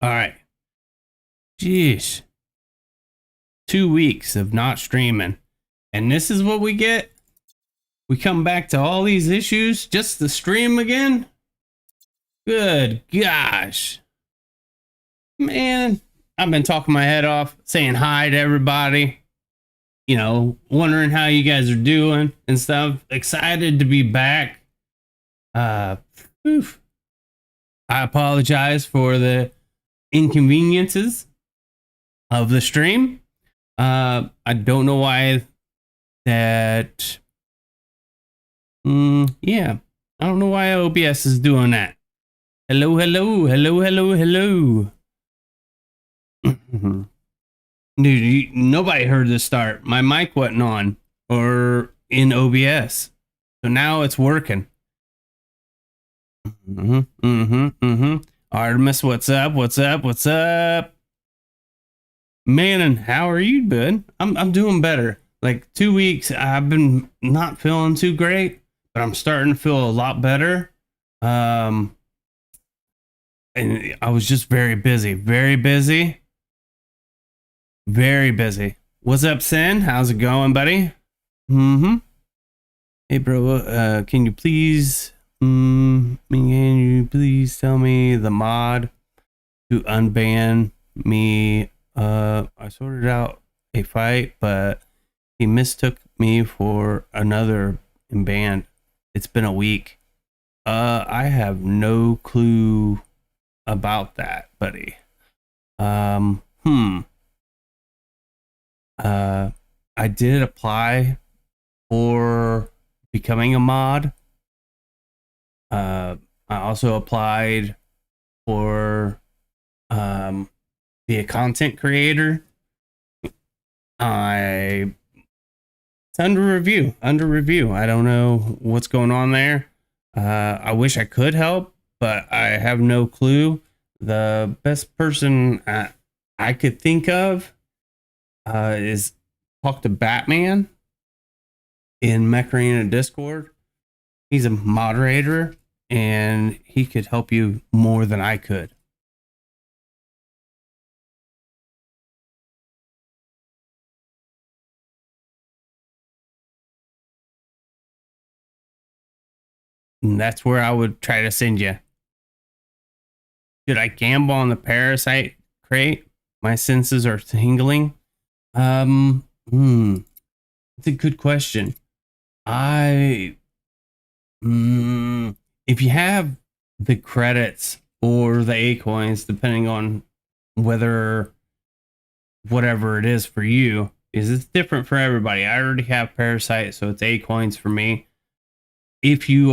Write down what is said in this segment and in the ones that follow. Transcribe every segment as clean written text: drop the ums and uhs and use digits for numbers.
All right. Jeez. 2 weeks of not streaming. And this is what we get? We come back to all these issues just to stream again? Good gosh. Man, I've been talking my head off, saying hi to everybody. Wondering how you guys are doing and stuff. Excited to be back. Oof. I apologize for the inconveniences of the stream. I don't know why that. Yeah, I don't know why OBS is doing that. Hello, hello, hello, hello, hello. Dude, nobody heard this start. My mic wasn't on or in OBS, so now it's working. Artemis, what's up? What's up? What's up? Man, and how are you, bud? I'm doing better. Like 2 weeks, I've been not feeling too great, but I'm starting to feel a lot better. And I was just very busy. What's up, Sin? How's it going, buddy? Hey, bro. Can you please tell me the mod to unban me? I sorted out a fight, but he mistook me for another in band. It's been a week. I have no clue about that, buddy. I did apply for becoming a mod. I also applied for be a content creator. It's under review. I don't know what's going on there. I wish I could help, but I have no clue. The best person I could think of is talk to Batman in Mech Discord. He's a moderator and he could help you more than I could. And that's where I would try to send you. Should I gamble on the parasite crate? My senses are tingling. It's a good question. If you have the credits or the A coins, depending on whatever it is for you, is it's different for everybody. I already have parasite, so it's A coins for me. If you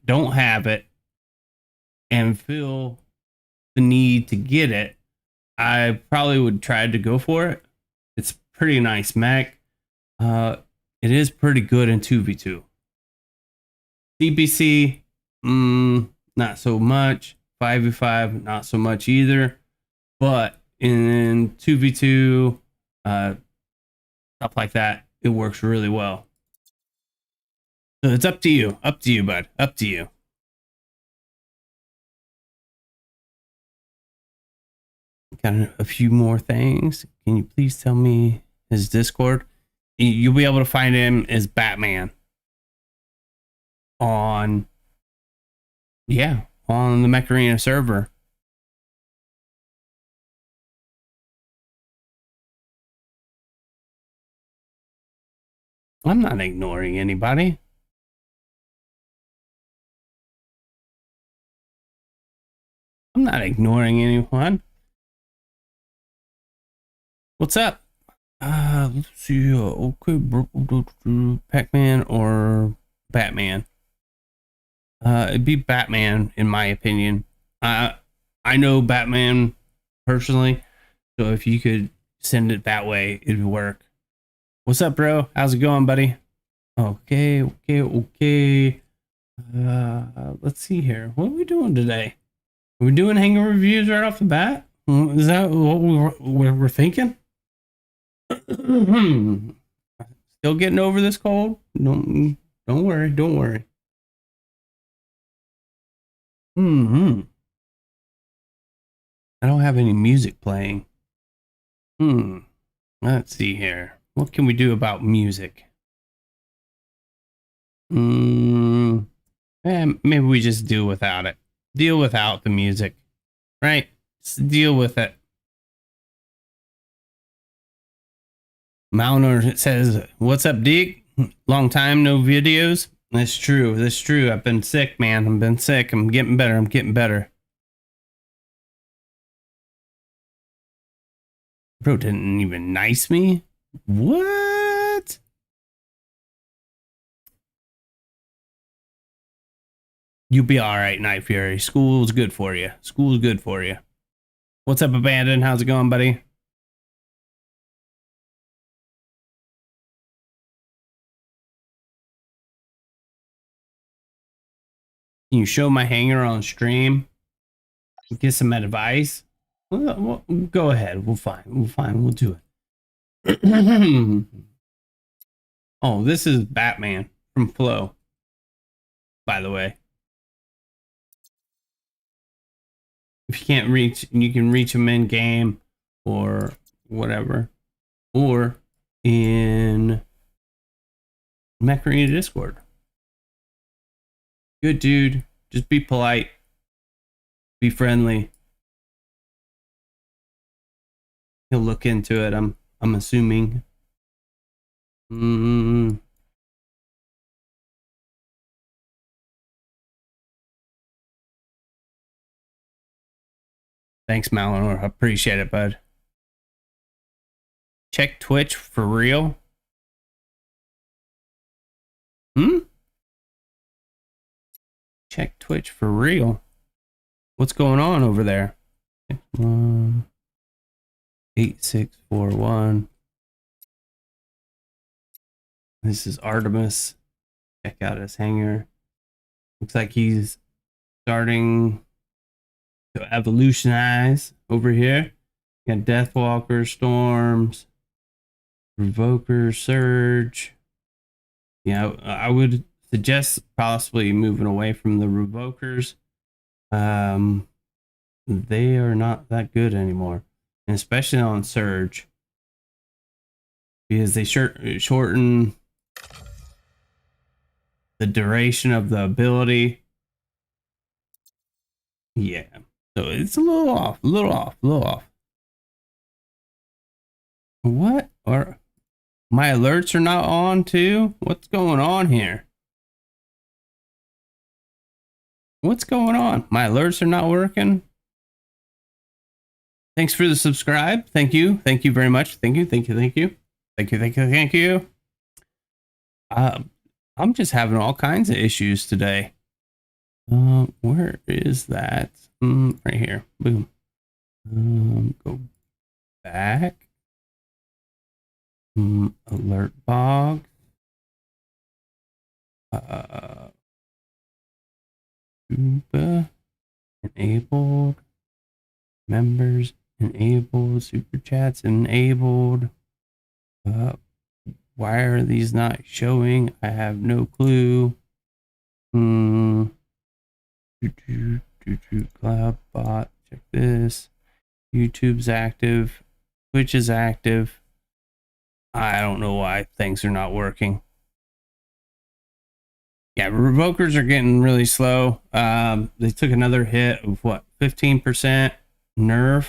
don't have it and feel the need to get it, I probably would try to go for it. It's pretty nice mech. It is pretty good in 2v2. CPC, not so much. 5v5, not so much either. But in 2v2, stuff like that, it works really well. So it's up to you. Up to you, bud. Up to you. Got a few more things. Can you please tell me his Discord? You'll be able to find him as Batman on the Mech Arena server. I'm not ignoring anybody. I'm not ignoring anyone. What's up? Let's see. Okay, Pac-Man or Batman? It'd be Batman in my opinion. I know Batman personally, so if you could send it that way, it'd work. What's up, bro? How's it going, buddy? Okay. Let's see here. What are we doing today? Are we doing hangar reviews right off the bat? Is that what we're thinking? Still getting over this cold? Don't worry. I don't have any music playing. Let's see here. What can we do about music? Maybe we just deal without it. Deal without the music, right? Just deal with it. Malnor says, "What's up, Deke? Long time no videos." That's true. That's true. I've been sick, man. I've been sick. I'm getting better. I'm getting better. Bro didn't even nice me. What? You'll be all right, Night Fury. School's good for you. School's good for you. What's up, Abandon? How's it going, buddy? Can you show my hanger on stream? Get some advice? Well, go ahead. We'll fine. We'll fine. We'll do it. Oh, this is Batman from Flow, by the way. If you can't reach, you can reach him in game or whatever, or in Mech Discord. Good dude. Just be polite. Be friendly. He'll look into it. I'm assuming. Thanks, Malinor. I appreciate it, bud. Check Twitch for real. Check Twitch for real. What's going on over there? 8641. This is Artemis. Check out his hanger. Looks like he's starting to evolutionize over here. Got Deathwalker, Storms, Revoker, Surge. Yeah, I would suggest possibly moving away from the Revokers. They are not that good anymore, and especially on Surge, because they shorten the duration of the ability. Yeah, so it's a little off, a little off, a little off. What? Or my alerts are not on too? What's going on here? What's going on? My alerts are not working. Thanks for the subscribe. Thank you. Thank you very much. Thank you. Thank you. Thank you. Thank you. Thank you. Thank you. I'm just having all kinds of issues today. Where is that? Right here. Boom. Go back. Alert box. Enabled. Members enabled. Super chats enabled. Why are these not showing? I have no clue. Cloud bot. Check this. YouTube's active. Twitch is active. I don't know why things are not working. Yeah, Revokers are getting really slow. They took another hit of what, 15% nerf.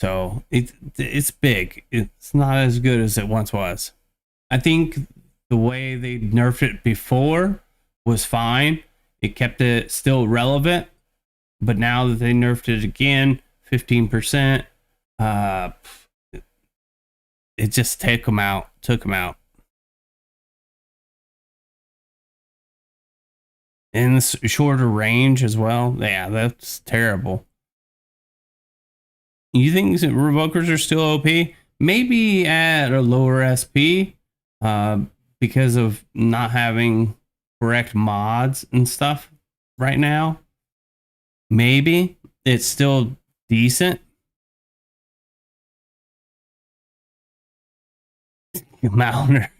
So it's big. It's not as good as it once was. I think the way they nerfed it before was fine. It kept it still relevant. But now that they nerfed it again, 15%, it just took them out. In the shorter range as well. Yeah, that's terrible. You think Revokers are still OP? Maybe at a lower SP, because of not having correct mods and stuff right now. Maybe it's still decent. Malner.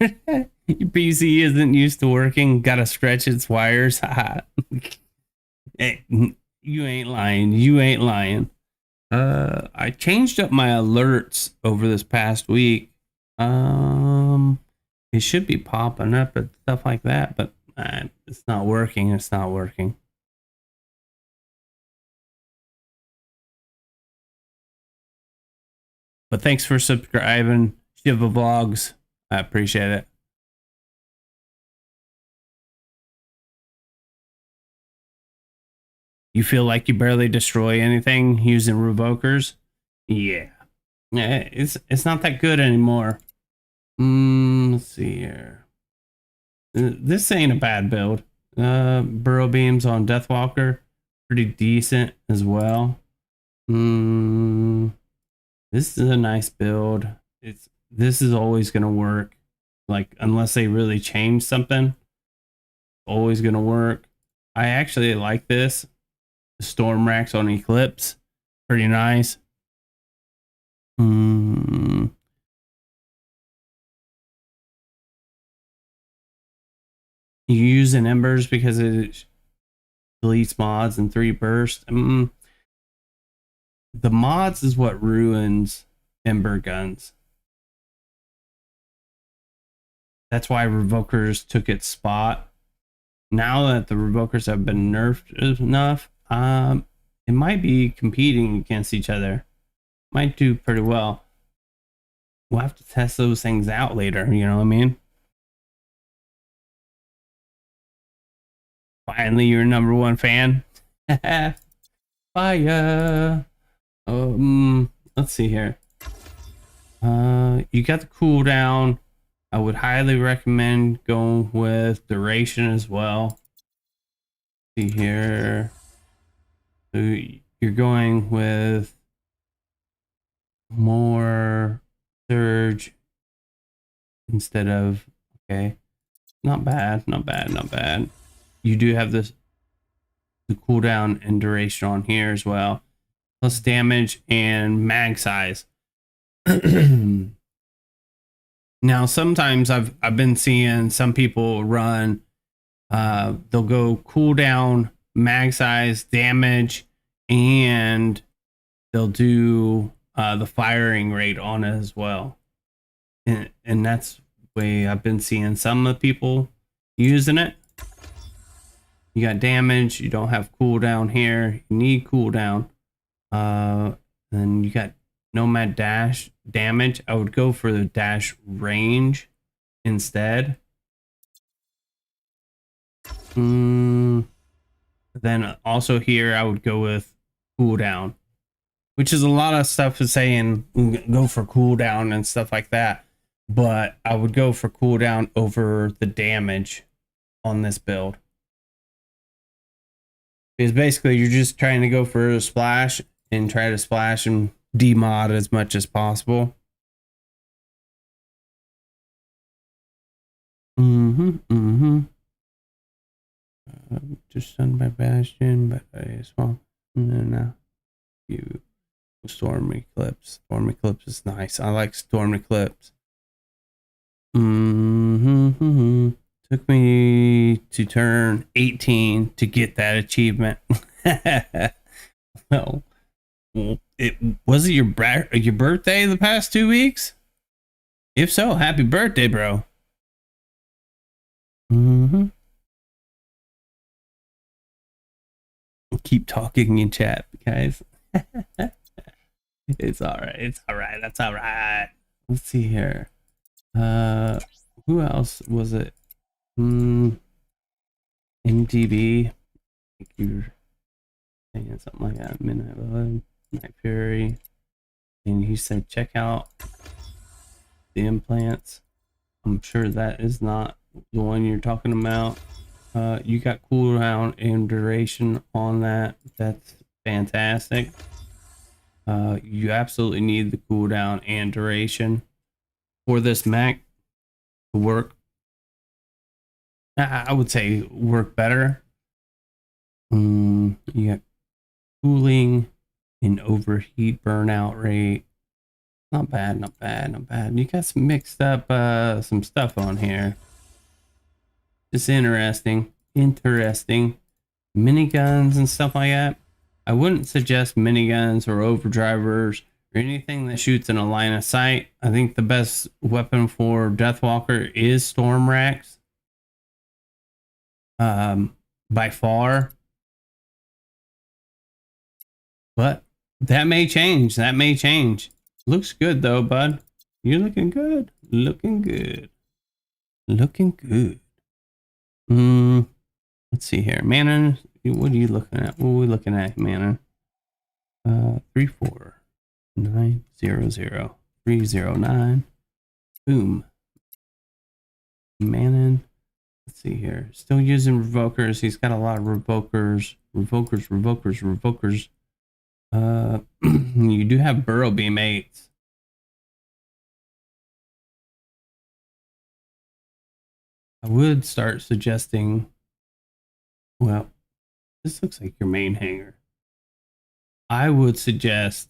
Your PC isn't used to working. Gotta stretch its wires. Hey, you ain't lying. You ain't lying. I changed up my alerts over this past week. It should be popping up and stuff like that, but it's not working. It's not working. But thanks for subscribing, Shiva Vlogs. I appreciate it. You feel like you barely destroy anything using revokers? Yeah. Yeah, it's not that good anymore. Let's see here. This ain't a bad build. Burrow beams on Deathwalker, pretty decent as well. This is a nice build. This is always gonna work. Like unless they really change something, always gonna work. I actually like this. The Storm Racks on Eclipse, pretty nice. You use an Embers because it deletes mods in 3 bursts. The mods is what ruins Ember guns. That's why Revokers took its spot. Now that the Revokers have been nerfed enough, it might be competing against each other. Might do pretty well. We'll have to test those things out later, you know what I mean? Finally, your #1 fan. Fire. Let's see here. You got the cooldown. I would highly recommend going with duration as well. See here. So you're going with more surge instead of, okay, not bad, not bad, not bad. You do have the cooldown and duration on here as well, plus damage and mag size. Now sometimes I've been seeing some people run, they'll go cooldown, mag size, damage, and they'll do the firing rate on it as well. And that's the way I've been seeing some of the people using it. You got damage, you don't have cooldown here, you need cooldown. Then you got Nomad dash damage. I would go for the dash range instead. Then also here I would go with cooldown, which is a lot of stuff is saying go for cooldown and stuff like that, but I would go for cooldown over the damage on this build. Because basically you're just trying to go for a splash and try to splash and demod as much as possible. Just done by Bastion, but I saw now you Storm Eclipse. Storm Eclipse is nice. I like Storm Eclipse. Took me to turn 18 to get that achievement. Well, it was it your birthday the past 2 weeks? If so, happy birthday, bro. Keep talking in chat, guys. It's all right. It's all right. That's all right. Let's see here. Who else was it? MTB. I think you're saying something like that. Midnight Blood, Night Fury, and he said check out the implants. I'm sure that is not the one you're talking about. You got cooldown and duration on that. That's fantastic. You absolutely need the cooldown and duration for this mech to work. I would say work better. You got cooling and overheat burnout rate. Not bad, not bad, not bad. You got some mixed up some stuff on here. Just interesting. Miniguns and stuff like that. I wouldn't suggest miniguns or overdrivers or anything that shoots in a line of sight. I think the best weapon for Deathwalker is Storm Racks. By far. But that may change. That may change. Looks good though, bud. You're looking good. Looking good. Looking good. Let's see here. Manon, what are you looking at? What are we looking at, Manon? 34900 Boom. Manon. Let's see here. Still using revokers. He's got a lot of revokers. Revokers. You do have Burrow Beam 8s. I would start suggesting, well, this looks like your main hangar. I would suggest,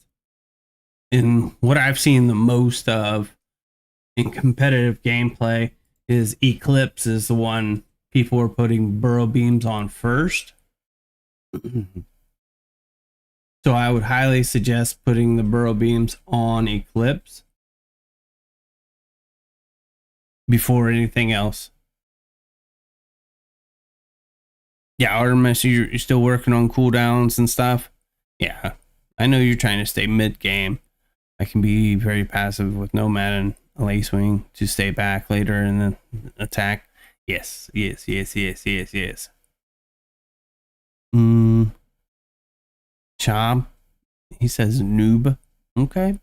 in what I've seen the most of in competitive gameplay, is Eclipse is the one people are putting Burrow Beams on first. So I would highly suggest putting the Burrow Beams on Eclipse before anything else. Yeah, Artemis, you're still working on cooldowns and stuff. Yeah, I know you're trying to stay mid-game. I can be very passive with Nomad and a Lace Wing to stay back later in the attack. Yes. Chop. He says noob. Okay.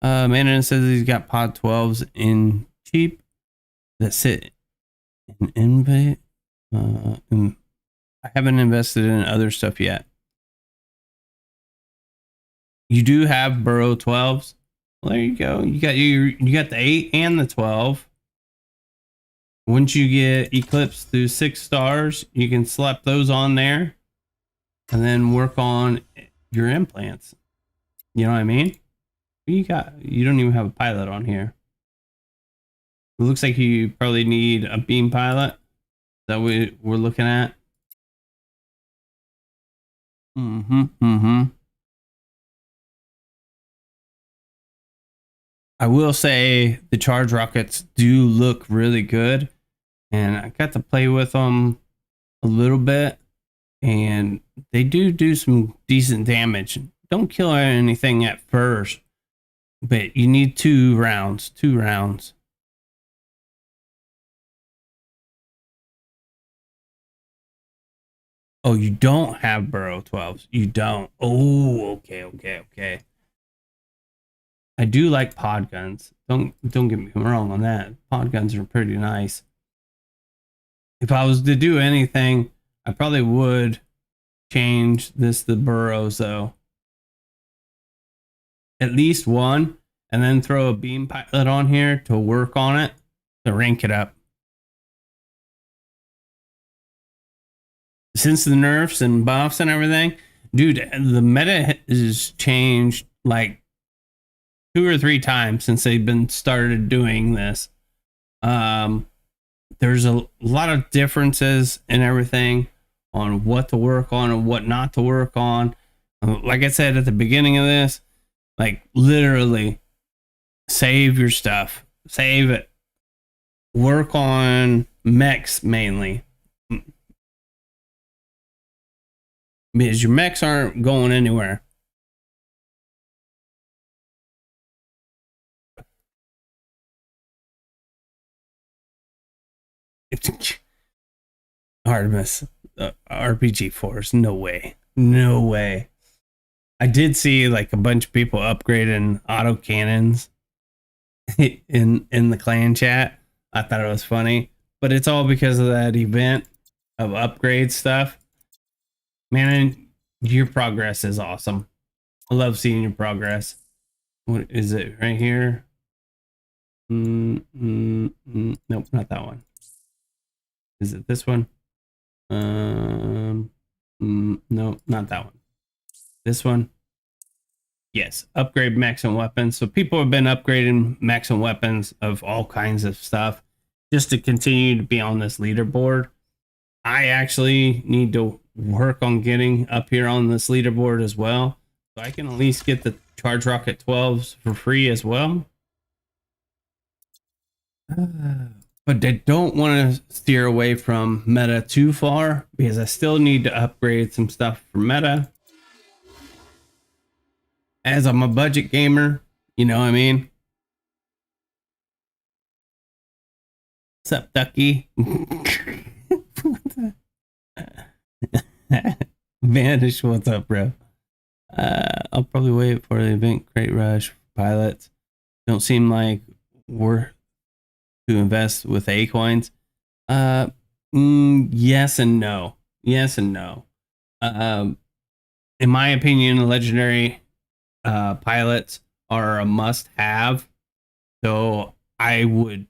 Manon says he's got pod 12s in cheap that sit in invite. I haven't invested in other stuff yet. You do have Burrow 12s. Well, there you go. You got the 8 and the 12. Once you get Eclipse through 6 stars, you can slap those on there and then work on your implants. You know what I mean? You don't even have a pilot on here. It looks like you probably need a beam pilot that we're looking at. I will say the charge rockets do look really good, and I got to play with them a little bit, and they do some decent damage. Don't kill anything at first, but you need 2 rounds. 2 rounds. Oh, you don't have Burrow 12s. You don't. Oh, okay. I do like pod guns. Don't get me wrong on that. Pod guns are pretty nice. If I was to do anything, I probably would change the Burrows though. At least one, and then throw a beam pilot on here to work on it to rank it up. Since the nerfs and buffs and everything, dude, the meta has changed like 2 or 3 times since they've been started doing this. There's a lot of differences in everything on what to work on and what not to work on. Like I said at the beginning of this, like literally save your stuff, save it, work on mechs mainly, because your mechs aren't going anywhere. Artemis, RPG Force, no way. I did see like a bunch of people upgrading auto cannons in the clan chat. I thought it was funny, but it's all because of that event of upgrade stuff. Man, your progress is awesome. I love seeing your progress. What is it right here? Nope, not that one. Is it this one? No, not that one. This one. Yes, upgrade mechs and weapons. So people have been upgrading mechs and weapons of all kinds of stuff just to continue to be on this leaderboard. I actually need to work on getting up here on this leaderboard as well, so I can at least get the Charge Rocket 12s for free as well. But I don't want to steer away from meta too far, because I still need to upgrade some stuff for meta. As I'm a budget gamer, you know what I mean? What's up, Ducky? Vanish, what's up, bro? I'll probably wait for the event crate rush pilots. Don't seem like worth to invest with A coins. Yes and no. Yes and no. In my opinion, legendary pilots are a must-have, so I would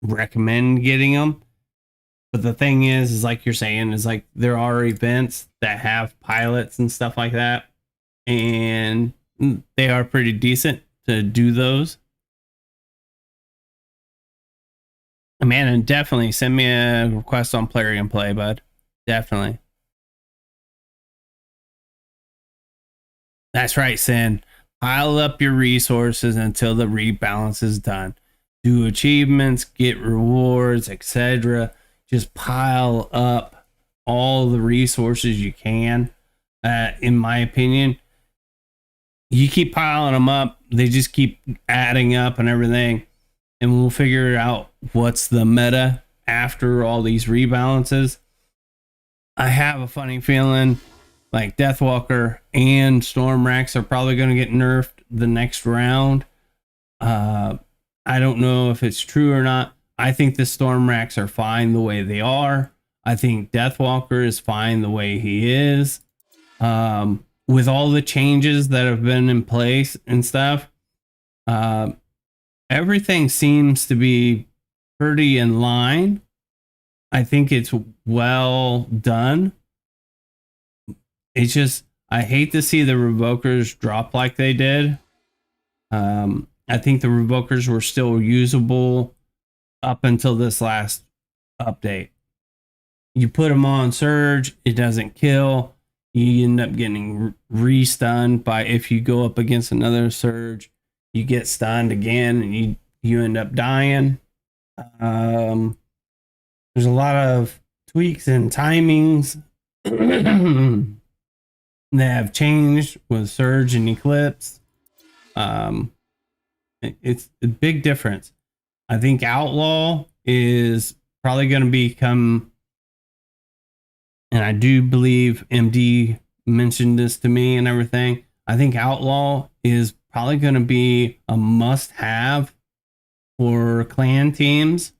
recommend getting them. But the thing is like you're saying, is like there are events that have pilots and stuff like that, and they are pretty decent to do those. Man, and definitely send me a request on Player and Play, bud. Definitely. That's right, Sin. Pile up your resources until the rebalance is done. Do achievements, get rewards, etc. Just pile up all the resources you can. In my opinion, you keep piling them up, they just keep adding up and everything, and we'll figure out what's the meta after all these rebalances. I have a funny feeling like Deathwalker and Stormrax are probably going to get nerfed the next round. I don't know if it's true or not. I think the Stormrax are fine the way they are. I think Deathwalker is fine the way he is. With all the changes that have been in place and stuff, everything seems to be pretty in line. I think it's well done. It's just, I hate to see the Revokers drop like they did. I think the Revokers were still usable up until this last update. You put them on Surge, it doesn't kill. You end up getting re-stunned by, if you go up against another Surge, you get stunned again and you end up dying. There's a lot of tweaks and timings that have changed with Surge and Eclipse. It's a big difference. I think Outlaw is probably going to become, and I do believe MD mentioned this to me and everything, I think Outlaw is probably going to be a must-have for clan teams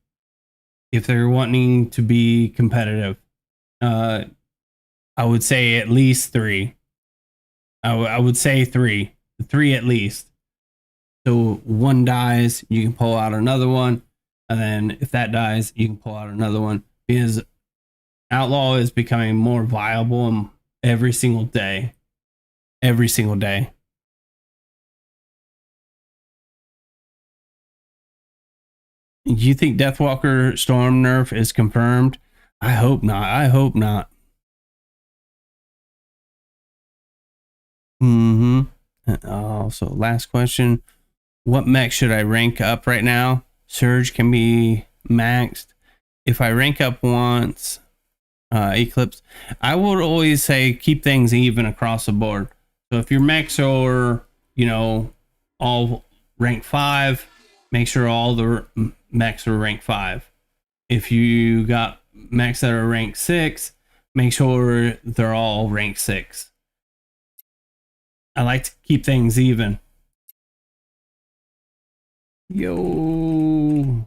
if they're wanting to be competitive. I would say at least 3. I would say 3 at least. So one dies, you can pull out another one, and then if that dies, you can pull out another one, because Outlaw is becoming more viable every single day. Every single day. You think Deathwalker Storm nerf is confirmed? I hope not. I hope not. So last question. What mech should I rank up right now? Surge can be maxed. If I rank up once, Eclipse, I would always say keep things even across the board. So if your mechs are, all rank 5, make sure all the mechs are rank 5. If you got mechs that are rank 6, make sure they're all rank 6. I like to keep things even. Yo.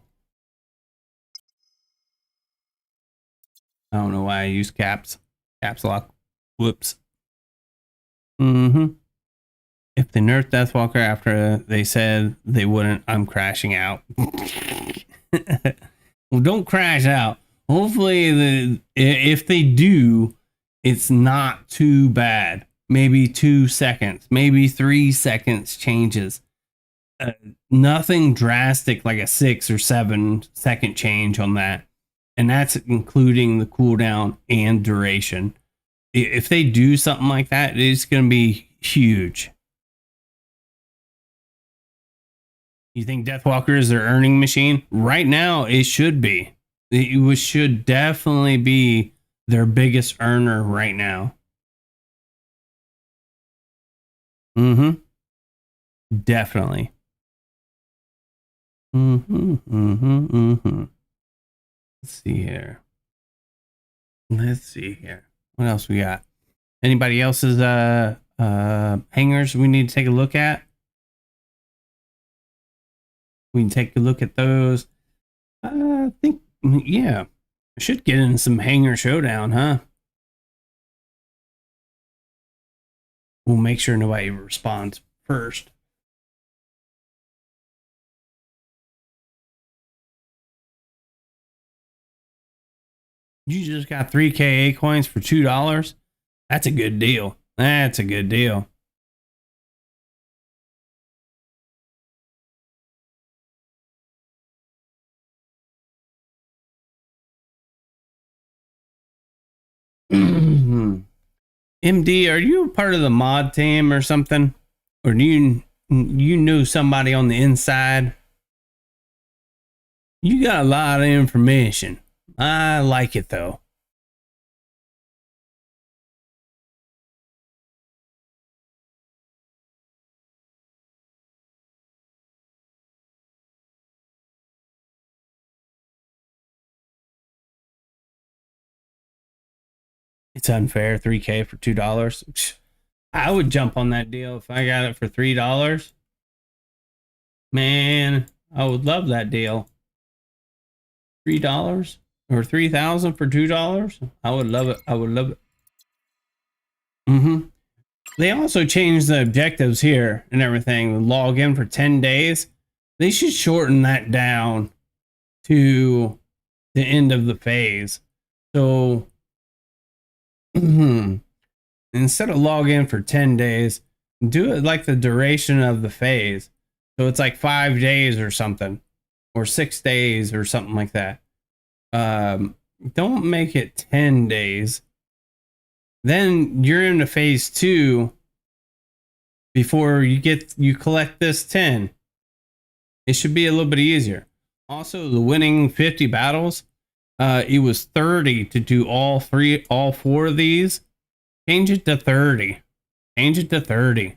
I don't know why I use caps lock. Whoops. If they nerfed Deathwalker after they said they wouldn't, I'm crashing out. Well, don't crash out. Hopefully, if they do, it's not too bad. Maybe 2 seconds, maybe 3 seconds changes. uh, nothing drastic like a 6 or 7 second change on that, and that's including the cooldown and duration. If they do something like that, it's going to be huge. You think Deathwalker is their earning machine? Right now, it should be. It should definitely be their biggest earner right now. Mm-hmm. Definitely. Mm-hmm. Mm-hmm. Mm-hmm. Let's see here. Let's see here. What else we got? Anybody else's hangers we need to take a look at? We can take a look at those. I think, yeah. I should get in some hanger showdown, huh? We'll make sure nobody responds first. You just got 3 KA coins for $2. That's a good deal. That's a good deal. MD, are you a part of the mod team or something? Or do you know somebody on the inside? You got a lot of information. I like it though. It's unfair. 3K for $2. I would jump on that deal if I got it for $3. Man, I would love that deal. $3 or 3,000 for $2. I would love it. I would love it. Mm-hmm. They also changed the objectives here and everything. Log in for 10 days. They should shorten that down to the end of the phase. So instead of log in for 10 days, do it like the duration of the phase. So it's like 5 days or something, or 6 days or something like that. Don't make it 10 days. Then you're into phase 2 before you collect this 10. It should be a little bit easier. Also, the winning 50 battles, it was 30 to do all 4 of these. Change it to 30. Change it to 30.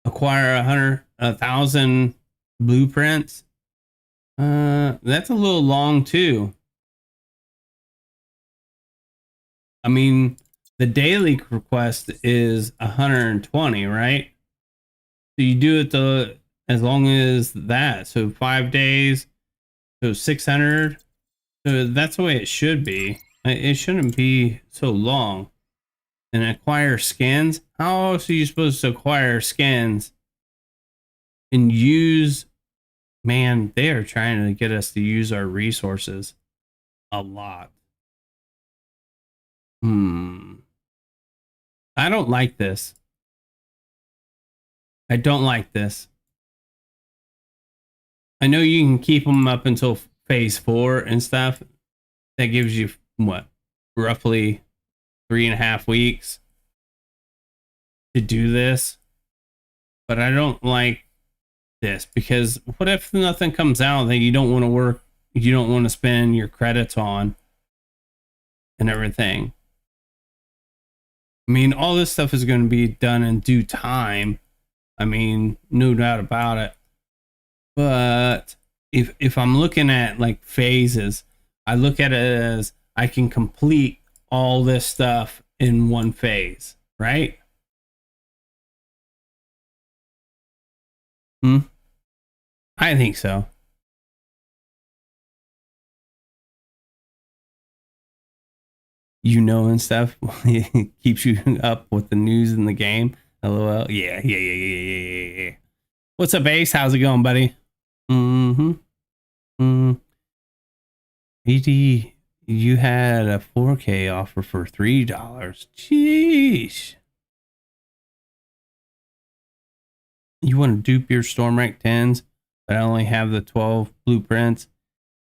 Acquire 1,000 blueprints. That's a little long too. I mean, the daily request is 120, right? So you do it as long as that. So 5 days, so 600. So that's the way it should be. It shouldn't be so long. And acquire skins. How else are you supposed to acquire skins and use? Man, they are trying to get us to use our resources a lot. I don't like this. I don't like this. I know you can keep them up until phase 4 and stuff. That gives you what, roughly 3.5 weeks to do this. But I don't like this because what if nothing comes out that you don't want to work, you don't want to spend your credits on and everything? I mean, all this stuff is going to be done in due time. I mean, no doubt about it. But if I'm looking at like phases, I look at it as I can complete all this stuff in one phase, right? I think so. And stuff keeps you up with the news in the game. LOL. Yeah. What's up, Ace? How's it going, buddy? AD, you had a 4K offer for $3. Jeez. you want to dupe your Storm Rank 10s, but I only have the 12 blueprints,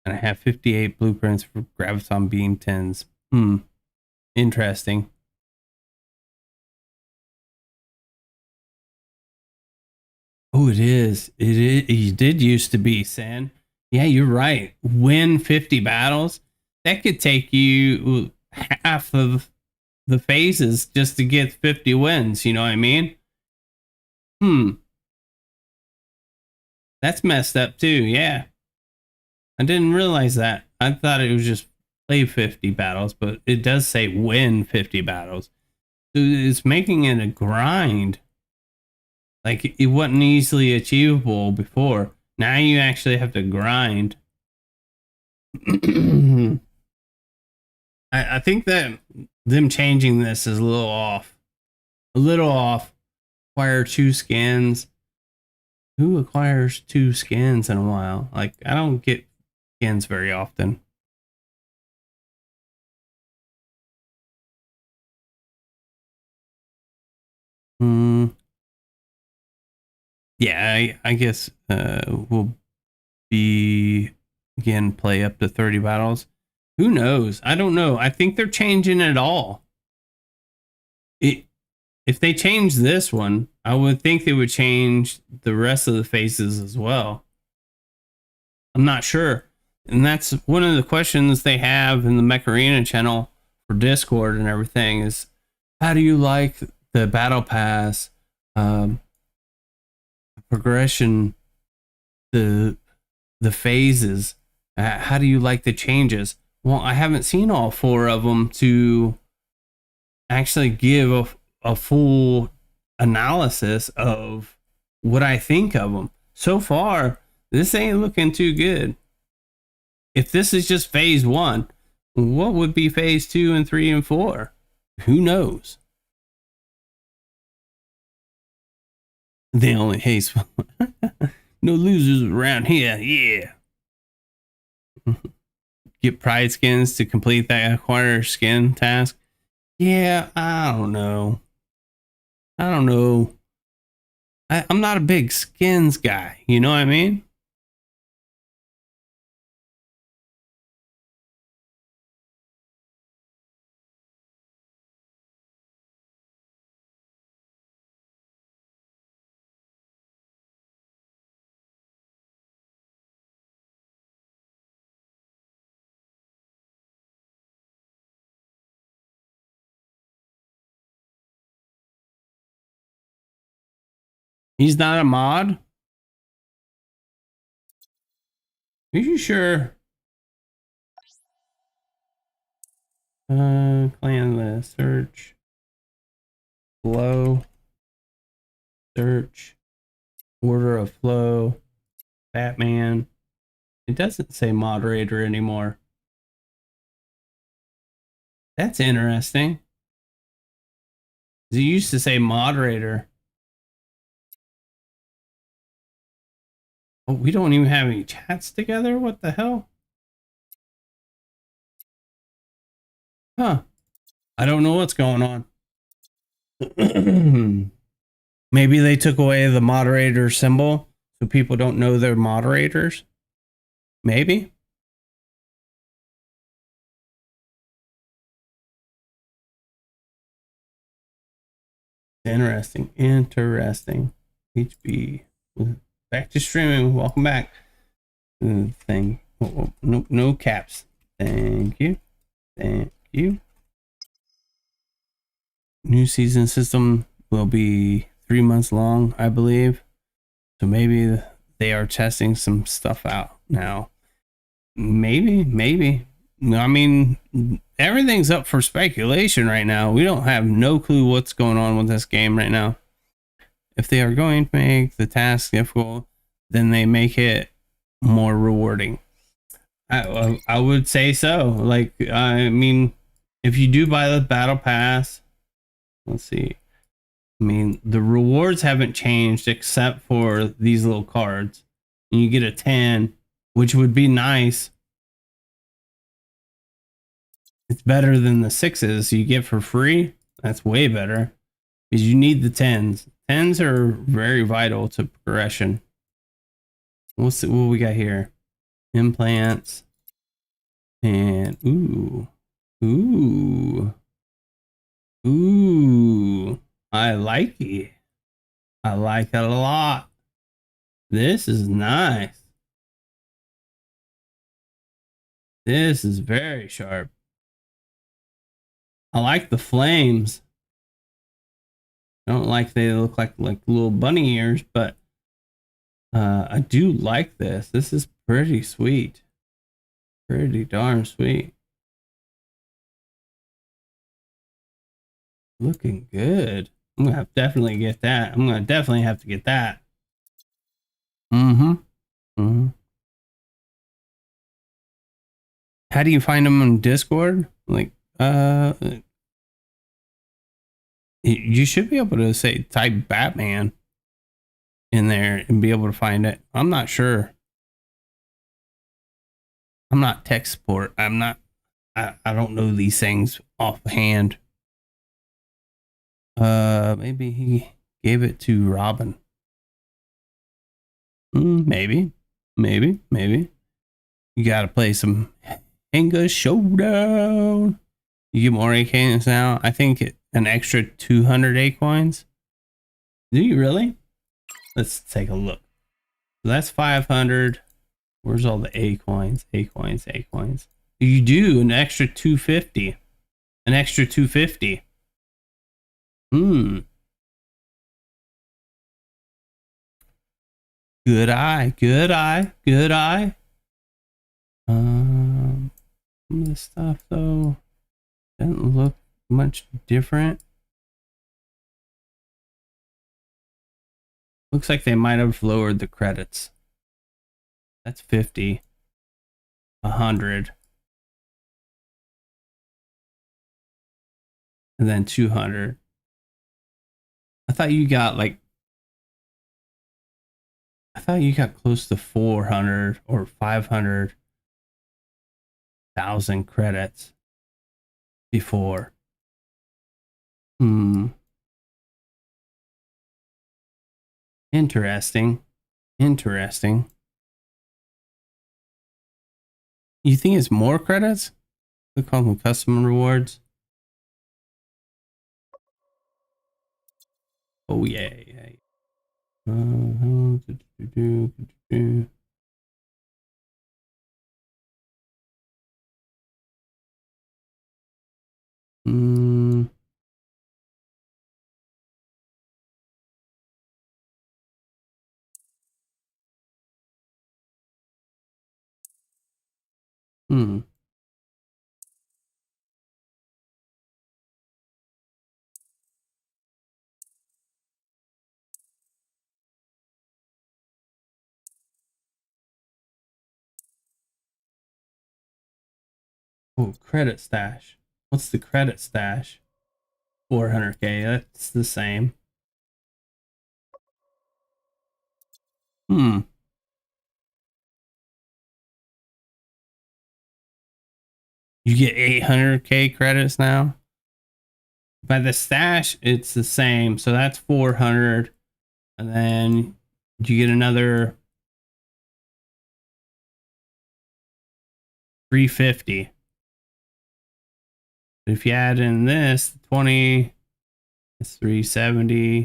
and I have 58 blueprints for Graviton Beam 10s. Interesting. Oh, it is. It did used to be, Sen. Yeah, you're right. Win 50 battles. That could take you half of the phases just to get 50 wins. You know what I mean? That's messed up too. Yeah. I didn't realize that. I thought it was just play 50 battles, but it does say win 50 battles. So it's making it a grind. Like it wasn't easily achievable before. Now you actually have to grind. I think that them changing this is a little off. A little off. Acquire 2 skins. Who acquires 2 skins in a while? Like, I don't get skins very often. Yeah, I guess we'll be again play up to 30 battles. Who knows? I don't know. I think they're changing it all. If they change this one, I would think they would change the rest of the faces as well. I'm not sure. And that's one of the questions they have in the Mech Arena channel for Discord and everything is, how do you like the battle pass progression, the phases? How do you like the changes? Well, I haven't seen all 4 of them to actually give a full analysis of what I think of them. So far, this ain't looking too good. If this is just phase 1, what would be phase 2 and 3 and 4? Who knows? They only hate no losers around here. Yeah. Get pride skins to complete that acquire skin task. Yeah, I don't know. I'm not a big skins guy. You know what I mean? He's not a mod? Are you sure? Clan list, search, flow, search, order of flow, Batman. It doesn't say moderator anymore. That's interesting. It used to say moderator. Oh, we don't even have any chats together? What the hell? Huh. I don't know what's going on. Maybe they took away the moderator symbol so people don't know they're moderators. Maybe. Interesting. HB. Back to streaming. Welcome back. Thing. No caps. Thank you. New season system will be 3 months long, I believe. So maybe they are testing some stuff out now. Maybe. I mean, everything's up for speculation right now. We don't have no clue what's going on with this game right now. If they are going to make the task difficult, then they make it more rewarding. I would say so. Like, I mean, if you do buy the battle pass, let's see. I mean, the rewards haven't changed except for these little cards. And you get a 10, which would be nice. It's better than the 6s you get for free. That's way better because you need the 10s. 10s are very vital to progression. We'll see what we got here. Implants. And ooh. I like it. I like it a lot. This is nice. This is very sharp. I like the flames. I don't like they look like little bunny ears, but I do like this. This is pretty sweet. Pretty darn sweet. Looking good. I'm gonna definitely get that. I'm gonna definitely have to get that. How do you find them on Discord? Like, you should be able to say type Batman in there and be able to find it. I'm not sure. I'm not tech support. I don't know these things offhand. Maybe he gave it to Robin. Maybe. You gotta play some Henga Showdown. You get more A coins now. I think an extra 200 A coins. Do you really? Let's take a look. So that's 500. Where's all the A coins? A coins. You do an extra 250. An extra 250. Good eye. Some of the stuff though doesn't look much different. Looks like they might have lowered the credits. That's 50, 100, and then 200. I thought you got close to 400 or 500,000 credits before. Interesting. You think it's more credits? Click on the custom rewards. Oh yeah. Oh, credit stash. What's the credit stash? 400k. That's the same. You get 800k credits now. By the stash, it's the same. So that's 400. And then you get another 350. If you add in this 20, it's 370,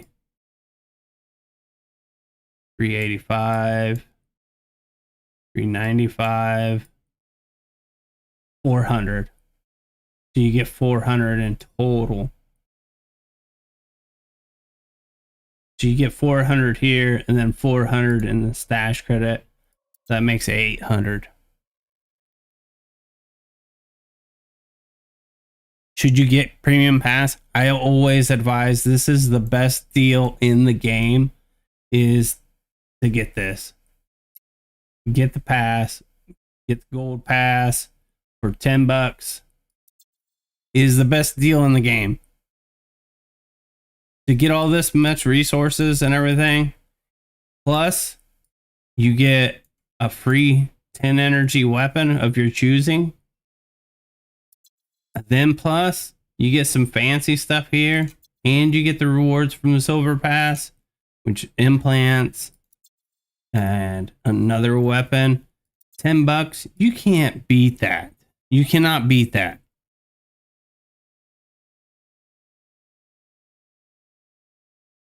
385, 395, 400. So you get 400 in total. So you get 400 here and then 400 in the stash credit. That makes 800. Should you get premium pass? I always advise this is the best deal in the game is to get this. Get the pass, get the gold pass for $10. It is the best deal in the game. To get all this much resources and everything, plus you get a free 10 energy weapon of your choosing. Then plus you get some fancy stuff here. and you get the rewards from the silver pass, which implants and another weapon. $10. You can't beat that. You cannot beat that.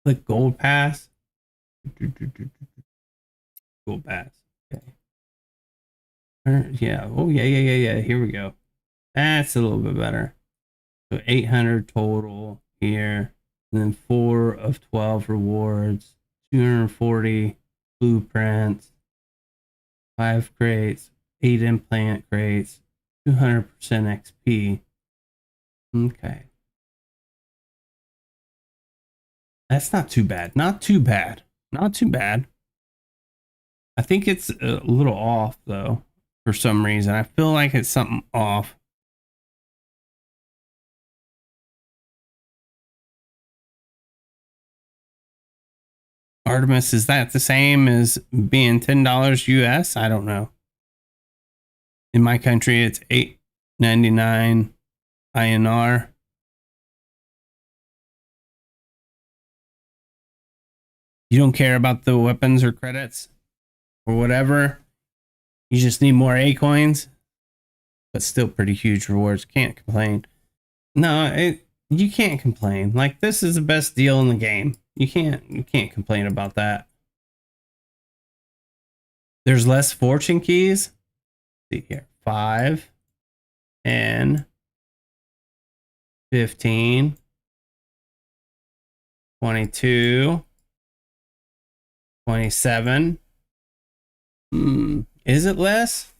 Click gold pass. Gold pass. Okay. Yeah. Oh, yeah. Here we go. That's a little bit better. So 800 total here. And then 4 of 12 rewards. 240 blueprints. 5 crates. 8 implant crates. 200% XP. Okay. That's not too bad. Not too bad. Not too bad. I think it's a little off, though, for some reason. I feel like it's something off. Artemis, is that the same as being $10 US? I don't know. In my country, it's $8.99 INR. You don't care about the weapons or credits or whatever. You just need more A coins, but still pretty huge rewards. Can't complain. No, you can't complain. Like, this is the best deal in the game. You can't complain about that. There's less fortune keys. Let's see here. 5, 10, 15, 22, 27. Is it less?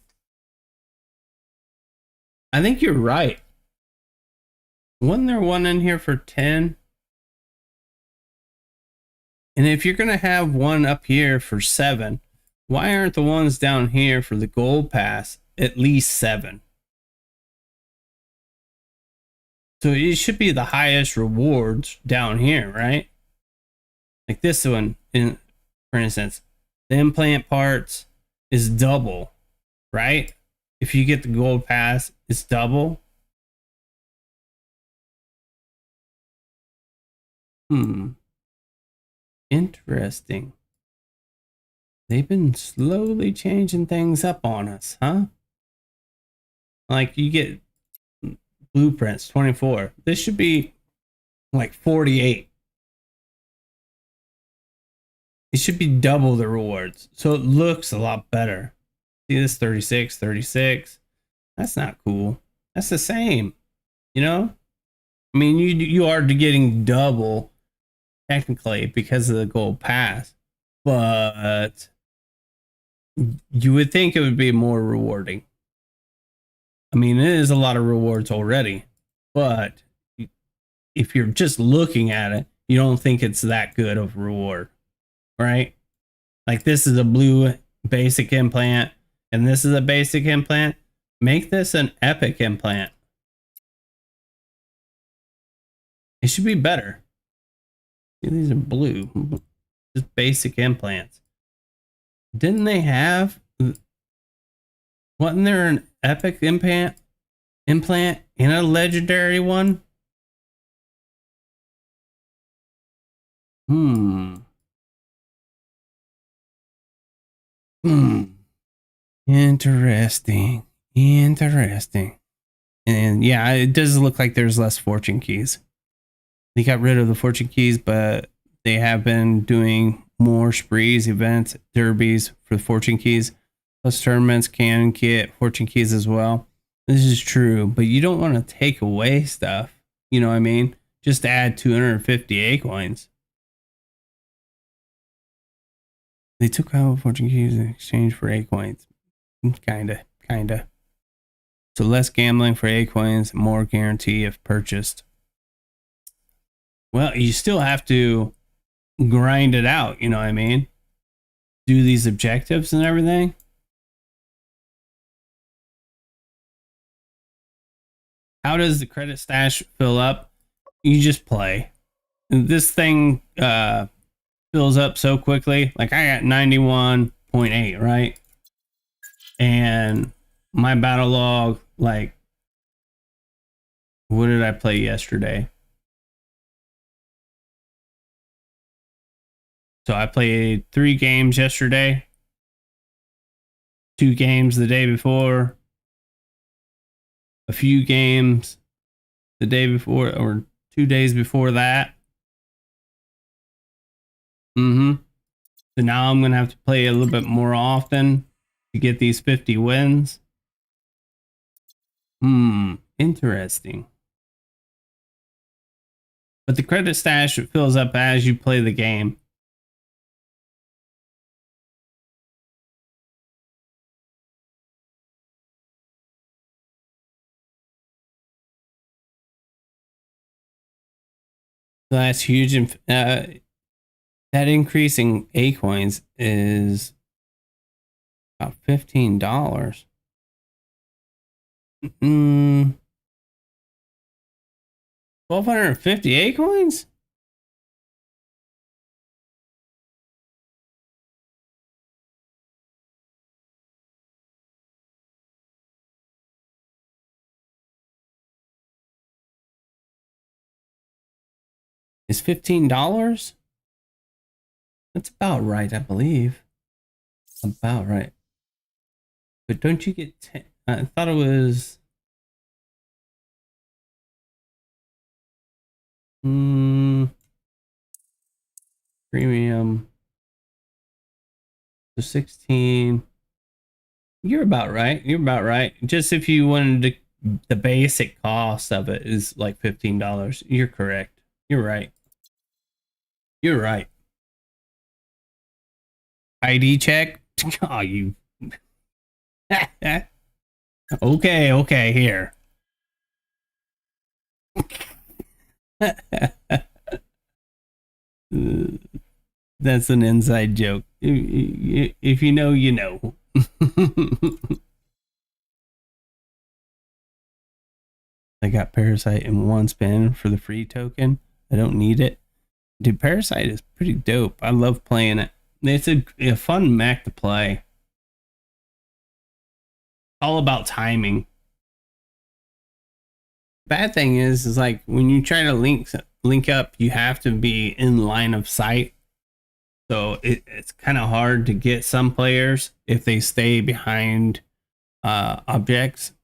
I think you're right. Wasn't there one in here for 10? And if you're going to have one up here for 7, why aren't the ones down here for the gold pass at least 7? So it should be the highest rewards down here, right? Like this one, for instance, the implant parts is double, right? If you get the gold pass, it's double. Interesting. They've been slowly changing things up on us, huh? Like, you get blueprints, 24. This should be like 48. It should be double the rewards. So it looks a lot better. See this, 36, 36. That's not cool. That's the same, you know? I mean, you are getting double technically because of the gold pass, but you would think it would be more rewarding. I mean, it is a lot of rewards already, but if you're just looking at it, you don't think it's that good of a reward, right? Like, this is a blue basic implant, and this is a basic implant. Make this an epic implant. It should be better. See, these are blue. Just basic implants. Didn't they have... Wasn't there an epic implant and a legendary one? Interesting. And yeah, it does look like there's less fortune keys. They got rid of the fortune keys, but they have been doing more sprees, events, derbies for the fortune keys. Plus tournaments can get fortune keys as well. This is true, but you don't want to take away stuff. You know what I mean? Just add 250 A coins. They took out fortune keys in exchange for A coins. Kinda. So less gambling for A coins, more guarantee if purchased. Well, you still have to grind it out, you know what I mean? Do these objectives and everything. How does the credit stash fill up? You just play. This thing fills up so quickly. Like, I got 91.8, right? And my battle log, like, what did I play yesterday? So I played 3 games yesterday, 2 games the day before, a few games the day before, or 2 days before that. So now I'm going to have to play a little bit more often to get these 50 wins. Interesting. But the credit stash fills up as you play the game. So that's huge. That increase in A coins is about $15. 1,250 A coins? Is $15? That's about right, I believe. About right. But don't you get 10? I thought it was. Premium. So 16. You're about right. You're about right. Just if you wanted to, the basic cost of it is like $15. You're correct. You're right. You're right. ID check? Oh, you. Okay, here. That's an inside joke. If you know, you know. I got Parasite in 1 spin for the free token. I don't need it. Dude, Parasite is pretty dope. I love playing it. It's a fun mech to play. All about timing. Bad thing is like when you try to link up, you have to be in line of sight. So it's kind of hard to get some players if they stay behind objects.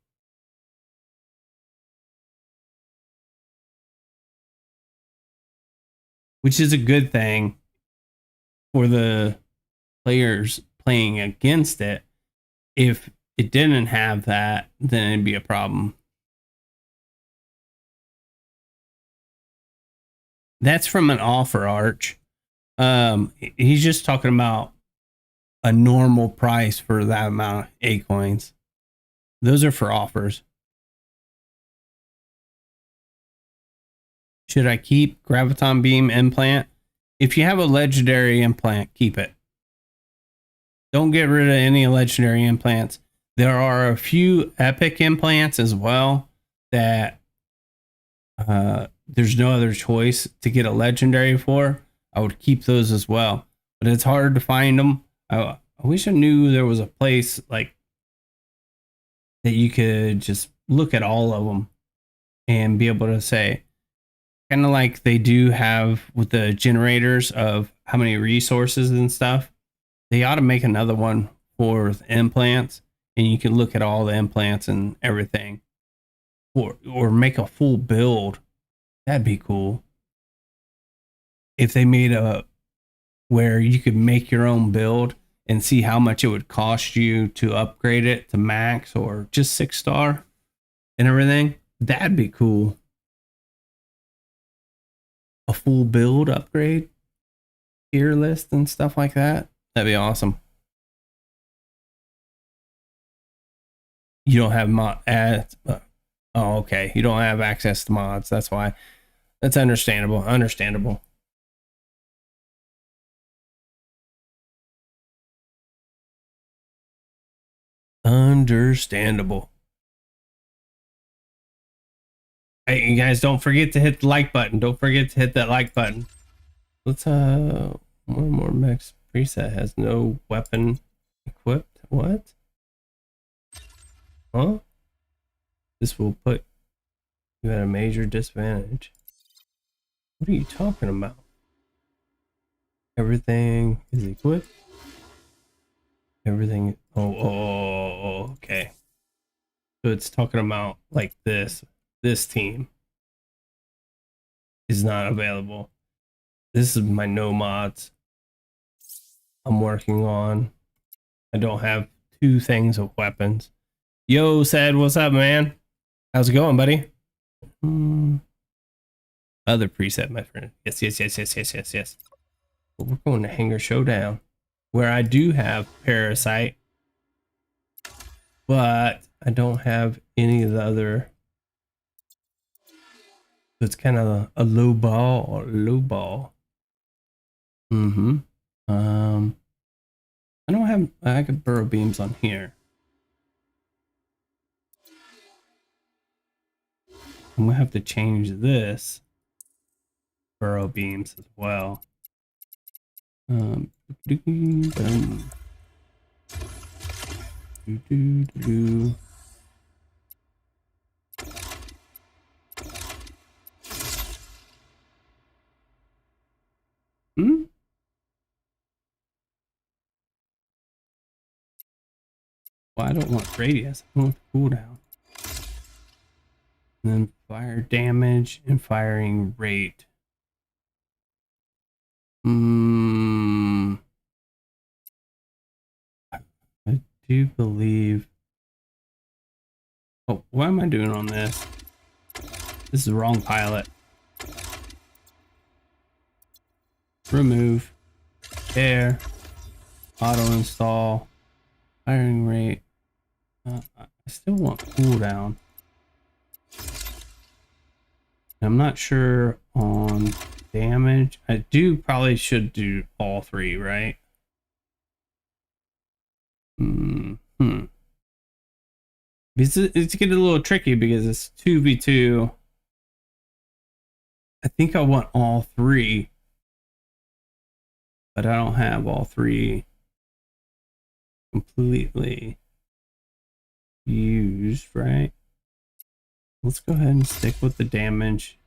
Which is a good thing for the players playing against it. If it didn't have that, then it'd be a problem. That's from an offer, Arch. He's just talking about a normal price for that amount of A coins. Those are for offers. Should I keep Graviton Beam implant? If you have a legendary implant, keep it. Don't get rid of any legendary implants. There are a few epic implants as well that there's no other choice to get a legendary for. I would keep those as well, but it's hard to find them. I wish I knew there was a place like that you could just look at all of them and be able to say, kind of like they do have with the generators of how many resources and stuff. They ought to make another one for implants, and you can look at all the implants and everything, or make a full build. That'd be cool. If they made a where you could make your own build and see how much it would cost you to upgrade it to max or just 6-star and everything, that'd be cool. A full build upgrade, tier list and stuff like that. That'd be awesome. You don't have mod ads. Oh, okay. You don't have access to mods. That's why. That's understandable. Understandable. Understandable. Hey, you guys, don't forget to hit the like button. Don't forget to hit that like button. Let's one more Mech preset has no weapon equipped. What? Huh? This will put you at a major disadvantage. What are you talking about? Everything is equipped. Everything. Okay. So it's talking about like this. This team is not available. This is my no mods I'm working on. I don't have 2 things of weapons. Yo, Sad, what's up, man? How's it going, buddy? Other preset, my friend. Yes. But we're going to Hangar Showdown, where I do have Parasite, but I don't have any of the other. It's kind of a low ball. I don't have. I got burrow beams on here. I'm gonna have to change this burrow beams as well. Well, I don't want radius. I want cooldown. And then fire damage and firing rate. I do believe. Oh, what am I doing on this? This is the wrong pilot. Remove. Air. Auto install. Firing rate. I still want cooldown. I'm not sure on damage. I do probably should do all 3, right? It's getting a little tricky because it's 2v2. I think I want all 3, but I don't have all 3 completely used, right? Let's go ahead and stick with the damage,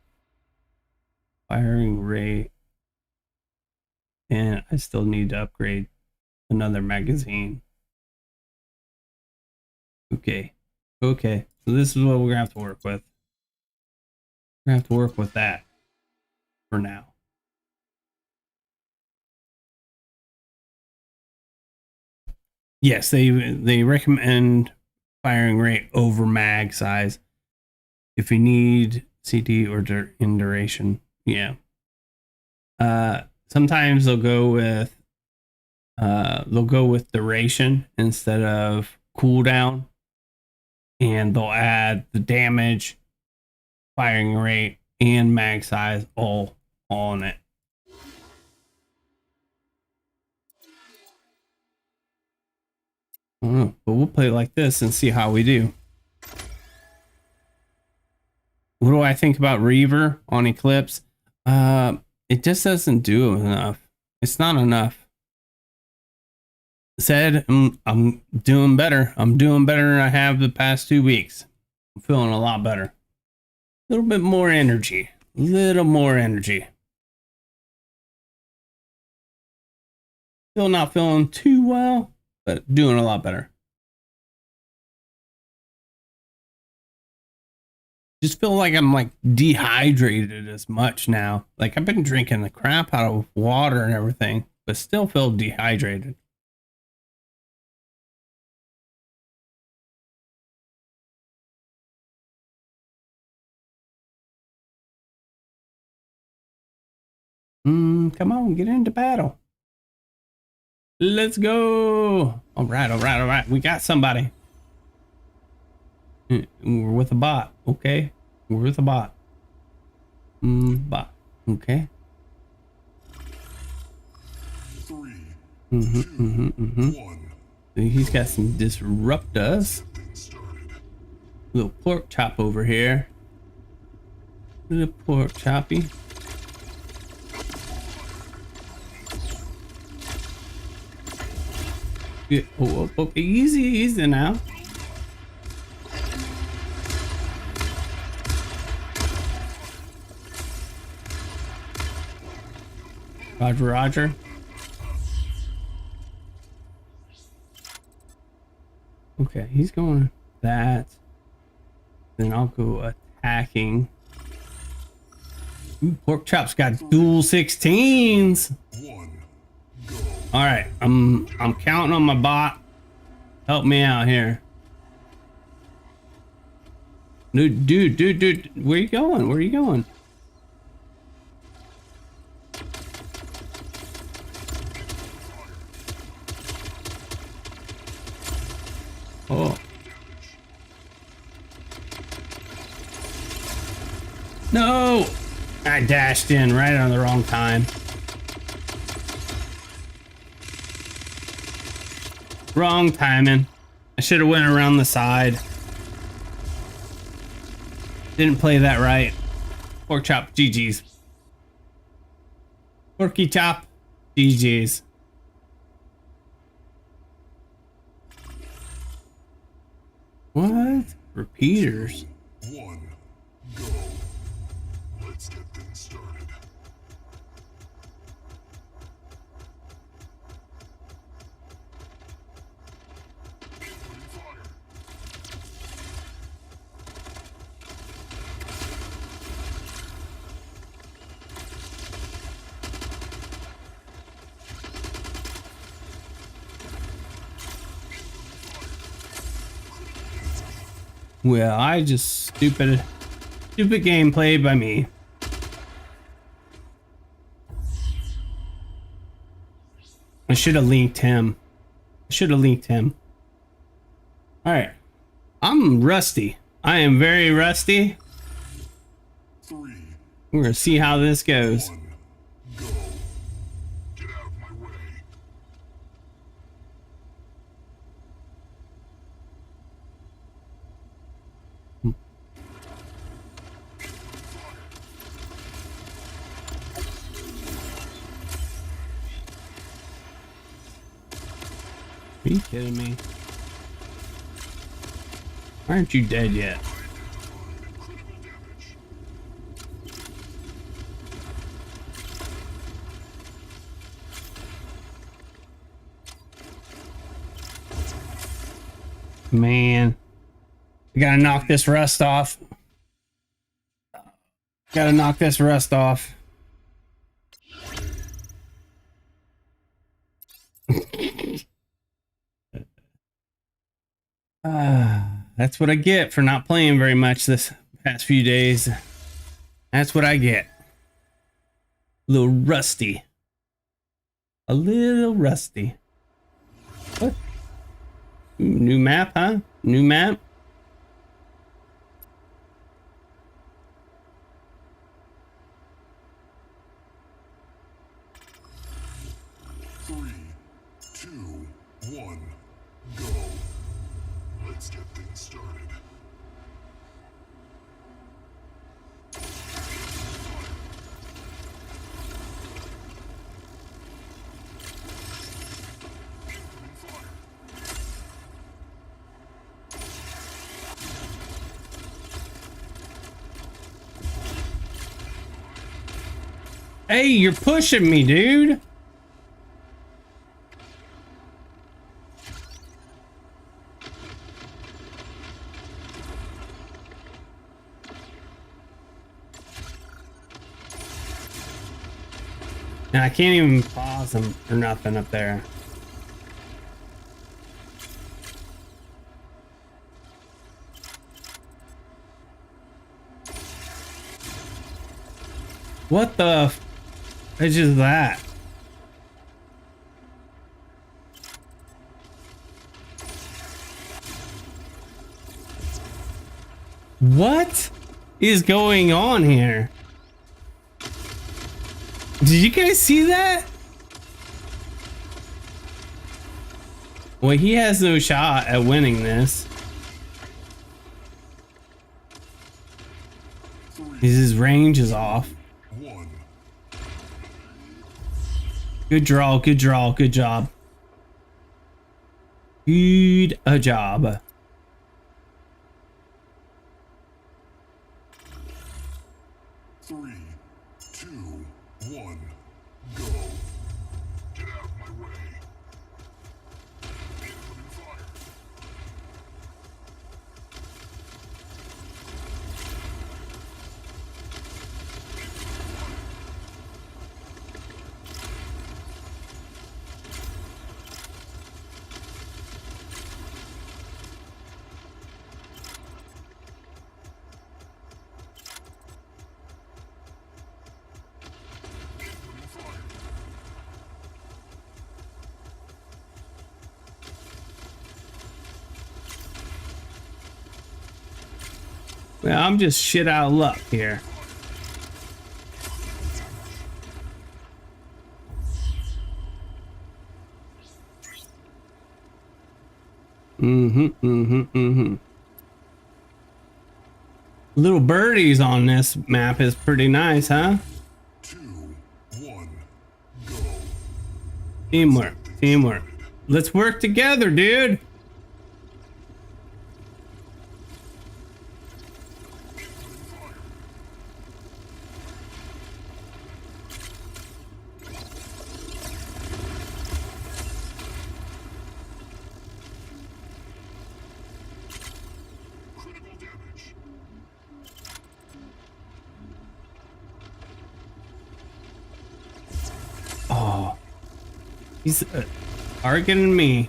firing rate, and I still need to upgrade another magazine. Okay, so this is what we're gonna have to work with. We're gonna have to work with that for now. Yes, they recommend firing rate over mag size if you need CD or in duration. Yeah. Sometimes they'll go with duration instead of cooldown, and they'll add the damage, firing rate, and mag size all on it. I don't know, but we'll play it like this and see how we do. What do I think about Reaver on Eclipse? It just doesn't do enough. It's not enough. Said I'm doing better. I'm doing better than I have the past 2 weeks. I'm feeling a lot better. A little bit more energy. Little more energy. Still not feeling too well, but doing a lot better. Just feel like I'm like dehydrated as much now. Like I've been drinking the crap out of water and everything, but still feel dehydrated. Come on, get into battle. Let's go. All right. We got somebody. We're with a bot. Okay. We're with a bot. Bot. Okay. 3, 1. He's got some disrupt us. Little pork chop over here. Little pork choppy. Yeah. Oh, easy now. Roger. Okay, he's going that. Then I'll go attacking. Ooh, pork chop's got dual 16s. All right, I'm counting on my bot. Help me out here. Dude, where you going? Where are you going? Oh. No! I dashed in right on the wrong time. Wrong timing. I should have went around the side. Didn't play that right. Pork chop, GG's. Porky chop, GG's. What? Repeaters? One, go. Let's get things started. Well, I just stupid game played by me. I should have linked him. All right, I'm rusty. I am very rusty. Three, We're gonna see how this goes. one, go. Get out of my way. Are you kidding me? Why aren't you dead yet? Man, I gotta knock this rust off. That's what I get for not playing very much this past few days. That's what I get. A little rusty. What? Ooh, new map, huh? New map? Three, two, one, go. Let's get things started. Hey, you're pushing me, dude. And I can't even pause them or nothing up there. What the is just that? What is going on here? Did you guys see that? Well, he has no shot at winning this. His range is off. One. Good draw, good job. Good job. Three, two, one, go. Get out of my way. Opening fire. Well, I'm just shit out of luck here. Little birdies on this map is pretty nice, huh? 2, 1, go. Teamwork, teamwork. Let's work together, dude. Critical damage. Oh, he's targeting me.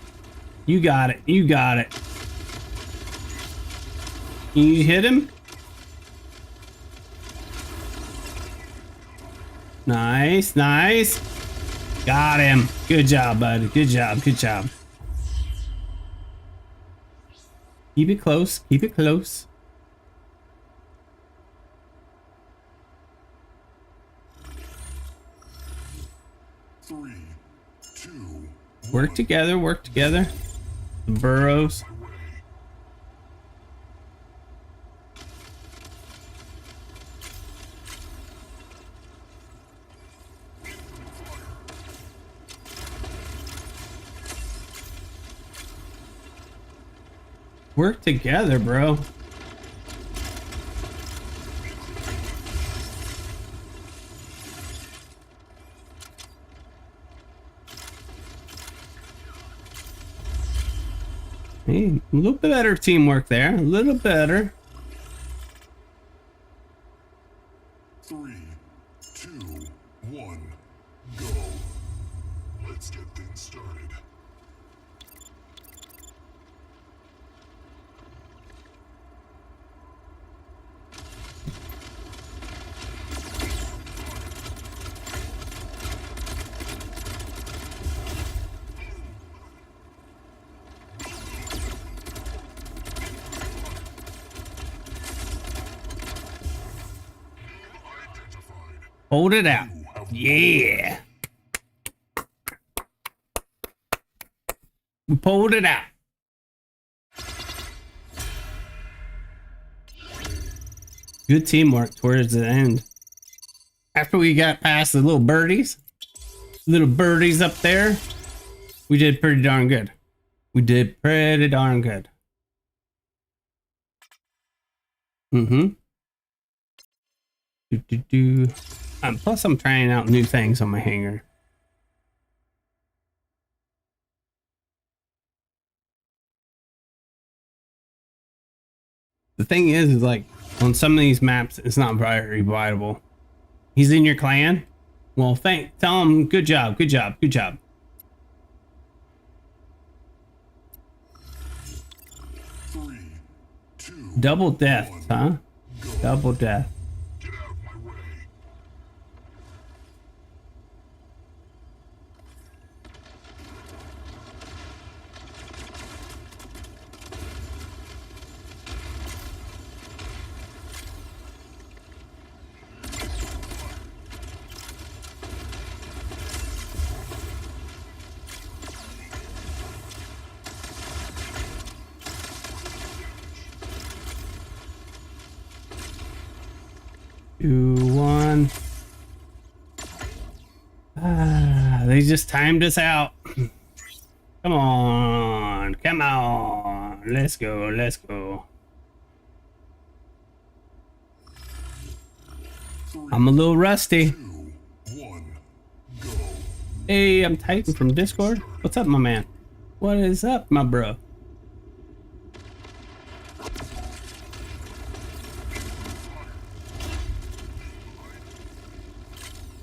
You got it. You got it. Can you hit him? Nice, nice. Got him. Good job, buddy. Good job. Good job. Keep it close. Keep it close. Three, two, Work together. Work together. The burrows. my way. Work together, bro. Hey, a little bit better teamwork there. A little better. 3, 2, 1, go. Let's get things started. Identified. Hold it out. You have Yeah. We pulled it out. Good teamwork towards the end. After we got past the little birdies up there, we did pretty darn good. We did pretty darn good. Plus, I'm trying out new things on my hanger. The thing is like on some of these maps, it's not very viable. He's in your clan. Well, tell him good job, good job, good job. 3, 2, Double death, huh? Double death. get out of my way. Two, one. Ah, they just timed us out. Come on, come on. Let's go, let's go. I'm a little rusty. 2, 1, go. Hey, I'm Titan from Discord. What's up, my man? What is up, my bro?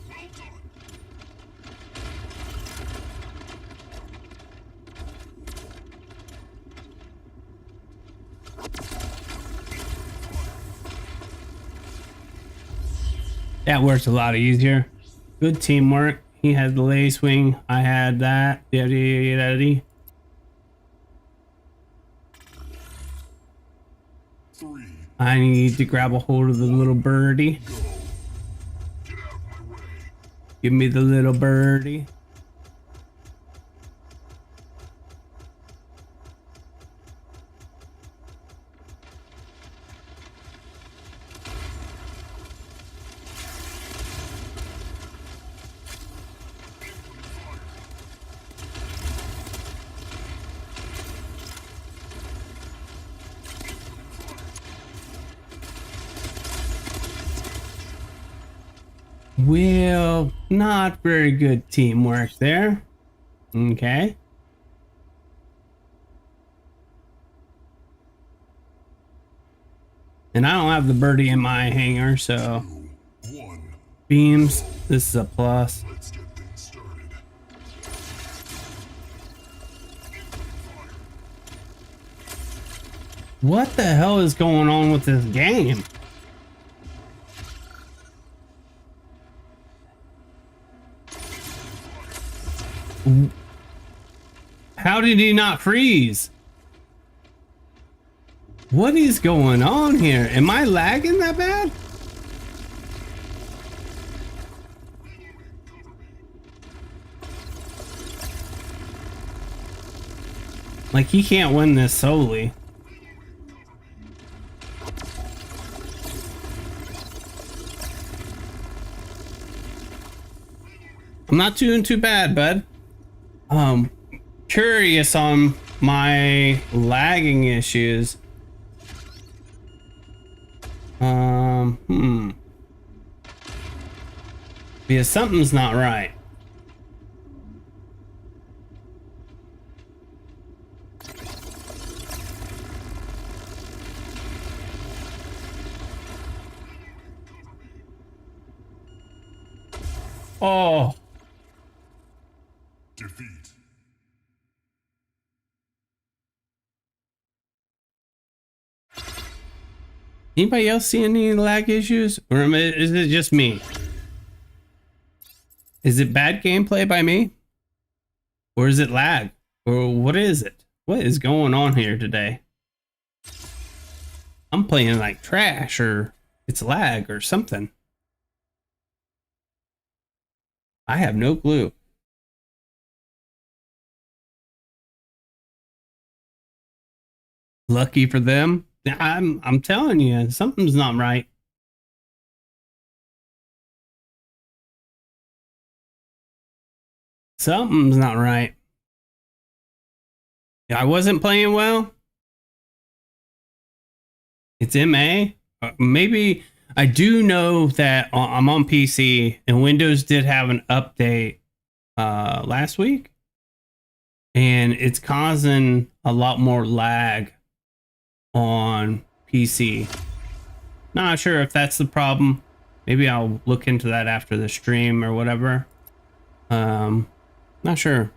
Well done. That works a lot easier. Good teamwork. He had the lace wing. I had that. Daddy. 3, I need to grab a hold of the little birdie. Get out of my way. Give me the little birdie. Well, not very good teamwork there. Okay. And I don't have the birdie in my hangar, so 2, 1. beams, this is a plus. Let's get things started. What the hell is going on with this game? How did he not freeze? What is going on here? Am I lagging that bad? Like, he can't win this solely. I'm not doing too bad, bud. Curious on my lagging issues. Because something's not right. Oh. Defeat. Anybody else see any lag issues? Or is it just me? Is it bad gameplay by me? Or is it lag? Or what is it? What is going on here today? I'm playing like trash, or it's lag or something. I have no clue. Lucky for them. I'm telling you, something's not right. Something's not right. I wasn't playing well. It's MA. Maybe I do know that I'm on PC and Windows did have an update last week, and it's causing a lot more lag on PC. Not sure if that's the problem. Maybe I'll look into that after the stream or whatever. Not sure.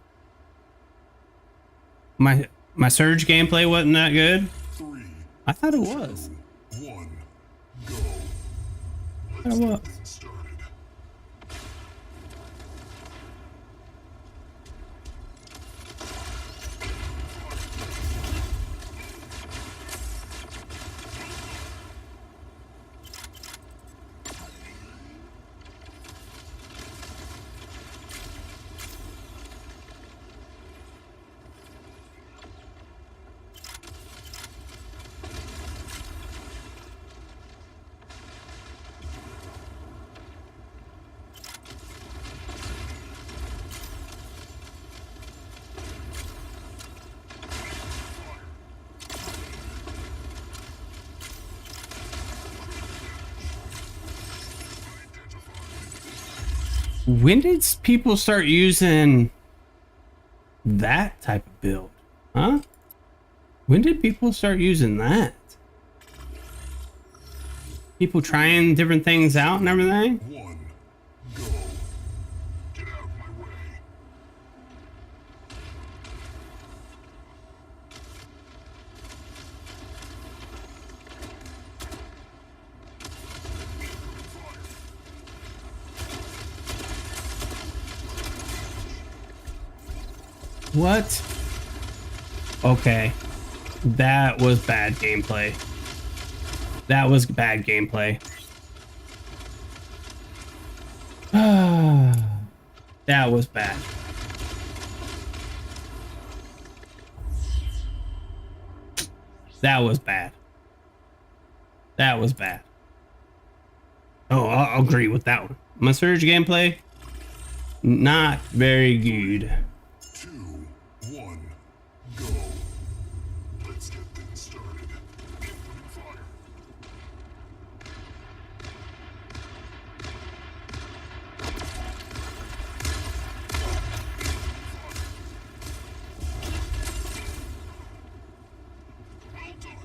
My Surge gameplay wasn't that good. 3, I thought it was. 1, go. I thought it was. Started. When did people start using that type of build? Huh? When did people start using that? People trying different things out and everything? 1, go. Get out of my way. What? Okay. That was bad gameplay. That was bad gameplay. That was bad. That was bad. That was bad. Oh, I'll agree with that one. My Surge gameplay, not very good. 2, 1, go. Let's get things started. Open fire. Well done.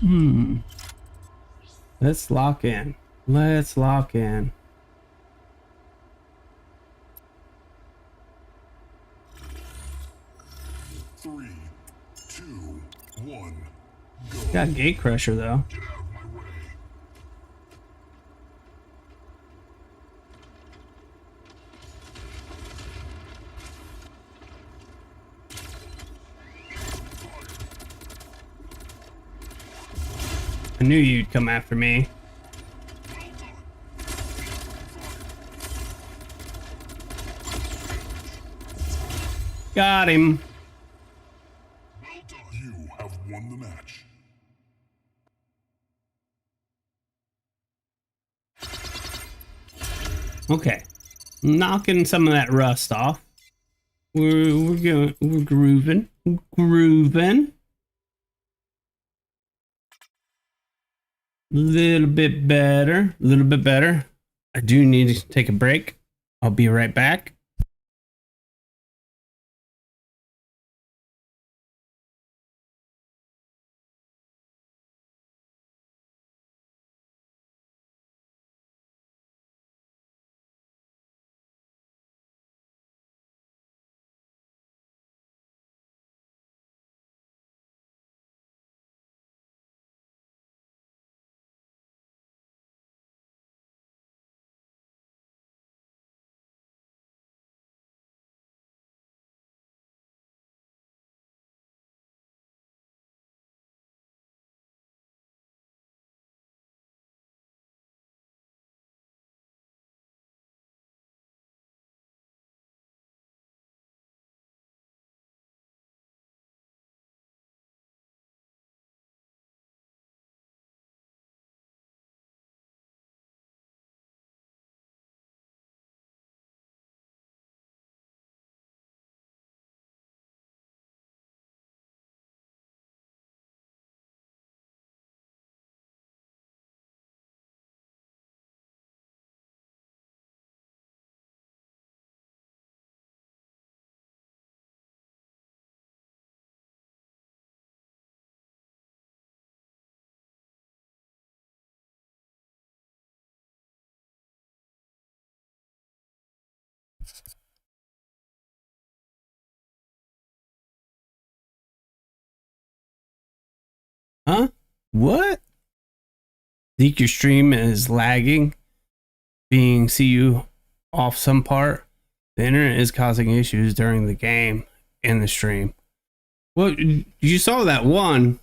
Identified. Let's lock in. Let's lock in. Three, two, one, go. Got Gate Crusher though. Get out of my way. I knew you'd come after me. Well done. Got him. Well done. You have won the match. Okay. Knocking some of that rust off. We're grooving. Grooving. Little bit better. A little bit better. I do need to take a break. I'll be right back. Huh? What? Think your stream is lagging? Being see you off some part? The internet is causing issues during the game and the stream. Well, you saw that one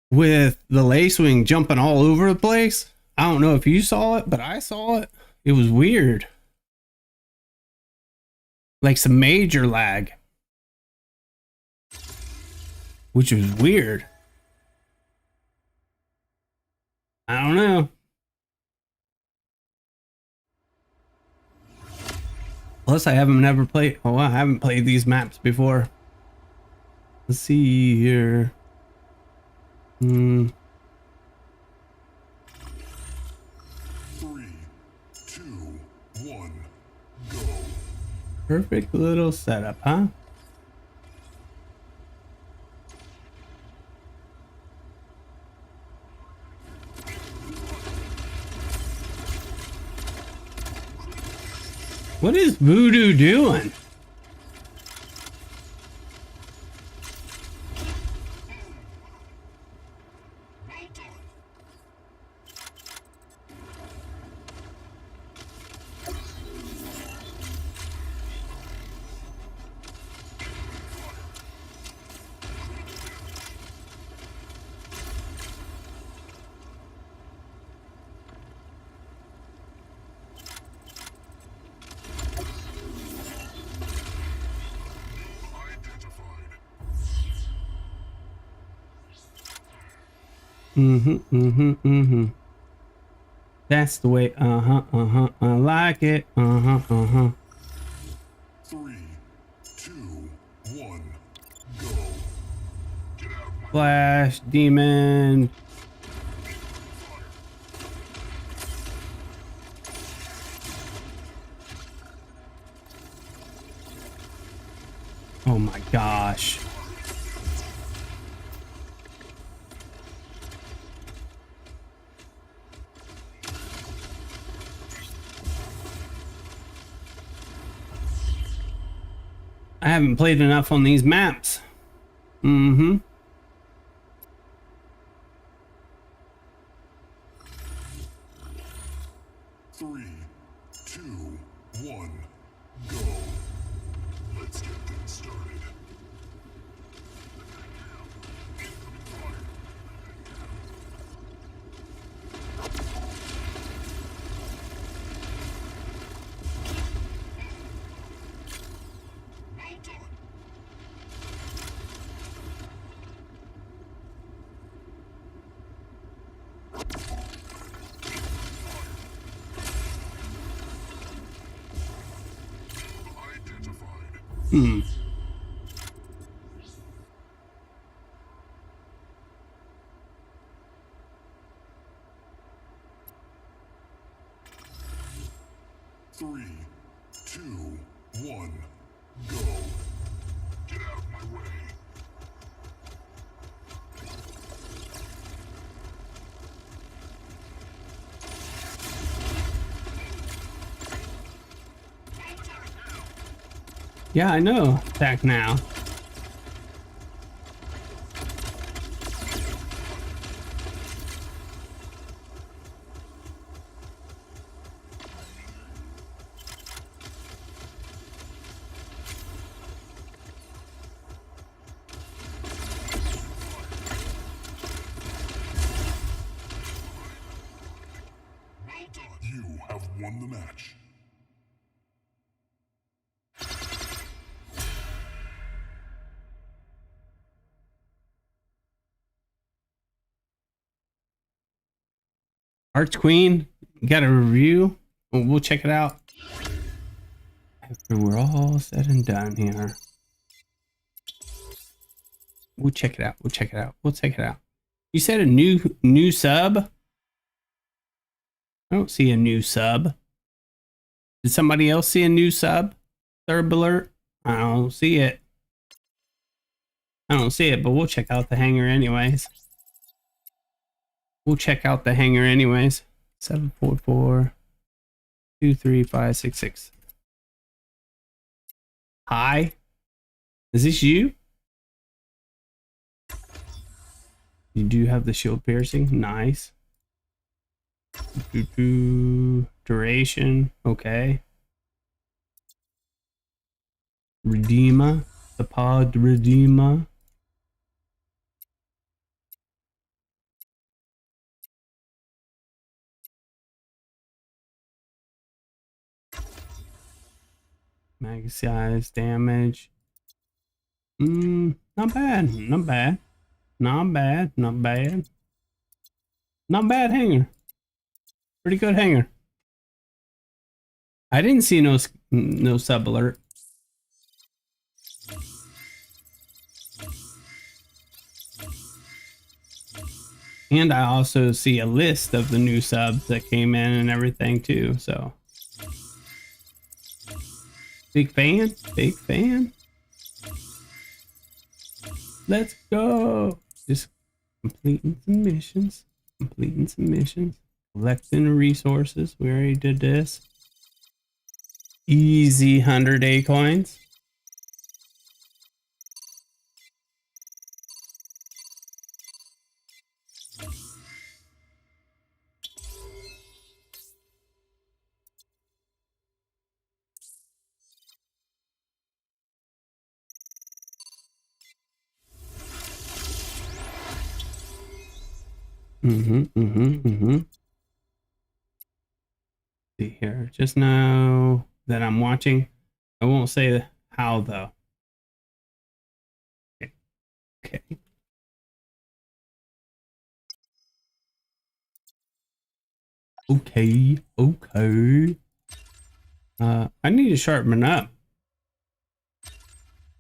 with the lace wing jumping all over the place. I don't know if you saw it, but I saw it. It was weird. Like some major lag. Which was weird. I don't know. Plus, I haven't never played. Oh, I haven't played these maps before. Let's see here. 3, 2, 1, go. Perfect little setup, huh? What is Voodoo doing? Well done. Identified. That's the way. I like it. 3, 2, 1, go. Get out of my Flash, demon. Oh my gosh. I haven't played enough on these maps. 3, 2, 1, go. Let's get things started. Well done. Identified. 3, 2, 1, go. Get out of my way. Yeah, I know. Attack now. Well done. You have won the match. Arch Queen, you got a review? We'll check it out after we're all said and done here. We'll check it out. We'll check it out. We'll check it out. You said a new sub? I don't see a new sub. Did somebody else see a new sub? Third alert? I don't see it. I don't see it, but we'll check out the hangar anyways. We'll check out the hangar anyways. 744 23566. Hi. Is this you? You do have the shield piercing. Nice. Duration. Okay. Redeemer. The pod Redeemer. Mag size, damage. Not bad. Not bad. Not bad. Not bad. Not bad hanger. Pretty good hanger. I didn't see no sub alert. And I also see a list of the new subs that came in and everything too, so. Big fan, big fan. Let's go. Just completing some missions. Completing some missions. Collecting resources. We already did this. easy 100 coins. See here, just now that I'm watching. I won't say how though. Okay. Okay. Okay. I need to sharpen up.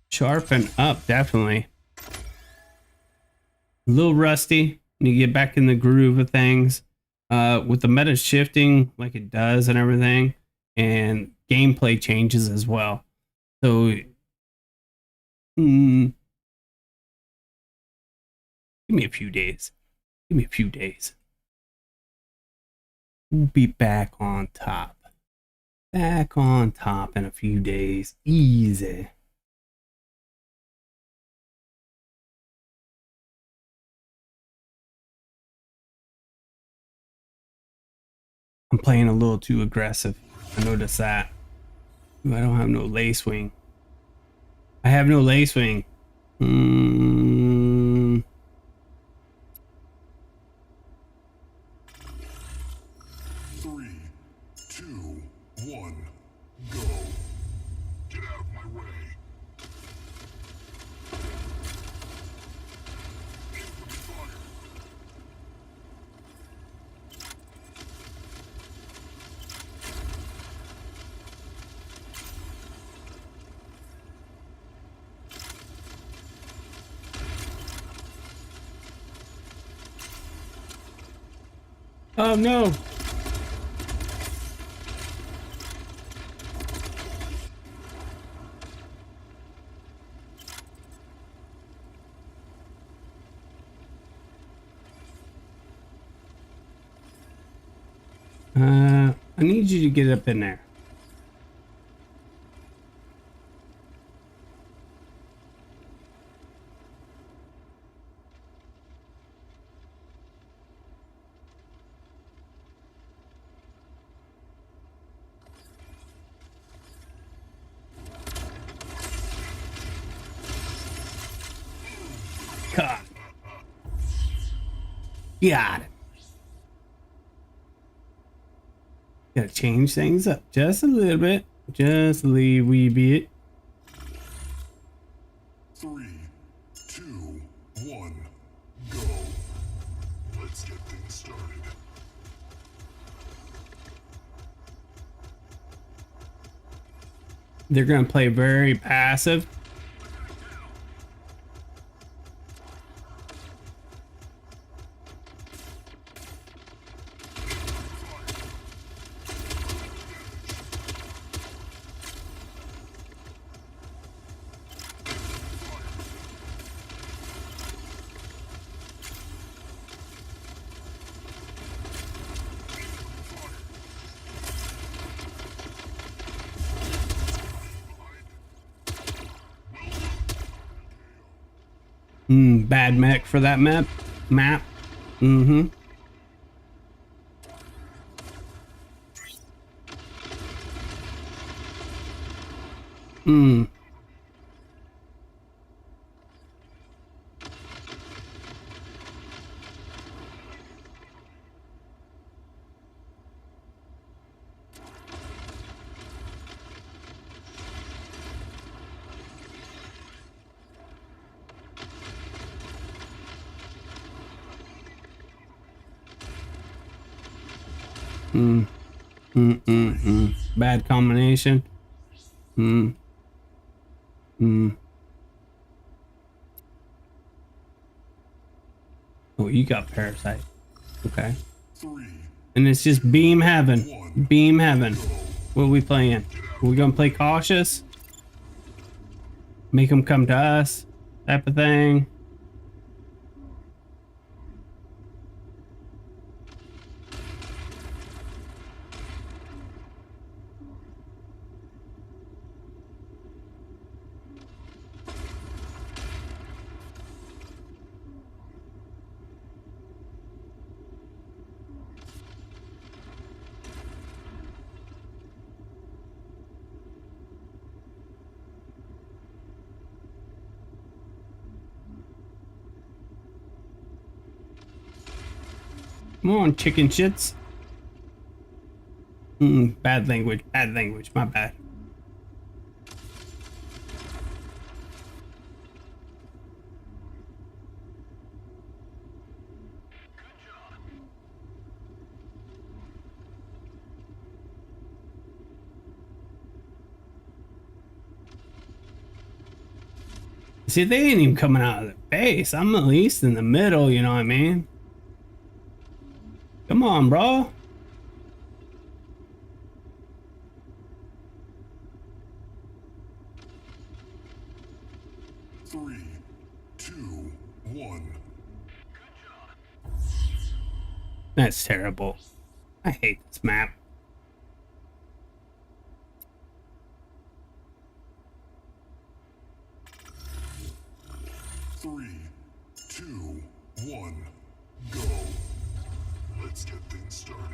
Sharpen up, definitely. A little rusty. Need to get back in the groove of things. With the meta shifting like it does and everything, and gameplay changes as well. So, give me a few days. Give me a few days. We'll be back on top. Back on top in a few days. Easy. I'm playing a little too aggressive. I noticed that. Ooh, I don't have no lace wing. I have no lace wing. 3, 2, 1, go. Get out of my way. Fire. Oh no. I need you to get up in there. God. Got it. Gotta change things up just a little bit. Just a wee bit. 3, 2, 1, go. Let's get things started. They're gonna play very passive. Bad mech for that map. Mm-hmm. Bad combination. Oh, you got parasite. Okay. 3, And it's just beam heaven. 1. Beam heaven. What are we playing? Are we gonna play cautious? Make them come to us? Type of thing. Come on, chicken shits. Bad language. Bad language. My bad. See, they ain't even coming out of the base. I'm at least in the middle, you know what I mean? Come on, bro. Three, two, one. That's terrible. I hate this map. Three, two, one, go. Let's get things started.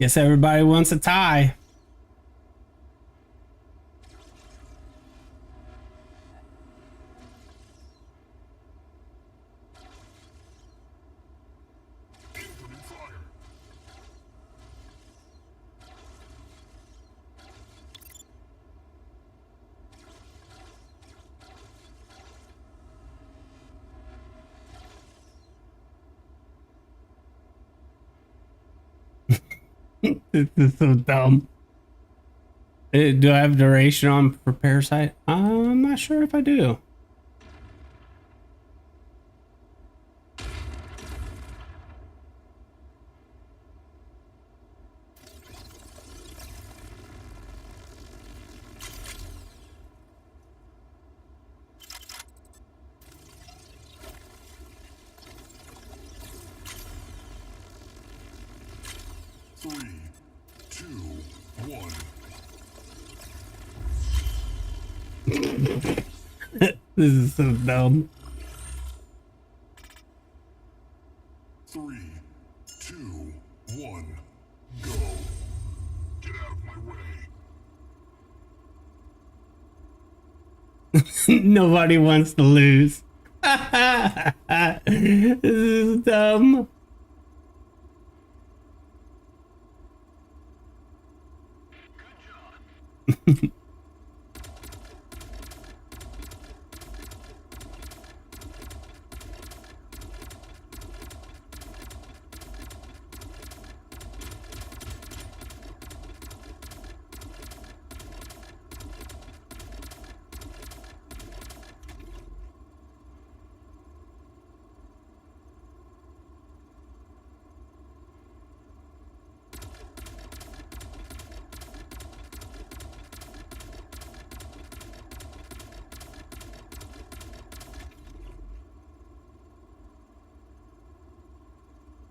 Guess everybody wants a tie. Incoming fire. This is so dumb. Do I have duration on for Parasite? I'm not sure if I do. Three, two, one. This is so dumb. Three, two, one, go. Get out of my way. Nobody wants to lose. This is dumb.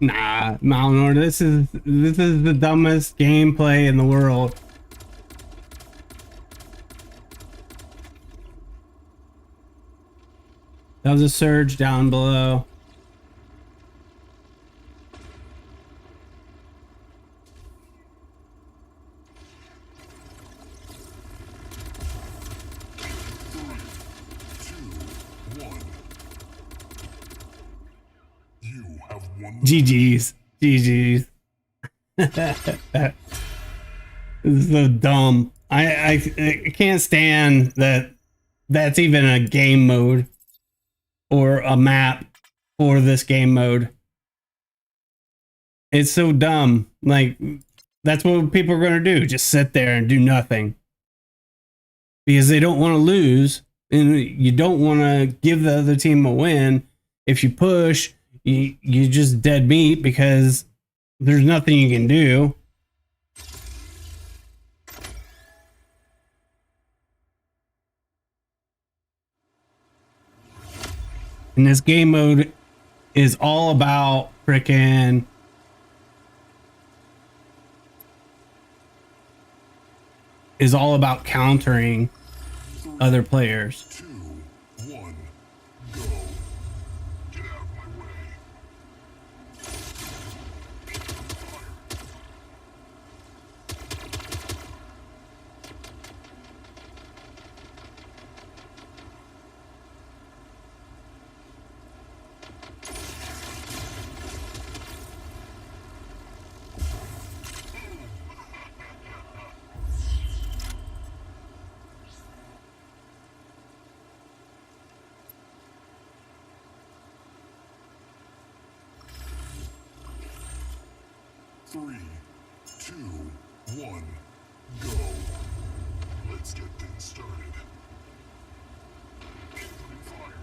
Nah, Malnor, this is the dumbest gameplay in the world. That was a surge down below. You have won. GG's. GG's. This is so dumb. I can't stand that that's even a game mode or a map for this game mode. It's so dumb. Like, that's what people are going to do. Just sit there and do nothing. Because they don't want to lose. And you don't want to give the other team a win. If you push, you just dead meat because there's nothing you can do. And this game mode is all about frickin' is all about countering other players. Two, one, go. Get out of my 3, 2, 1, go. Let's get things started. Opening fire.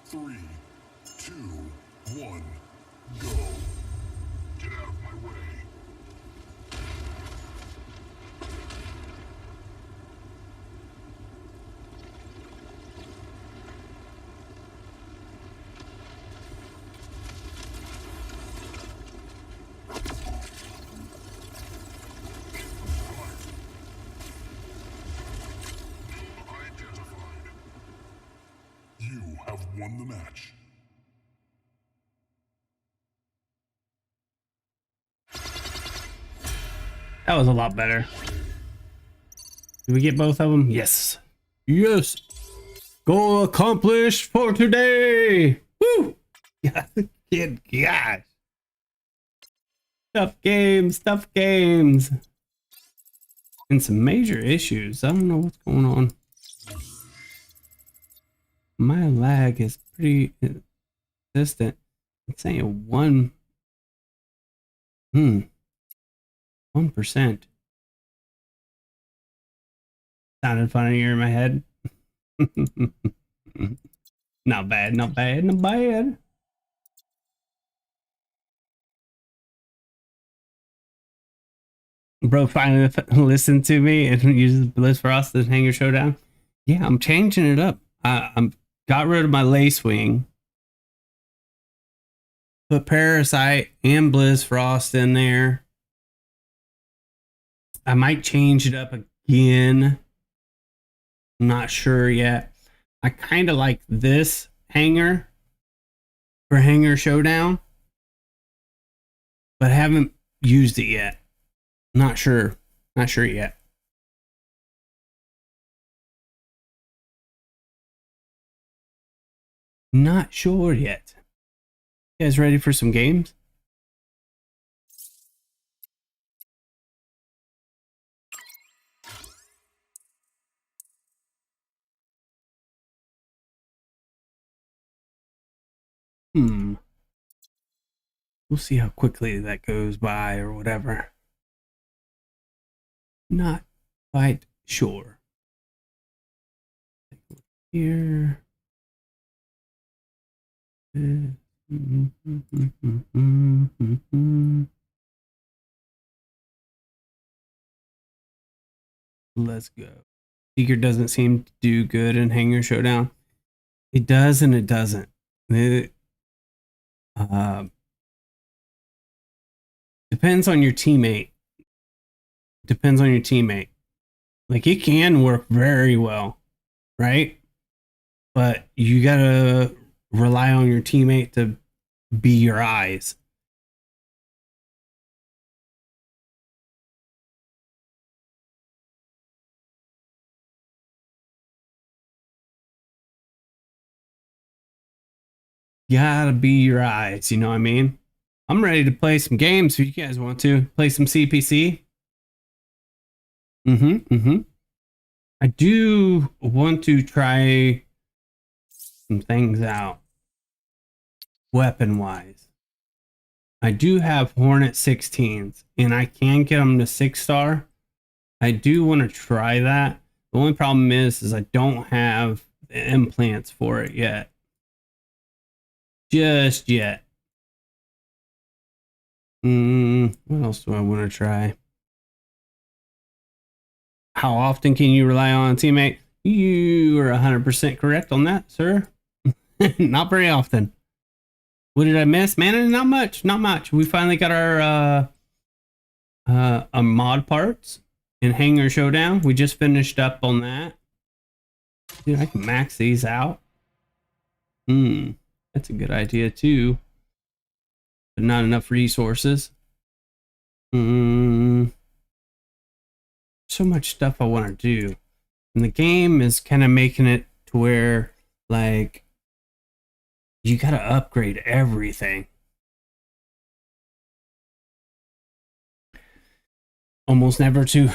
Three, two, one, go. Get out of my way. Identified. You have won the match. That was a lot better. Did we get both of them? Yes. Yes. Goal accomplished for today. Woo! Good gosh. Tough games, tough games. And some major issues. I don't know what's going on. My lag is pretty consistent. It's saying 1%. Sounded funnier in my head. Not bad, not bad, not bad. Bro finally listened to me and uses Bliss Frost as Hanger Showdown. Yeah, I'm changing it up. I'm got rid of my Lace Wing. Put Parasite and Bliss Frost in there. I might change it up again. I'm not sure yet. I kind of like this hanger for Hanger Showdown, but I haven't used it yet. Not sure. Not sure yet. Not sure yet. You guys ready for some games? We'll see how quickly that goes by or whatever. Not quite sure. Here. Let's go. Seeker doesn't seem to do good in Hanger Showdown. It does and it doesn't. It, depends on your teammate. Depends on your teammate. Like, it can work very well, right? But you gotta rely on your teammate to be your eyes. Gotta be your eyes, you know what I mean? I'm ready to play some games if you guys want to. Play some CPC. I do want to try some things out. Weapon-wise. I do have Hornet 16s, and I can get them to 6-star. I do want to try that. The only problem is I don't have the implants for it yet. Just yet. What else do I want to try? How often can you rely on a teammate? You are 100% correct on that, sir. Not very often. What did I miss? Man, not much. Not much. We finally got our mod parts in Hangar Showdown. We just finished up on that. Dude, I can max these out. That's a good idea too. But not enough resources. So much stuff I want to do. And the game is kind of making it to where, like, you gotta upgrade everything. Almost never to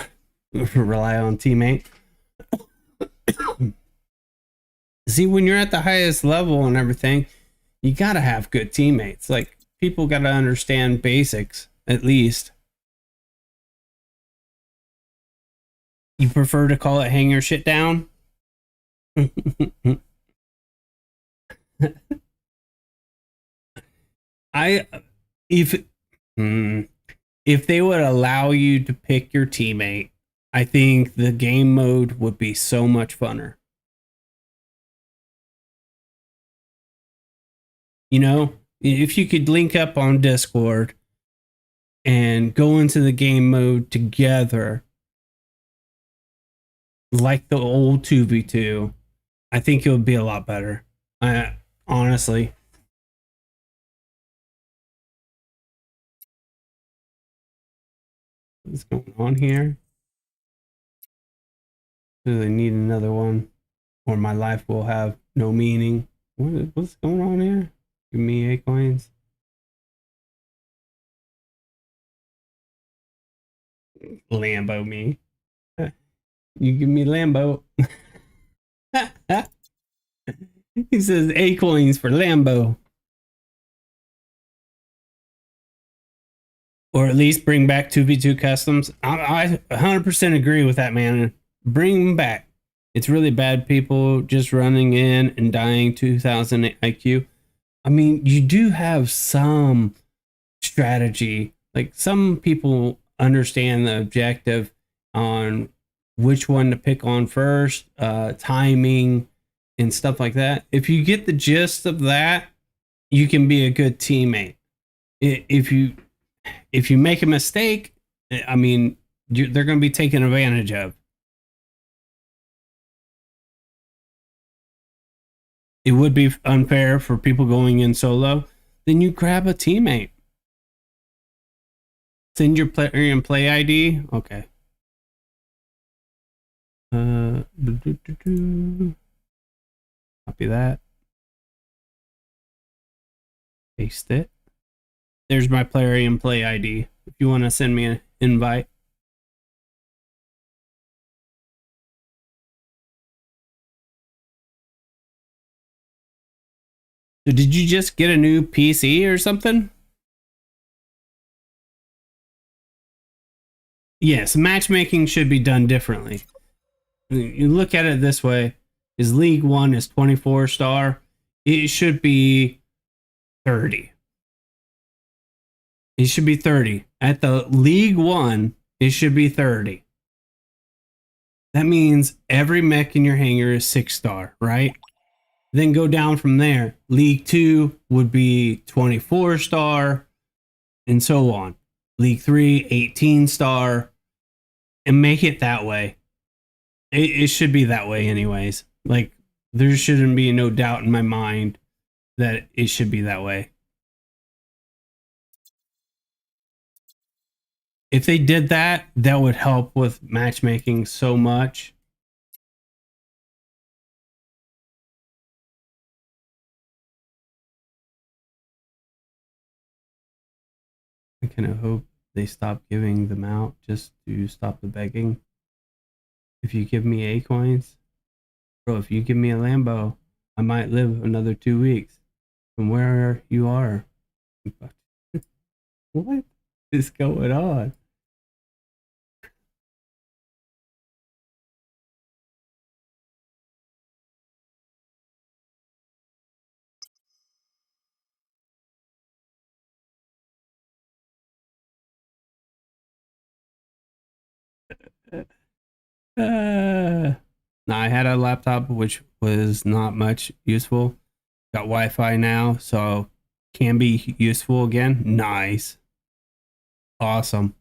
rely on teammate. See, when you're at the highest level and everything, you gotta have good teammates. Like, people gotta understand basics, at least. You prefer to call it hang your shit down? I if if they would allow you to pick your teammate, I think the game mode would be so much funner. You know, if you could link up on Discord and go into the game mode together, like the old 2v2, I think it would be a lot better. Honestly. What's going on here? Do they need another one? Or my life will have no meaning. What's going on here? Give me 8 coins. Lambo me. You give me Lambo. He says 8 coins for Lambo. Or at least bring back 2v2 customs. I 100% agree with that, man. Bring them back. It's really bad people just running in and dying 2000 IQ. I mean, you do have some strategy. Like, some people understand the objective on which one to pick on first, timing, and stuff like that. If you get the gist of that, you can be a good teammate. If you make a mistake, I mean, they're going to be taken advantage of. It would be unfair for people going in solo. Then you grab a teammate. Send your player and play ID. Okay. Copy that. Paste it. There's my player and play ID. If you want to send me an invite. So did you just get a new PC or something? Yes, matchmaking should be done differently. You look at it this way: is League 1 is 24 star? It should be 30. It should be 30. At the League 1, it should be 30. That means every mech in your hangar is 6 star, right? Then go down from there. League 2 would be 24 star, and so on. League 3, 18 star, and make it that way. It should be that way anyways. Like, there shouldn't be no doubt in my mind that it should be that way. If they did that, that would help with matchmaking so much. I kind of hope they stop giving them out just to stop the begging. If you give me A coins, bro, if you give me a Lambo, I might live another 2 weeks from where you are. What is going on? I had a laptop which was not much useful. Got Wi-Fi now, so can be useful again. Nice. Awesome.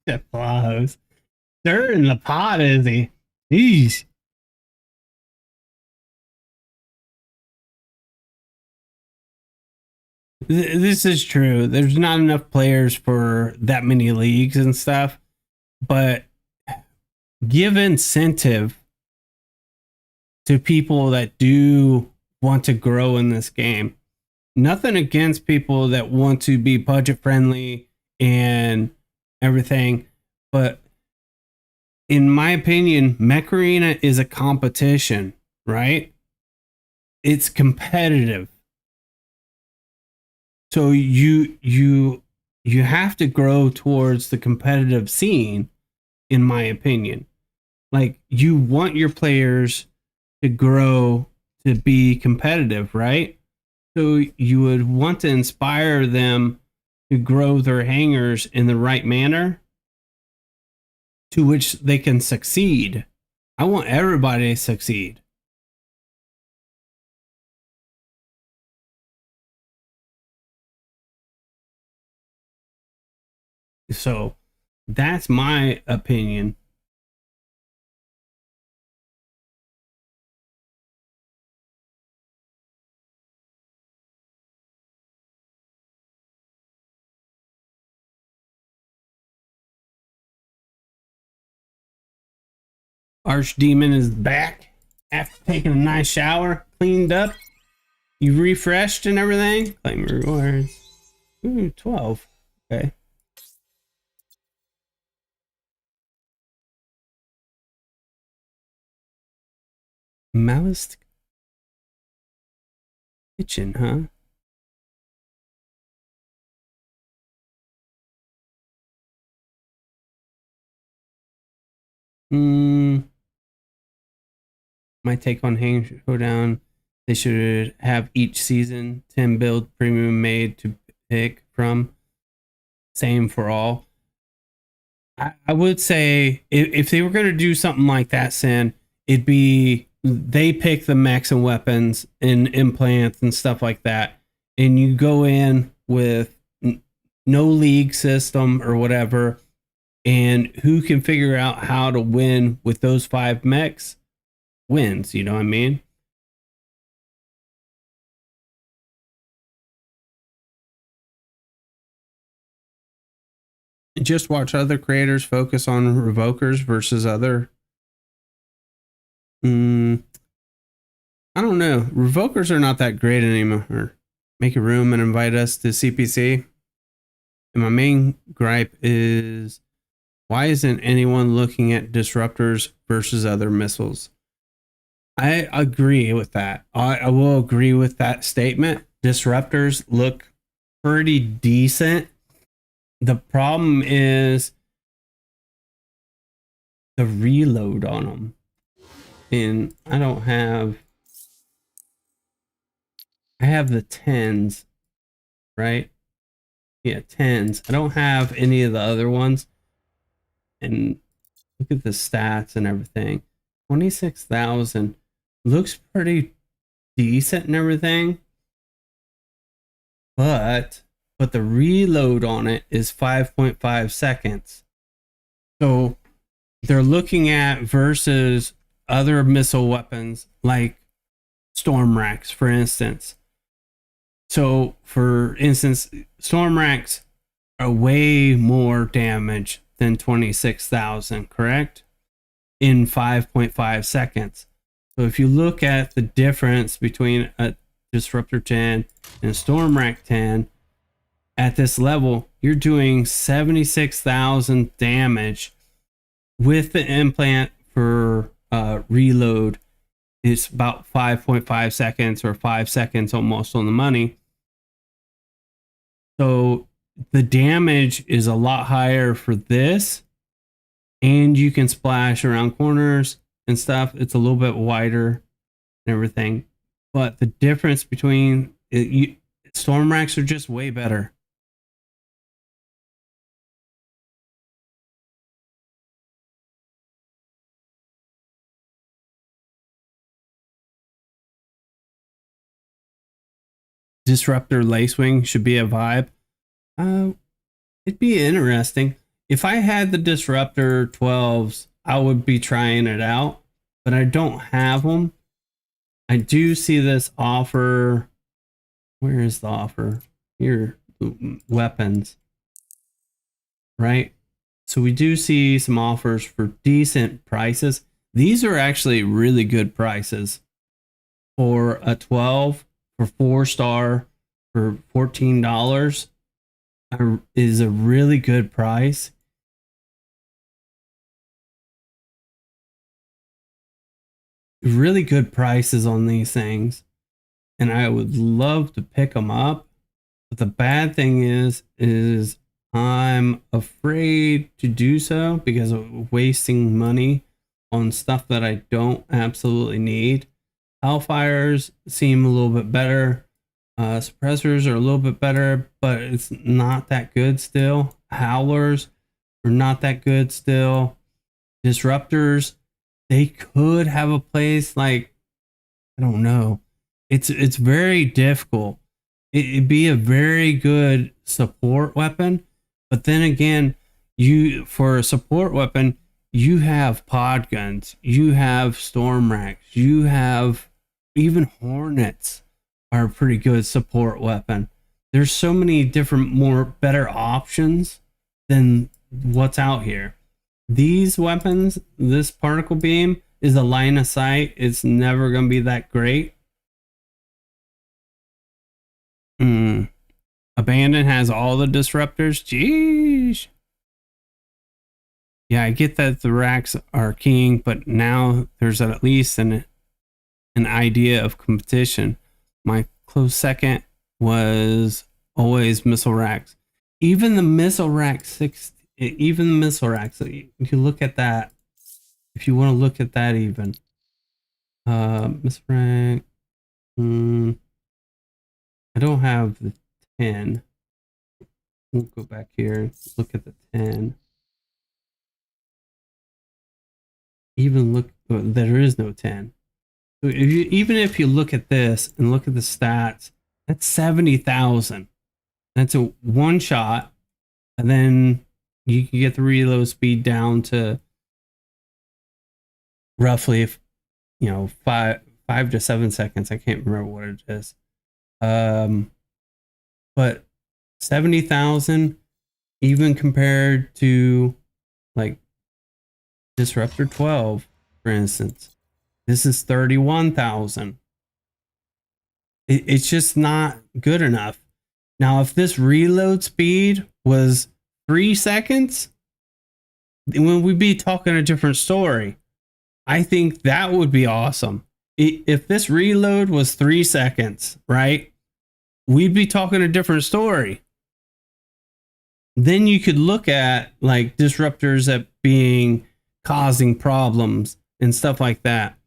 The close. Stir in the pot, is he? Jeez. This is true. There's not enough players for that many leagues and stuff, but give incentive to people that do want to grow in this game. Nothing against people that want to be budget friendly and everything, but in my opinion, Mech Arena is a competition, right? It's competitive. So you have to grow towards the competitive scene, in my opinion. Like, you want your players to grow to be competitive, right? So you would want to inspire them to grow their hangers in the right manner to which they can succeed. I want everybody to succeed. So that's my opinion. Archdemon is back after taking a nice shower, cleaned up. You refreshed and everything. Claim rewards. Ooh, 12. Okay. Mouse kitchen, huh? Hmm. My take on Hang Showdown. They should have each season 10 build premium made to pick from. Same for all. I would say if they were going to do something like that, Sin, it'd be they pick the mechs and weapons and implants and stuff like that. And you go in with no league system or whatever. And who can figure out how to win with those 5 mechs wins. You know what I mean? Just watch other creators focus on revokers versus other. Mm, I don't know. Revokers are not that great anymore. Make a room and invite us to CPC. And my main gripe is, why isn't anyone looking at disruptors versus other missiles? I agree with that. I will agree with that statement. Disruptors look pretty decent. The problem is the reload on them. And I don't have. I have the 10s, right? Yeah, 10s. I don't have any of the other ones. And look at the stats and everything. 26,000 looks pretty decent and everything, but the reload on it is 5.5 seconds. So they're looking at versus other missile weapons like storm racks, for instance. So, for instance, storm racks are way more damage than 26,000, correct? In 5.5 seconds. So, if you look at the difference between a Disruptor 10 and a Storm Rack 10, at this level, you're doing 76,000 damage with the implant for reload. It's about 5.5 seconds or 5 seconds almost on the money. So the damage is a lot higher for this, and you can splash around corners and stuff. It's a little bit wider and everything, but the difference between storm racks are just way better. Disruptor Lacewing should be a vibe. It'd be interesting. If I had the Disruptor 12s, I would be trying it out, but I don't have them. I do see this offer. Where is the offer? Here, weapons. Right? So we do see some offers for decent prices. These are actually really good prices. For a 12, for 4-star, for $14 is a really good price. Really good prices on these things, and I would love to pick them up. But the bad thing is I'm afraid to do so because of wasting money on stuff that I don't absolutely need. Hellfires seem a little bit better. Suppressors are a little bit better, but it's not that good still. Howlers are not that good still. Disruptors, they could have a place, like, I don't know. It's very difficult. It'd be a very good support weapon, but then again, for a support weapon, you have pod guns, you have storm racks, you have even hornets are a pretty good support weapon. There's so many different, better options than what's out here. These weapons, this particle beam is a line of sight. It's never going to be that great. Abandon has all the disruptors. Jeez. Yeah, I get that the racks are king, but now there's at least an idea of competition. My close second was always missile racks. Even the missile rack 6, even the missile racks. If you look at that, if you want to look at that, even missile rack. I don't have the 10. We'll go back here. Look at the 10. Even look, there is no 10. So even if you look at this and look at the stats, that's 70,000. That's a one shot, and then you can get the reload speed down to roughly, 5 to 7 seconds. I can't remember what it is. But 70,000, even compared to like Disruptor 12, for instance, this is 31,000. It's just not good enough. Now, if this reload speed was 3 seconds, then we'd be talking a different story. I think that would be awesome. If this reload was 3 seconds, right? We'd be talking a different story. Then you could look at like disruptors that causing problems and stuff like that.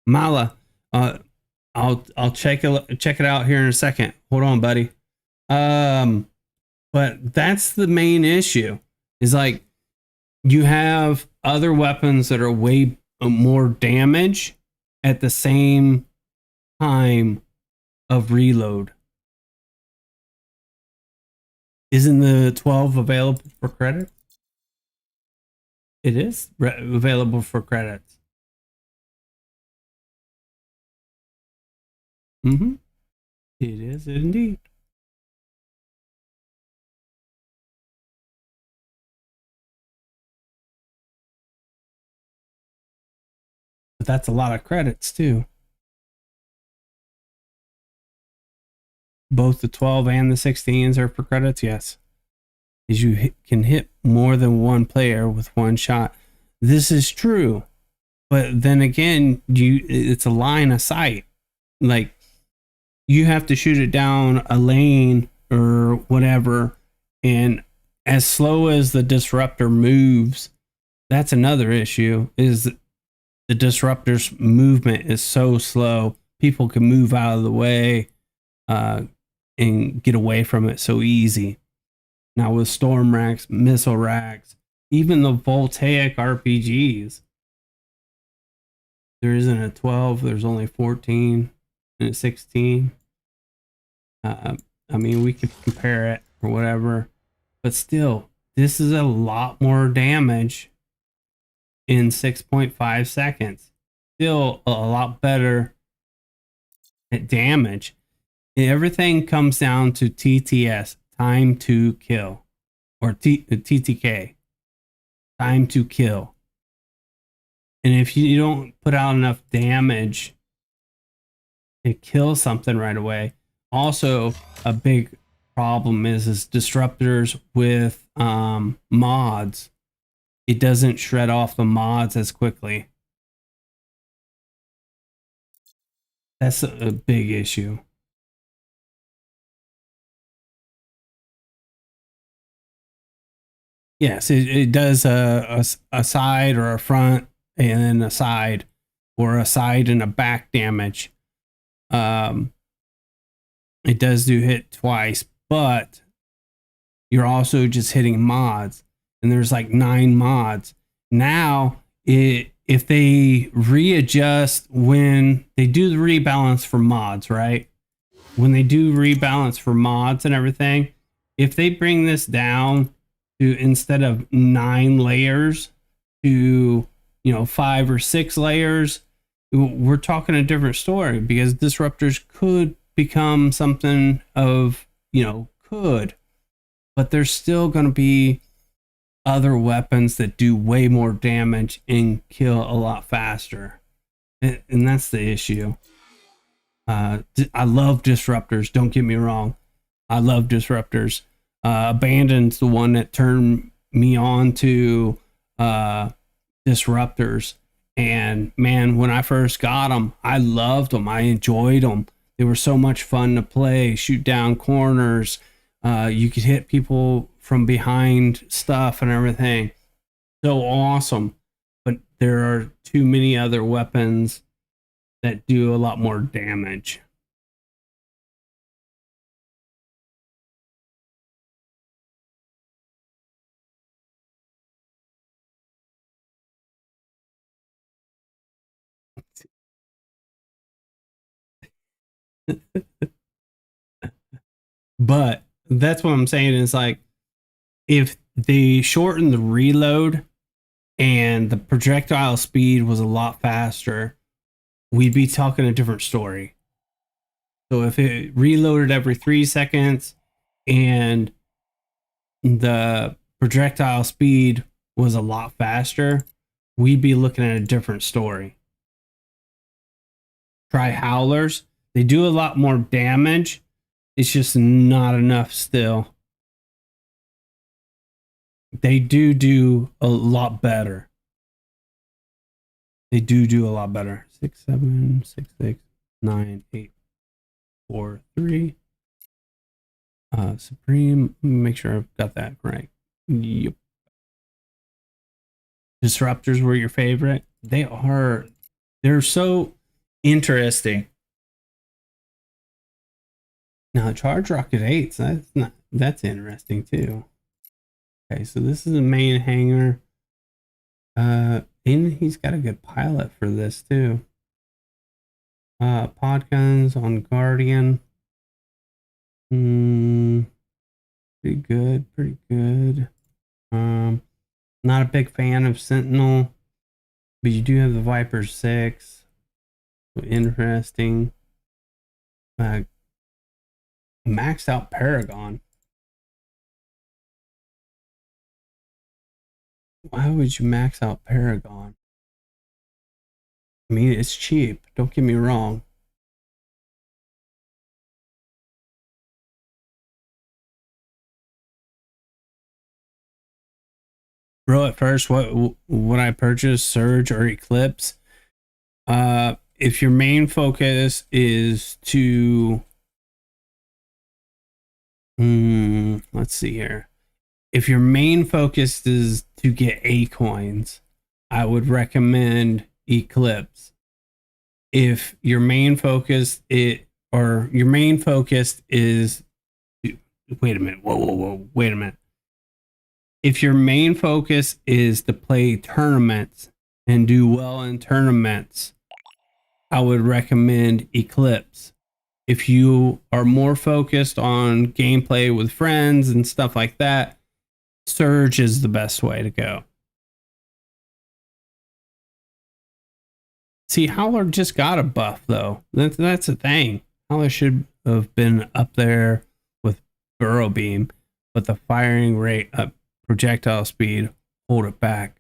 Mala, I'll check it out here in a second. Hold on, buddy. But that's the main issue. Is like you have other weapons that are way more damage at the same time of reload. Isn't the 12 available for credit? It is available for credits. Mm-hmm. It is indeed. But that's a lot of credits too. Both the 12 and the 16s are for credits, yes. Is you can hit more than one player with one shot. This is true. But then again, it's a line of sight. Like you have to shoot it down a lane or whatever, and as slow as the disruptor moves, that's another issue. Is the disruptor's movement is so slow, people can move out of the way and get away from it so easy. Now with storm racks, missile racks, even the voltaic RPGs, there isn't a 12, there's only 14 and a 16. I mean, we could compare it or whatever, but still, this is a lot more damage in 6.5 seconds. Still a lot better at damage. Everything comes down to TTS, time to kill, or TTK, time to kill. And if you don't put out enough damage to kill something right away, also a big problem is disruptors with mods. It doesn't shred off the mods as quickly. That's a big issue. Yes, it does a side or a front and then a side, or a side and a back damage. It does do hit twice, but you're also just hitting mods, and there's like 9 mods. Now, if they readjust when they do the rebalance for mods, right? When they do rebalance for mods and everything, if they bring this down to, instead of 9 layers to 5 or 6 layers, we're talking a different story, because disruptors could become something of but there's still going to be other weapons that do way more damage and kill a lot faster, and that's the issue. I love disruptors, don't get me wrong. I love disruptors. Abandoned's the one that turned me on to disruptors, and man, when I first got them, I loved them. I enjoyed them. They were so much fun to play, shoot down corners. You could hit people from behind stuff and everything. So awesome. But there are too many other weapons that do a lot more damage. But that's what I'm saying is, like, if they shorten the reload and the projectile speed was a lot faster, we'd be talking a different story. So if it reloaded every 3 seconds and the projectile speed was a lot faster, we'd be looking at a different story. Try howlers. They do a lot more damage. It's just not enough still. They do a lot better. They do a lot better. 6, 7, 6, 6, 9, 8, 4, 3. Supreme. Make sure I've got that right. Yep. Disruptors were your favorite. They are. They're so interesting. Now, Charge Rocket 8s, that's interesting too. Okay, so this is the main hangar. And he's got a good pilot for this too. Pod guns on Guardian. Pretty good, pretty good. Not a big fan of Sentinel, but you do have the Viper 6. So interesting. Maxed out Paragon. Why would you max out Paragon? I mean, it's cheap. Don't get me wrong. Bro, at first, what I purchased, Surge or Eclipse. If your main focus is to, let's see here. If your main focus is to get A coins, I would recommend Eclipse. If your main focus is, wait a minute, whoa, wait a minute. If your main focus is to play tournaments and do well in tournaments, I would recommend Eclipse. If you are more focused on gameplay with friends and stuff like that, Surge is the best way to go. See, Howler just got a buff, though. That's the thing. Howler should have been up there with Burrow Beam, but the firing rate, projectile speed, hold it back.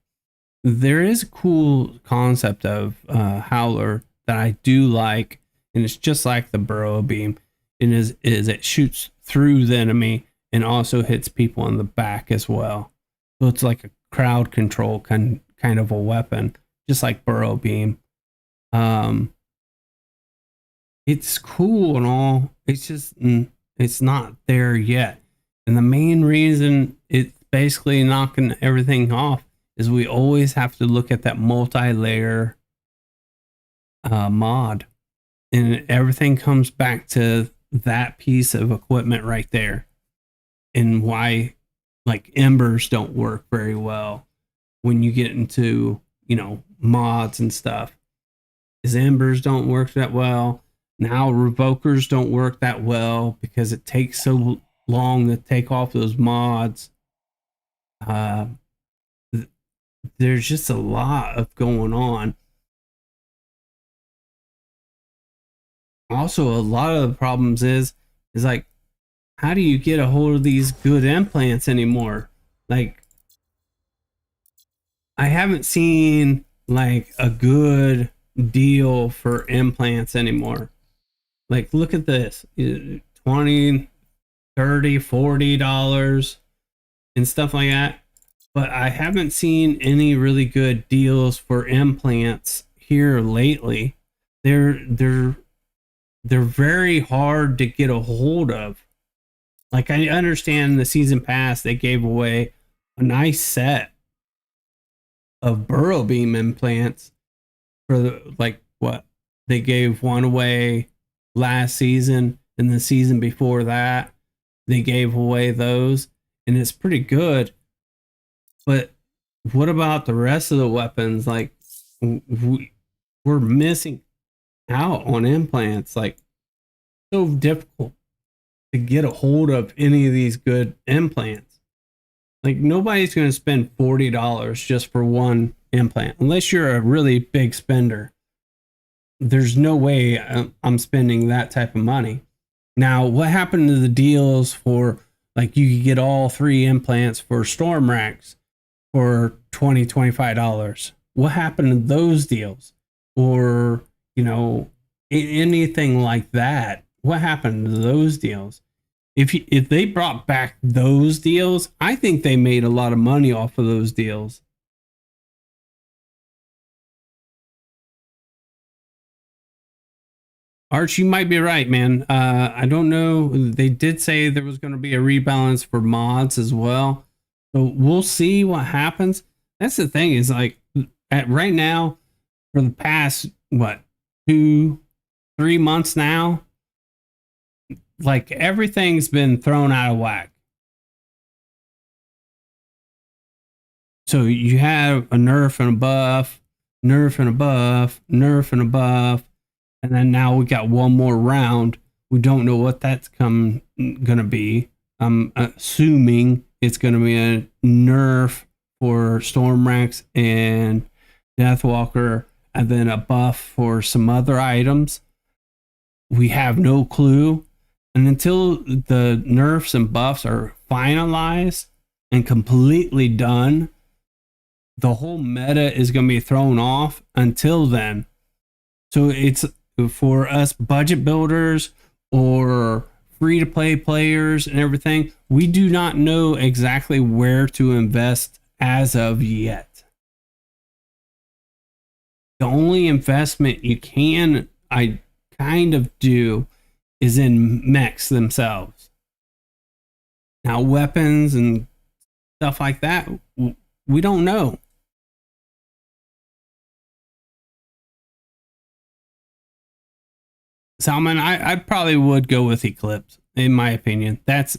There is a cool concept of Howler that I do like, and it's just like the Burrow Beam. It is it shoots through the enemy and also hits people in the back as well. So it's like a crowd control kind of a weapon, just like Burrow Beam. It's cool and all. It's just it's not there yet. And the main reason it's basically knocking everything off is we always have to look at that multi-layer mod. And everything comes back to that piece of equipment right there. And why like embers don't work very well when you get into, mods and stuff. Is embers don't work that well. Now revokers don't work that well because it takes so long to take off those mods. There's just a lot of going on. Also, a lot of the problems is like, how do you get a hold of these good implants anymore? Like, I haven't seen like a good deal for implants anymore. Like, look at this, 20, 30, $40 and stuff like that. But I haven't seen any really good deals for implants here lately. They're very hard to get a hold of. Like, I understand the season pass, they gave away a nice set of Burrow Beam implants for what they gave one away last season, and the season before that they gave away those, and it's pretty good. But what about the rest of the weapons? Like, we're missing out on implants. Like, so difficult to get a hold of any of these good implants. Like, nobody's going to spend $40 just for one implant unless you're a really big spender. There's no way I'm spending that type of money. Now, what happened to the deals for, like, you could get all 3 implants for Storm Racks for $20, $25? What happened to those deals? Or, anything like that? What happened to those deals? If they brought back those deals, I think they made a lot of money off of those deals. Arch, you might be right, man. I don't know. They did say there was going to be a rebalance for mods as well. So we'll see what happens. That's the thing, is like, at right now, for the past, 2-3 months now, like, everything's been thrown out of whack. So you have a nerf and a buff, nerf and a buff, nerf and a buff, and then now we got one more round. We don't know what that's gonna be. I'm assuming it's gonna be a nerf for Stormrex and Deathwalker, and then a buff for some other items. We have no clue. And until the nerfs and buffs are finalized and completely done, the whole meta is going to be thrown off until then. So it's for us budget builders or free to play players and everything, we do not know exactly where to invest as of yet. The only investment you can, I kind of do, is in mechs themselves. Now, weapons and stuff like that, we don't know. Salmon, I probably would go with Eclipse, in my opinion. That's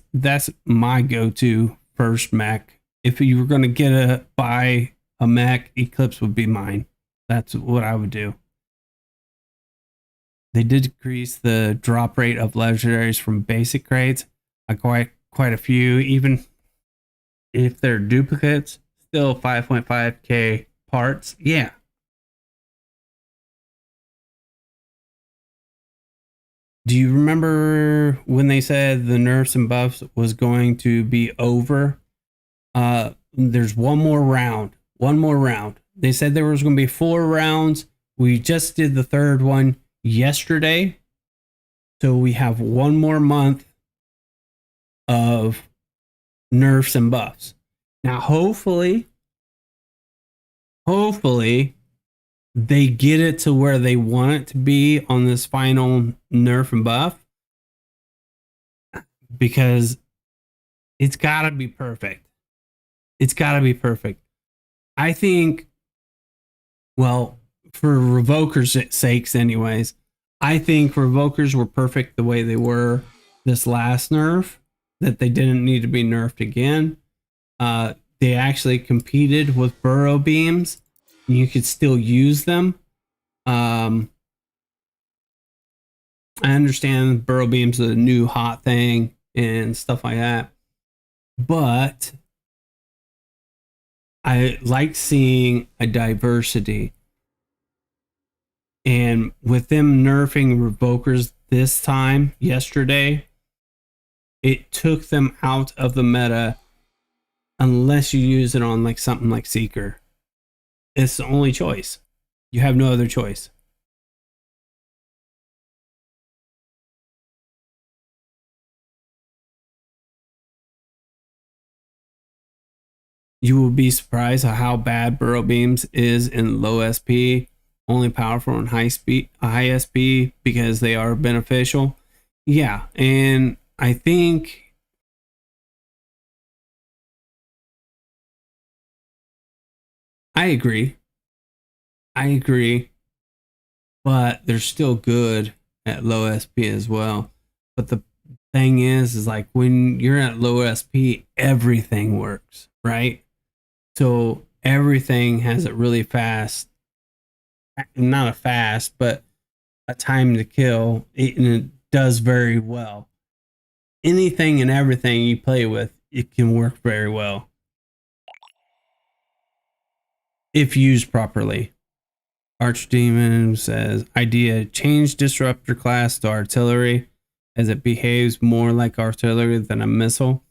my go-to first mech. If you were going to buy a mech, Eclipse would be mine. That's what I would do. They did decrease the drop rate of legendaries from basic crates. I quite a few, even if they're duplicates, still 5.5k parts. Yeah. Do you remember when they said the nerfs and buffs was going to be over? There's one more round. One more round. They said there was going to be 4 rounds. We just did the third one yesterday. So we have one more month of nerfs and buffs. Now, hopefully, they get it to where they want it to be on this final nerf and buff, because it's got to be perfect. It's got to be perfect. I think, well, for Revokers' sakes, anyways, I think Revokers were perfect the way they were this last nerf, that they didn't need to be nerfed again. They actually competed with burrow beams. You could still use them. I understand burrow beams are the new hot thing and stuff like that, but I like seeing a diversity. And with them nerfing Revokers this time, yesterday, it took them out of the meta unless you use it on like something like Seeker. It's the only choice. You have no other choice. You will be surprised at how bad Burrow Beams is in low SP, only powerful in high SP because they are beneficial. Yeah, and I think I agree. I agree, but they're still good at low SP as well. But the thing is like when you're at low SP, everything works, right? So everything has a really fast, not a fast, but a time to kill, and it does very well. Anything and everything you play with, it can work very well if used properly. Archdemon says, idea, change disruptor class to artillery as it behaves more like artillery than a missile.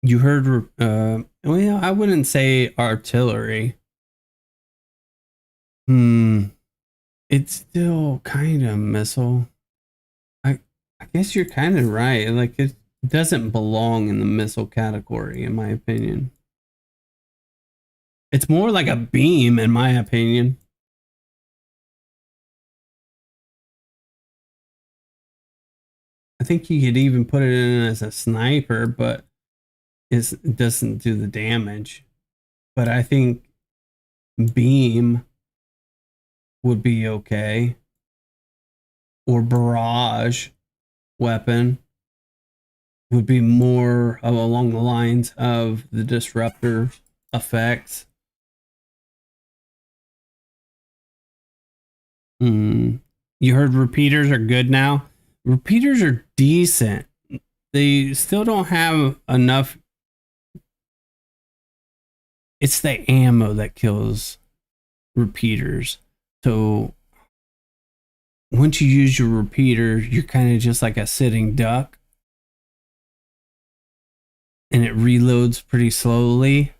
You heard, well, I wouldn't say artillery. It's still kind of missile. I guess you're kind of right. Like it doesn't belong in the missile category, in my opinion. It's more like a beam, in my opinion. I think you could even put it in as a sniper, but it doesn't do the damage. But I think beam would be okay. Or barrage weapon. would be more along the lines of the disruptor effects. You heard repeaters are good now. Repeaters are decent. They still don't have enough. It's the ammo that kills repeaters. So once you use your repeater, you're kind of just like a sitting duck, and it reloads pretty slowly.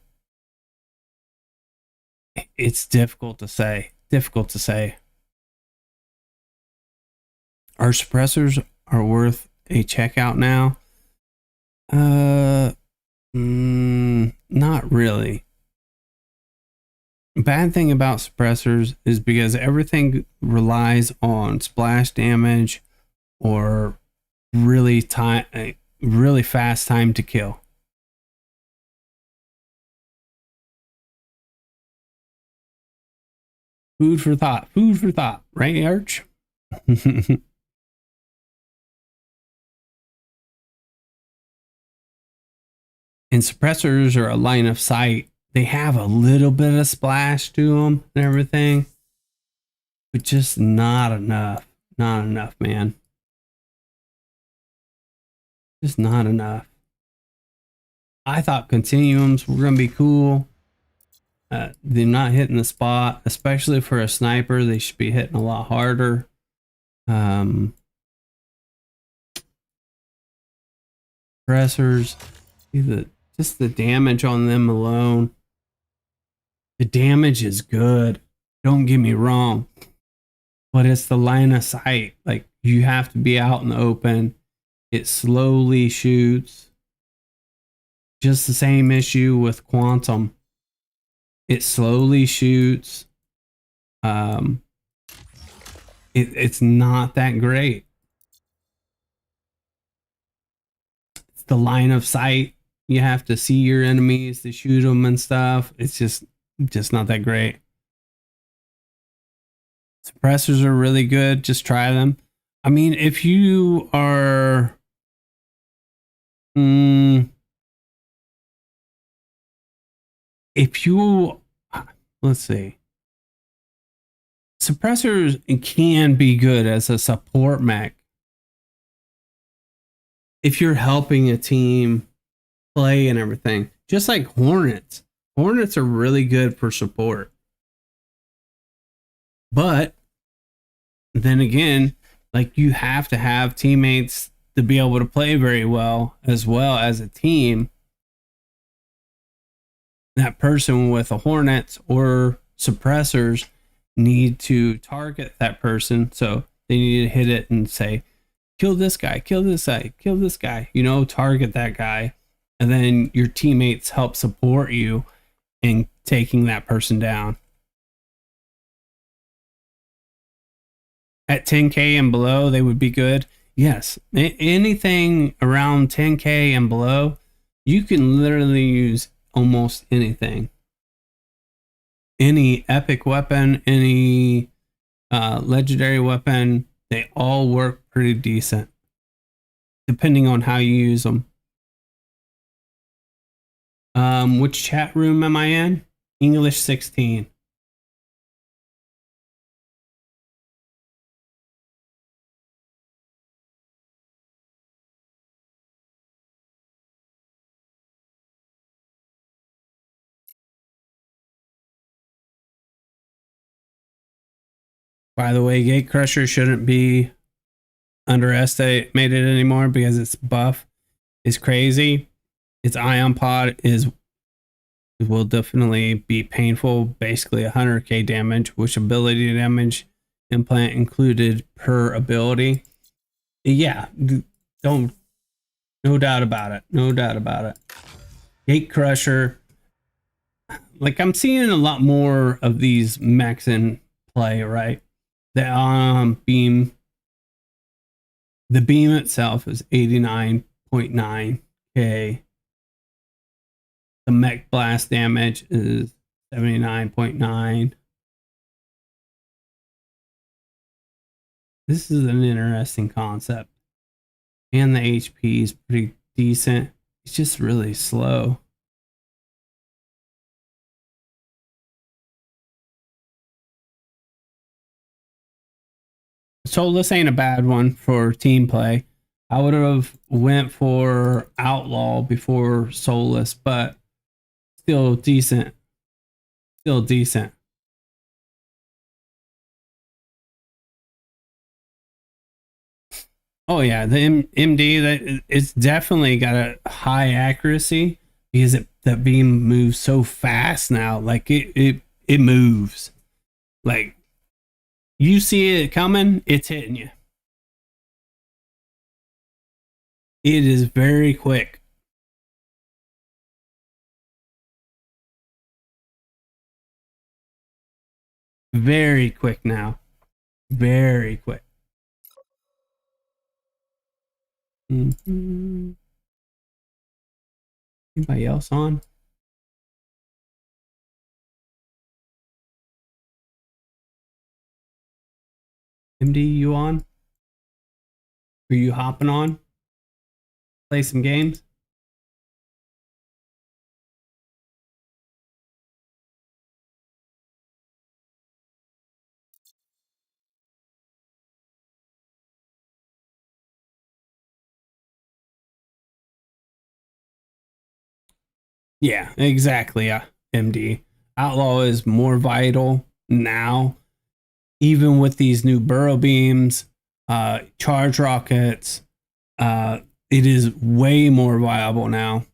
It's difficult to say. Difficult to say. Our suppressors are worth a checkout now. Not really. Bad thing about suppressors is because everything relies on splash damage or really fast time to kill. Food for thought. Food for thought, right, Arch? And suppressors are a line of sight. They have a little bit of splash to them and everything, but just not enough. Not enough, man. Just not enough. I thought continuums were going to be cool. They're not hitting the spot, especially for a sniper. They should be hitting a lot harder. Suppressors, just the damage on them alone. The damage is good. Don't get me wrong. But it's the line of sight. Like, you have to be out in the open. It slowly shoots. Just the same issue with Quantum. It slowly shoots. It's not that great. It's the line of sight. You have to see your enemies to shoot them and stuff. It's just not that great. Suppressors are really good. Just try them. I mean, if you are if you let's see, suppressors can be good as a support mech if you're helping a team play and everything, just like Hornets. Hornets are really good for support, but then again, like, you have to have teammates to be able to play very well as a team. That person with a Hornets or suppressors need to target that person, so they need to hit it and say, kill this guy, kill this guy, kill this guy, target that guy, and then your teammates help support you in taking that person down. At 10k and below, they would be good. Yes, anything around 10k and below, you can literally use almost anything. Any epic weapon, any legendary weapon, they all work pretty decent, depending on how you use them. Which chat room am I in? English 16. By the way, Gate Crusher shouldn't be underestimated anymore because its buff is crazy. Its ion pod will definitely be painful. Basically 100k damage, which ability damage implant included per ability. Yeah, no doubt about it. No doubt about it. Gate Crusher. Like, I'm seeing a lot more of these mechs in play, right? The beam itself is 89.9k. The mech blast damage is 79.9. This is an interesting concept. And the HP is pretty decent. It's just really slow. Soulless ain't a bad one for team play. I would have went for Outlaw before Soulless, but still decent. Still decent. Oh yeah, the MD that it's definitely got a high accuracy because that beam moves so fast now. Like it moves. Like you see it coming, it's hitting you. It is very quick. Very quick now. Very quick. Mm-hmm. Anybody else on? MD, you on? Are you hopping on? Play some games? Yeah, exactly. Yeah, MD. Outlaw is more vital now, even with these new burrow beams, charge rockets. It is way more viable now.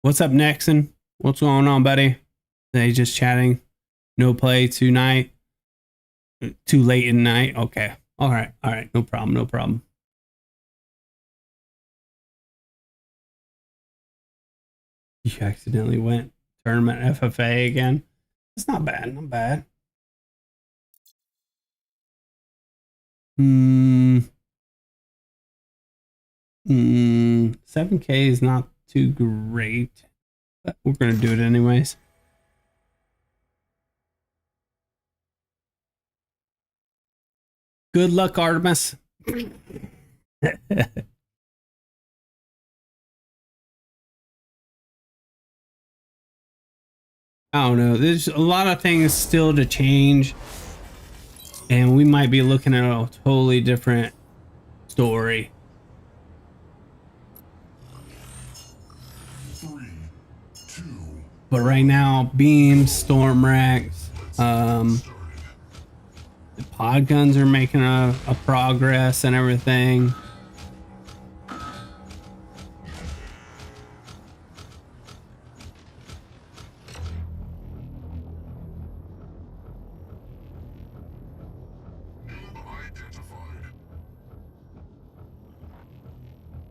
What's up, Nexon? What's going on, buddy? They just chatting. No play tonight. Too late in night. Okay. All right. All right. No problem. No problem. You accidentally went tournament FFA again. It's not bad. Not bad. Hmm. 7K is not too great, but we're gonna do it anyways. Good luck, Artemis. I don't know. There's a lot of things still to change, and we might be looking at a totally different story. 3, 2, But right now, beams, storm racks, the pod guns are making a progress and everything. identified.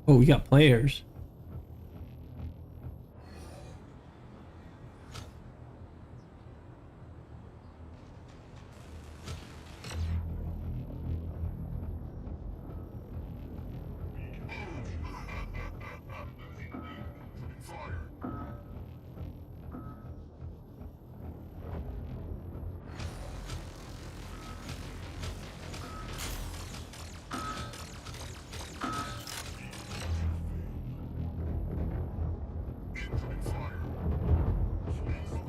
Oh, we got players. Fire. Incoming fire.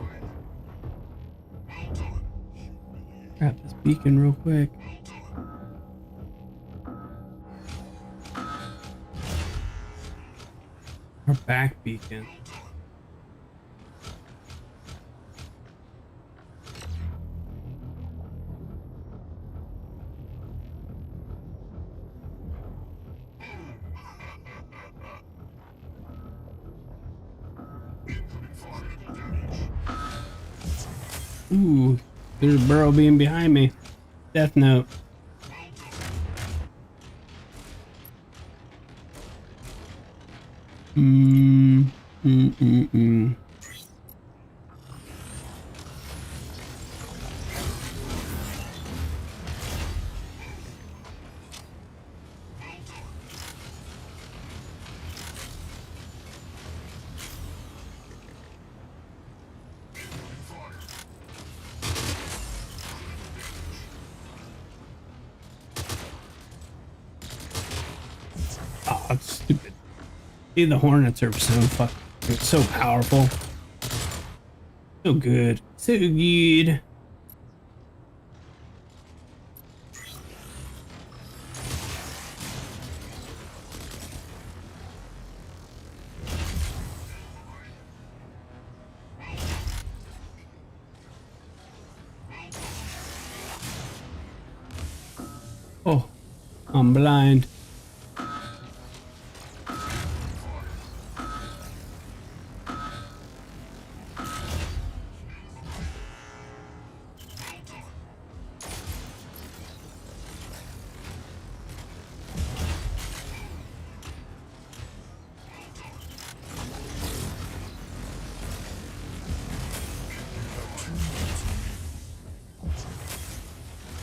Fine. Well done. Grab this beacon real quick. Well done. Our back beacon. Ooh, there's a burrow beam behind me. Death note. Mm, mm, mm, mm. Oh, that's stupid. See, the Hornets are so fucking so powerful. So good. So good. Oh, I'm blind.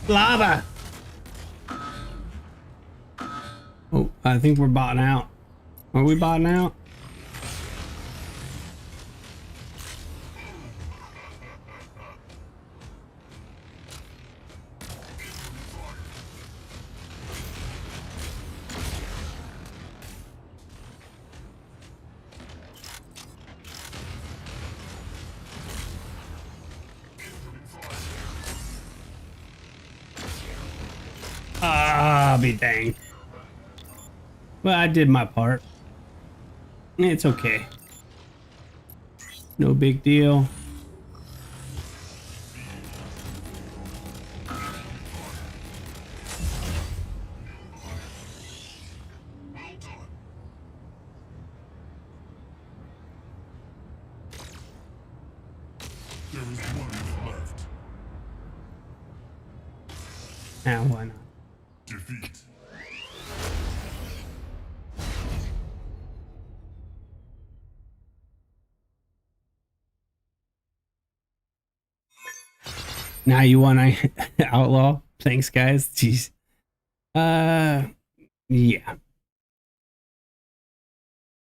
Lava. Oh, I think we're botting out. Are we botting out? Ah, be dang. Well, I did my part. It's okay. No big deal. There is 1 minute left. Now, why not? Defeat. Now you want to outlaw? Thanks, guys. Jeez. Yeah.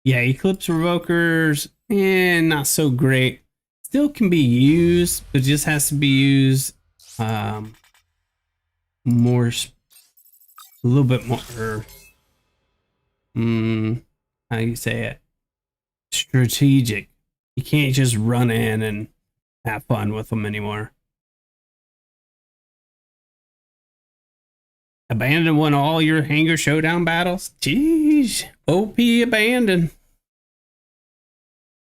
Yeah, Eclipse Revokers, not so great. Still can be used, but just has to be used more, a little bit more, how do you say it? Strategic. You can't just run in and have fun with them anymore. Abandon won all your Hangar Showdown battles? Jeez. OP Abandon.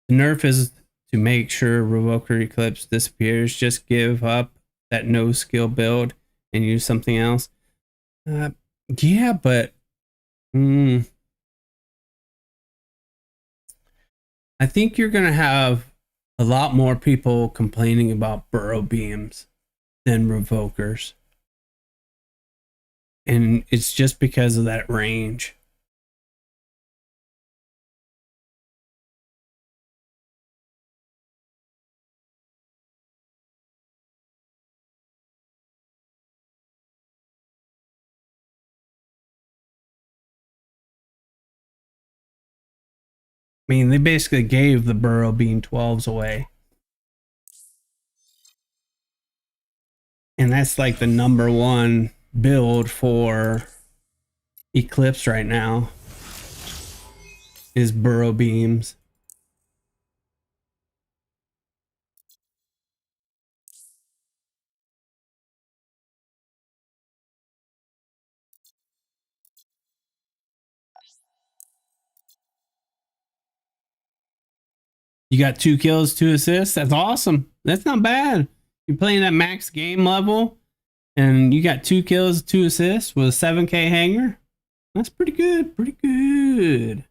The nerf is to make sure Revoker Eclipse disappears. Just give up that no skill build and use something else. Yeah, but I think you're going to have a lot more people complaining about burrow beams than Revokers. And it's just because of that range. I mean, they basically gave the burrow beam 12s away. And that's like the #1 build for Eclipse right now is burrow beams. You got 2 kills, 2 assists. That's awesome. That's not bad. You're playing at max game level and you got 2 kills, 2 assists with a 7K hanger. That's pretty good. Pretty good.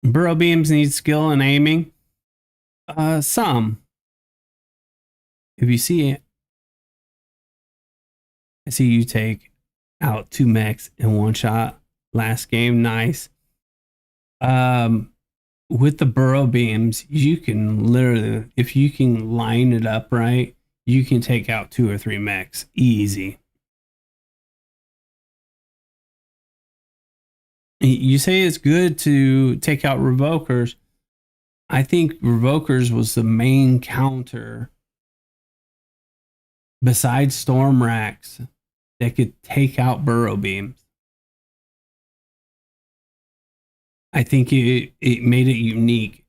Burrow beams need skill and aiming. Some. If you see it, I see you take out 2 mechs in 1 shot last game. Nice. With the burrow beams, you can literally, if you can line it up right, you can take out 2 or 3 mechs easy. You say it's good to take out Revokers. I think Revokers was the main counter besides storm racks that could take out burrow beams. I think it made it unique.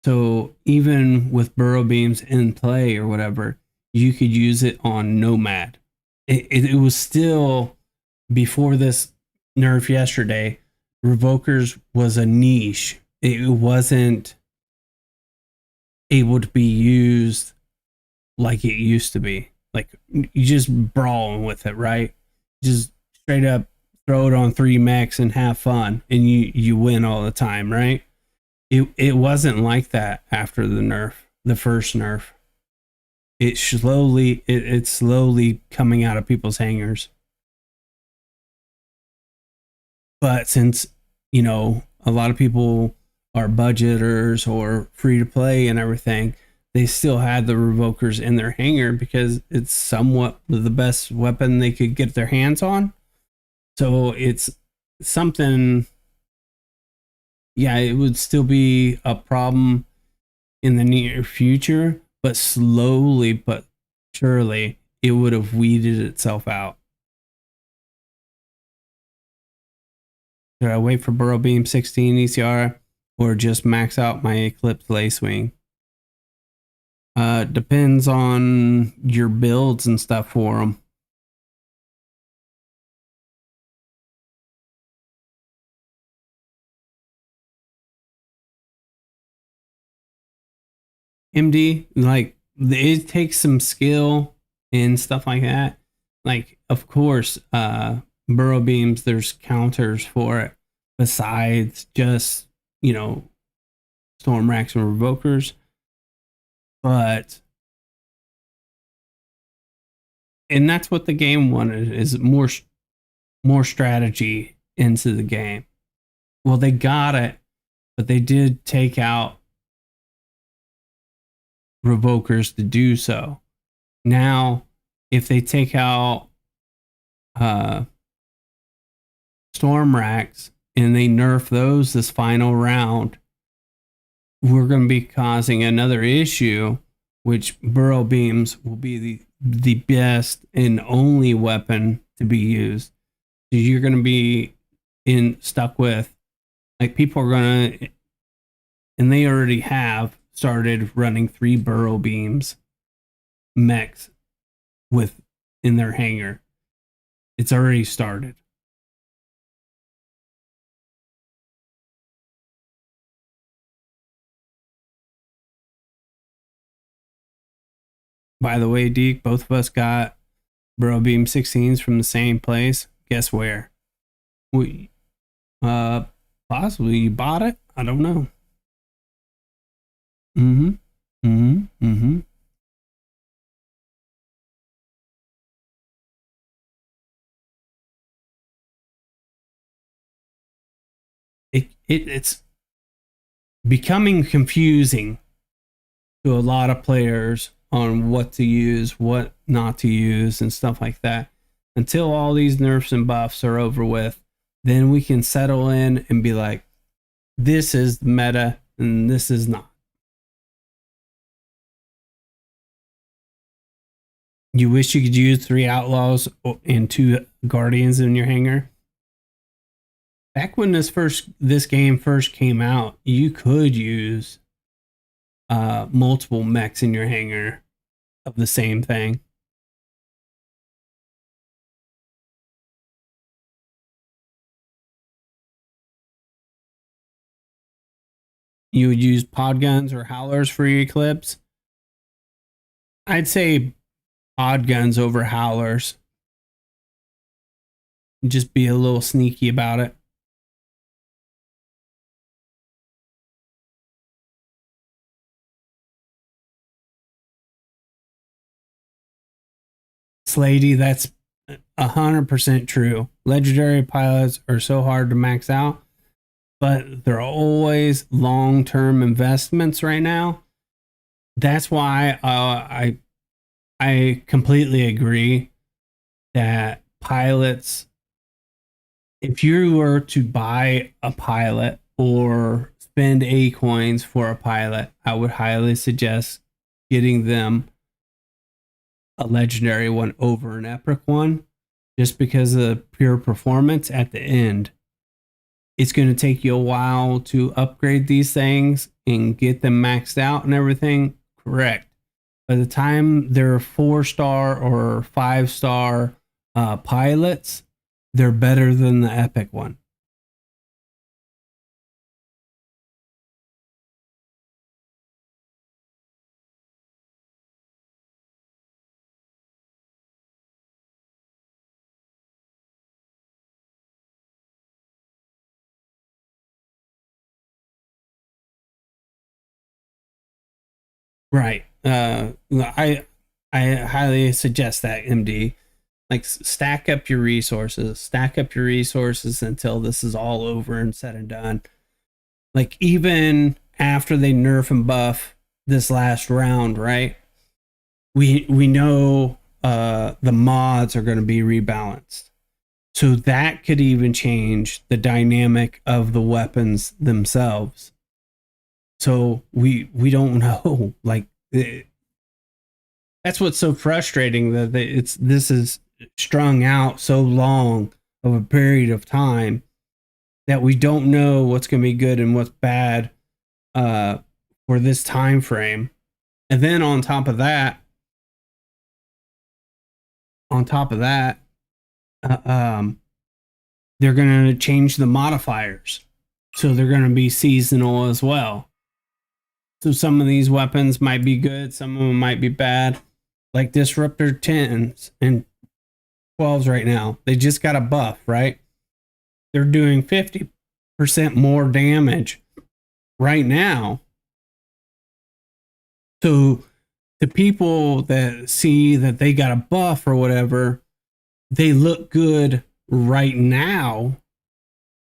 So even with burrow beams in play or whatever, you could use it on Nomad. It was still before this nerf yesterday. Revokers was a niche. It wasn't able to be used like it used to be. Like you just brawling with it, right? Just straight up throw it on 3 mechs and have fun, and you win all the time, right? It wasn't like that after the nerf, the first nerf. It's slowly coming out of people's hangers. But since a lot of people are budgeters or free to play and everything, they still had the revokers in their hanger because it's somewhat the best weapon they could get their hands on. So it's something. Yeah, it would still be a problem in the near future, but slowly but surely it would have weeded itself out. Should I wait for Burrow Beam 16 ECR or just max out my Eclipse Lacewing? Depends on your builds and stuff for them. MD, like it takes some skill and stuff like that. Like, of course, burrow beams, there's counters for it besides just, storm racks and revokers. But and that's what the game wanted is more strategy into the game. Well, they got it, but they did take out revokers to do so. Now, if they take out storm racks and they nerf those this final round, we're going to be causing another issue, which burrow beams will be the best and only weapon to be used. So you're going to be stuck with, like, people are going to, and they already have started running 3 burrow beams mechs with in their hangar. It's already started. By the way, Deke, both of us got burrow beam 16s from the same place. Guess where? We possibly you bought it. I don't know. Mm-hmm. Mm-hmm. Mm-hmm. It's becoming confusing to a lot of players on what to use, what not to use, and stuff like that. Until all these nerfs and buffs are over with, then we can settle in and be like, this is the meta and this is not. You wish you could use 3 outlaws and 2 guardians in your hangar? Back when this game first came out, you could use multiple mechs in your hangar of the same thing. You would use pod guns or howlers for your Eclipse. I'd say pod guns over howlers. Just be a little sneaky about it. Slady, that's 100% true. Legendary pilots are so hard to max out, but they're always long-term investments right now. That's why I completely agree that pilots, if you were to buy a pilot or spend A coins for a pilot, I would highly suggest getting them a legendary one over an epic one, just because of the pure performance at the end. It's going to take you a while to upgrade these things and get them maxed out and everything. Correct. By the time they're 4-star or 5-star pilots, they're better than the epic one. Right. I highly suggest that, MD. Like, stack up your resources. Stack up your resources until this is all over and said and done. Like, even after they nerf and buff this last round, right? We know the mods are going to be rebalanced. So that could even change the dynamic of the weapons themselves. So we don't know. Like, that's what's so frustrating, that this is strung out so long of a period of time that we don't know what's going to be good and what's bad for this time frame. And then on top of that, they're going to change the modifiers. So they're going to be seasonal as well. So some of these weapons might be good, some of them might be bad. Like Disruptor 10s and 12s right now. They just got a buff, right? They're doing 50% more damage right now. So the people that see that they got a buff or whatever, they look good right now.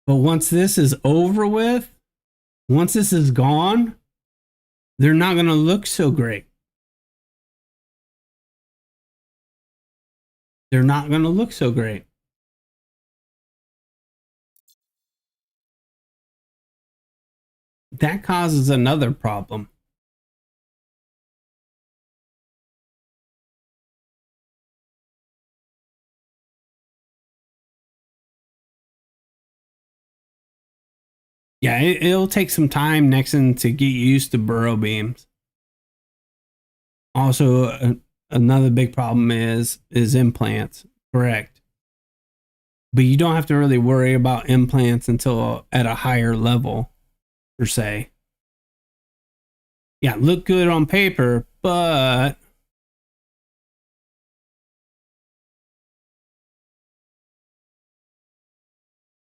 But once this is over with, once this is gone, they're not going to look so great. They're not going to look so great. That causes another problem. Yeah, it'll take some time, Nexon, to get used to burrow beams. Also, another big problem is implants. Correct. But you don't have to really worry about implants until at a higher level, per se. Yeah, look good on paper, but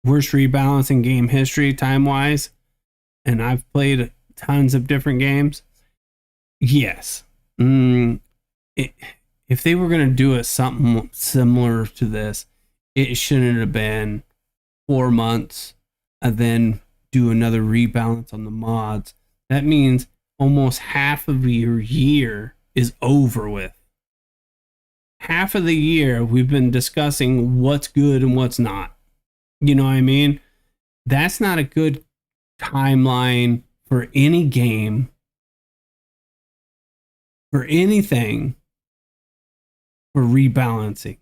worst rebalance in game history time-wise, and I've played tons of different games. Yes. If they were going to do something similar to this, it shouldn't have been 4 months and then do another rebalance on the mods. That means almost half of your year is over with. Half of the year we've been discussing what's good and what's not. You know what I mean? That's not a good timeline for any game, for anything, for rebalancing.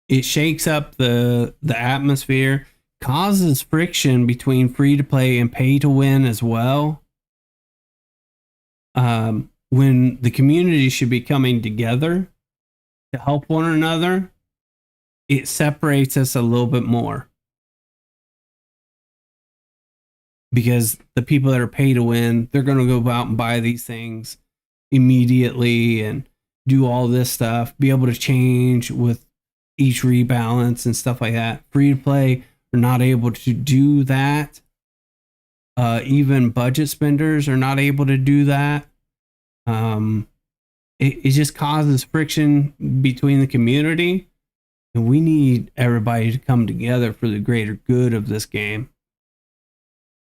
It shakes up the atmosphere, causes friction between free to play and pay to win as well. When the community should be coming together to help one another, it separates us a little bit more. Because the people that are pay to win, they're going to go out and buy these things immediately and do all this stuff, be able to change with each rebalance and stuff like that. Free to play are not able to do that. Even budget spenders are not able to do that. It just causes friction between the community, and we need everybody to come together for the greater good of this game.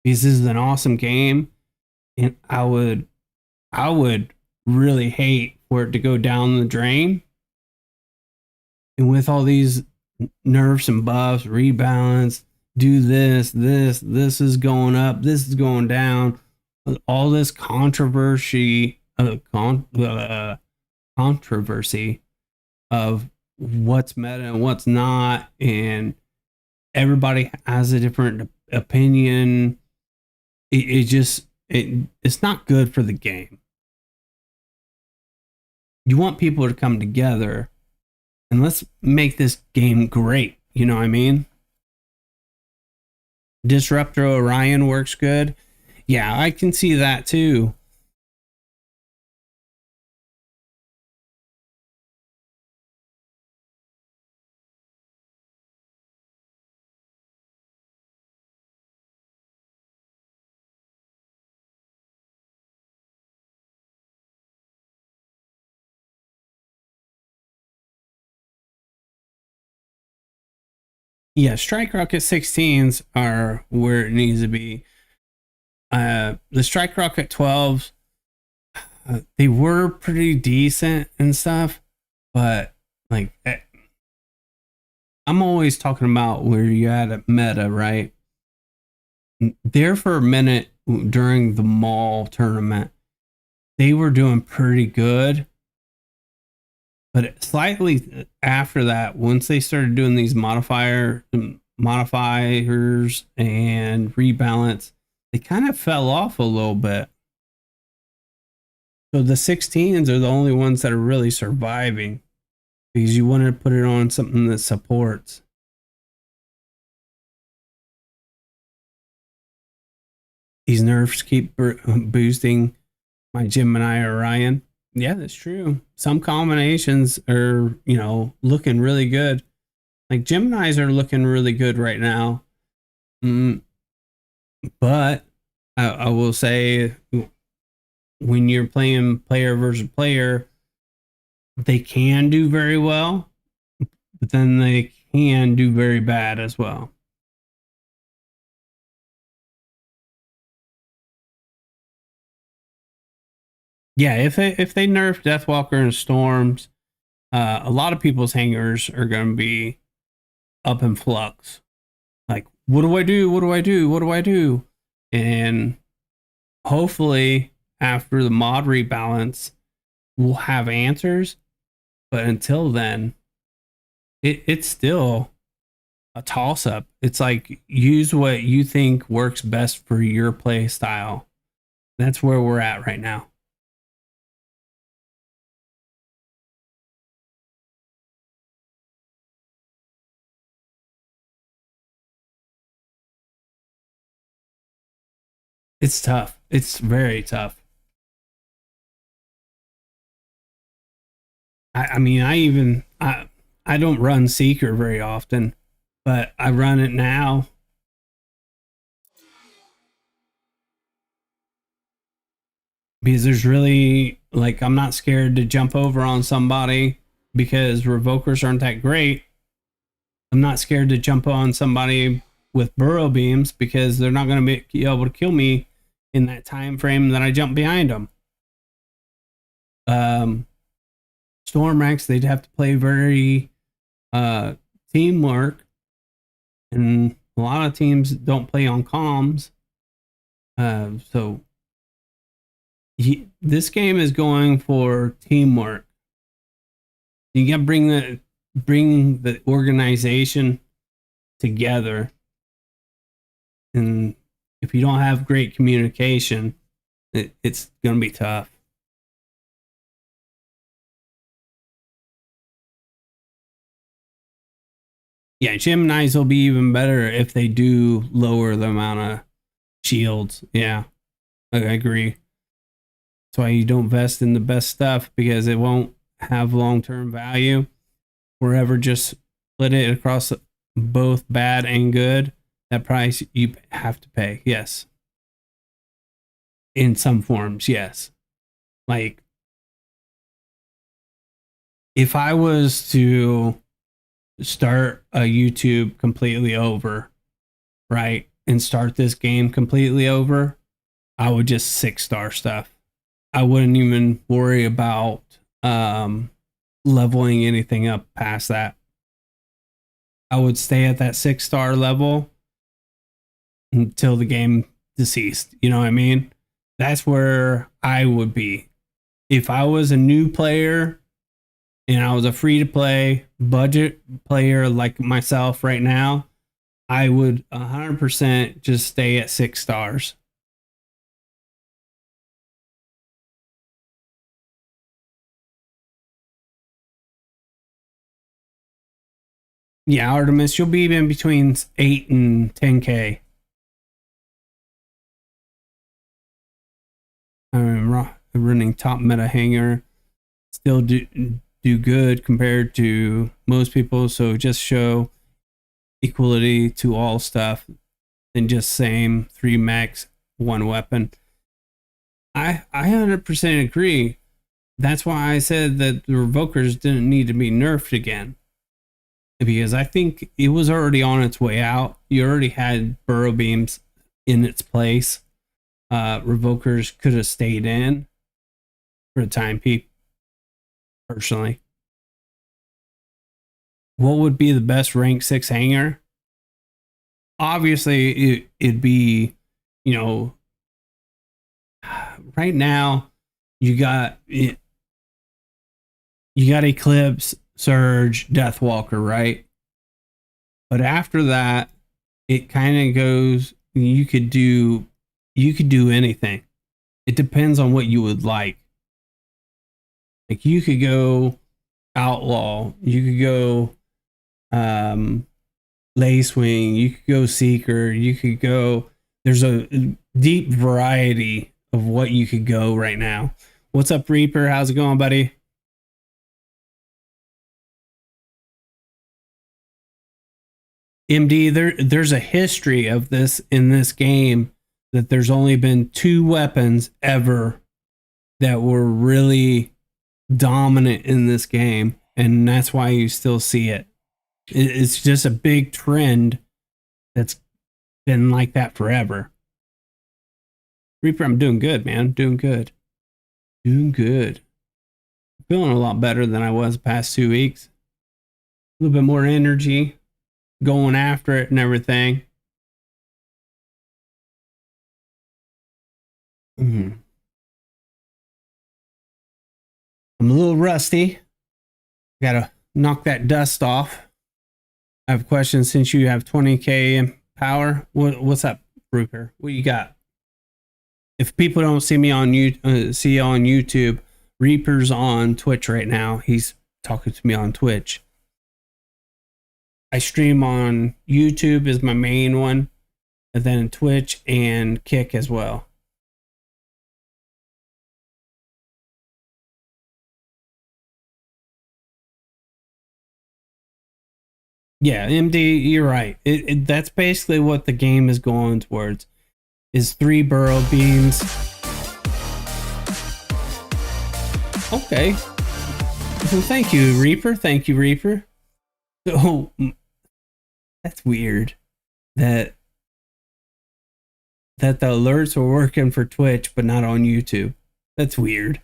Because this is an awesome game, and I would really hate for it to go down the drain. And with all these nerfs and buffs, rebalance, do this is going up, this is going down, all this controversy controversy of what's meta and what's not, and everybody has a different opinion. It's not good for the game. You want people to come together and let's make this game great. You know what I mean? Disruptor Orion works good. Yeah, I can see that too. Yeah, Strike Rocket 16s are where it needs to be. The Strike Rocket 12s, they were pretty decent and stuff, but like I'm always talking about where you had a meta, right? There for a minute during the mall tournament, they were doing pretty good. But slightly after that, once they started doing these modifiers and rebalance, they kind of fell off a little bit. So the 16s are the only ones that are really surviving because you want to put it on something that supports. These nerfs keep boosting my Gemini Orion. Yeah, that's true. Some combinations are, looking really good. Like Geminis are looking really good right now. But I will say, when you're playing player versus player, they can do very well, but then they can do very bad as well. Yeah, if they nerf Deathwalker and Storms, a lot of people's hangers are going to be up in flux. Like, what do I do? What do I do? What do I do? And hopefully, after the mod rebalance, we'll have answers. But until then, it's still a toss up. It's like, use what you think works best for your play style. That's where we're at right now. It's tough. It's very tough. I mean, I don't run Seeker very often, but I run it now. Because there's really, like, I'm not scared to jump over on somebody because revokers aren't that great. I'm not scared to jump on somebody with burrow beams because they're not going to be able to kill me in that time frame that I jump behind them. Storm ranks, they'd have to play very teamwork, and a lot of teams don't play on comms. So this game is going for teamwork. You got to bring the organization together, and if you don't have great communication, it's going to be tough. Yeah, Geminis will be even better if they do lower the amount of shields. Yeah, I agree. That's why you don't vest in the best stuff, because it won't have long-term value. Forever just split it across both bad and good. That price you have to pay. Yes. In some forms, yes. Like, if I was to start a YouTube completely over, right, and start this game completely over, I would just 6-star stuff. I wouldn't even worry about leveling anything up past that. I would stay at that 6-star level until the game deceased. You know what I mean? That's where I would be. if I was a new player and I was a free to play budget player like myself right now, I would 100% just stay at 6 stars. Yeah, Artemis, you'll be in between 8 and 10K. I'm running top meta hanger. Still do good compared to most people. So just show equality to all stuff than just same 3 mechs, 1 weapon. I 100% agree. That's why I said that the Revokers didn't need to be nerfed again. Because I think it was already on its way out. You already had burrow beams in its place. Revokers could have stayed in for a time peak, personally. What would be the best rank 6 hanger? Obviously, it'd be, you know, right now you got Eclipse, Surge, Deathwalker, right? But after that, it kind of goes. You could do anything. It depends on what you would like. Like you could go Outlaw, you could go Lacewing, you could go Seeker, you could go. There's a deep variety of what you could go right now. What's up, Reaper? How's it going, buddy? MD, there's a history of this in this game that there's only been 2 weapons ever that were really dominant in this game, and that's why you still see it. It's just a big trend that's been like that forever. Reaper, I'm doing good, man. Doing good. Doing good. Feeling a lot better than I was the past 2 weeks. A little bit more energy, going after it and everything. I'm a little rusty. Gotta knock that dust off. I have a question. Since you have 20K in power, what's up, Rupert? What you got? If people don't see me on see you on YouTube, Reaper's on Twitch right now. He's talking to me on Twitch. I stream on YouTube is my main one, and then Twitch and Kick as well. Yeah, MD, you're right. That's basically what the game is going towards. Is 3 burrow beams. Okay. Well, thank you, Reaper. Thank you, Reaper. So that's weird that the alerts were working for Twitch but not on YouTube. That's weird.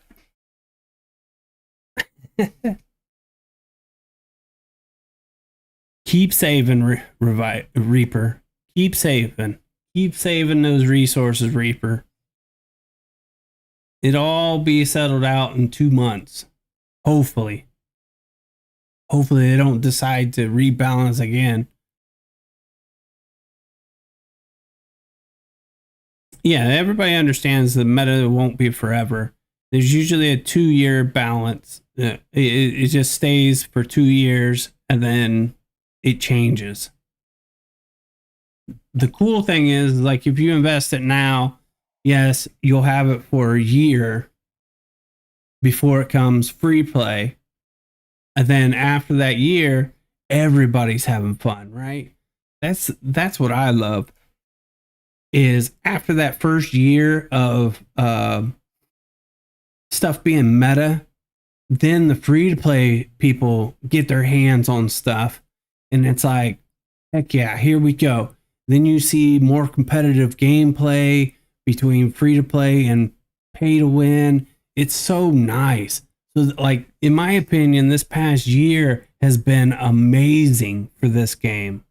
Keep saving, Reaper. Keep saving. Keep saving those resources, Reaper. It'll all be settled out in 2 months. Hopefully. Hopefully they don't decide to rebalance again. Yeah, everybody understands the meta won't be forever. There's usually a 2-year balance. It just stays for 2 years and then it changes. The cool thing is, like, if you invest it now, yes, you'll have it for a year before it comes free play. And then after that year, everybody's having fun, right? That's what I love. Is after that first year of stuff being meta, then the free to play people get their hands on stuff, and it's like, heck yeah, here we go. Then you see more competitive gameplay between free to play and pay to win. It's so nice. So, like, in my opinion, this past year has been amazing for this game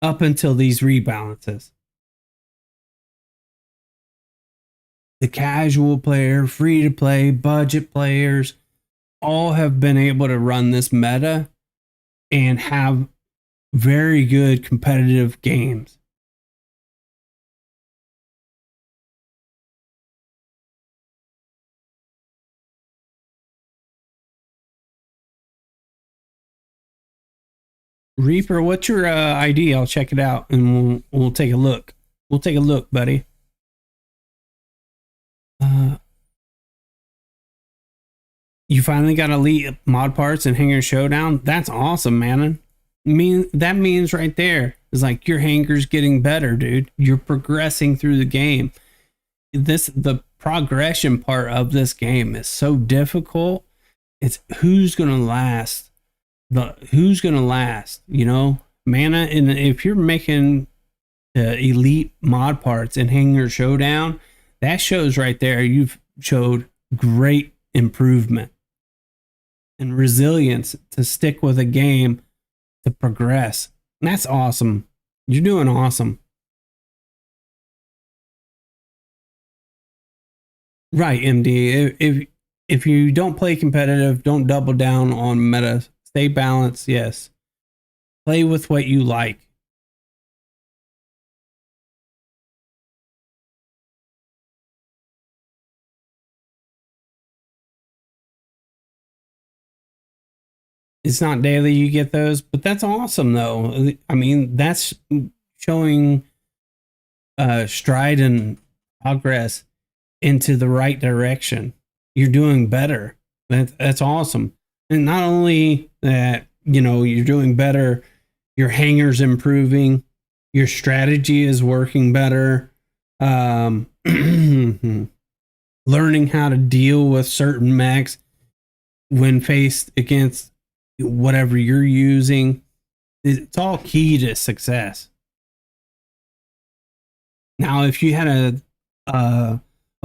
up until these rebalances. the casual player, free to play, budget players, all have been able to run this meta and have very good competitive games. Reaper, what's your ID? I'll check it out and we'll take a look. We'll take a look, buddy. You finally got elite mod parts and Hanger Showdown. That's awesome, man. That means right there is like your hanger's getting better, dude. You're progressing through the game. The progression part of this game is so difficult. It's who's gonna last. Who's gonna last, you know? Mana, and if you're making elite mod parts in Hanger Showdown, that shows right there you've showed great improvement and resilience to stick with a game to progress. And that's awesome. You're doing awesome. Right, MD. If you don't play competitive, don't double down on meta. Stay balanced, yes. Play with what you like. It's not daily you get those, but that's awesome though. I mean, that's showing stride and progress into the right direction. You're doing better. That's awesome. And not only that, you know, you're doing better, your hanger's improving, your strategy is working better. Learning how to deal with certain mechs when faced against whatever you're using. It's all key to success. Now, if you had a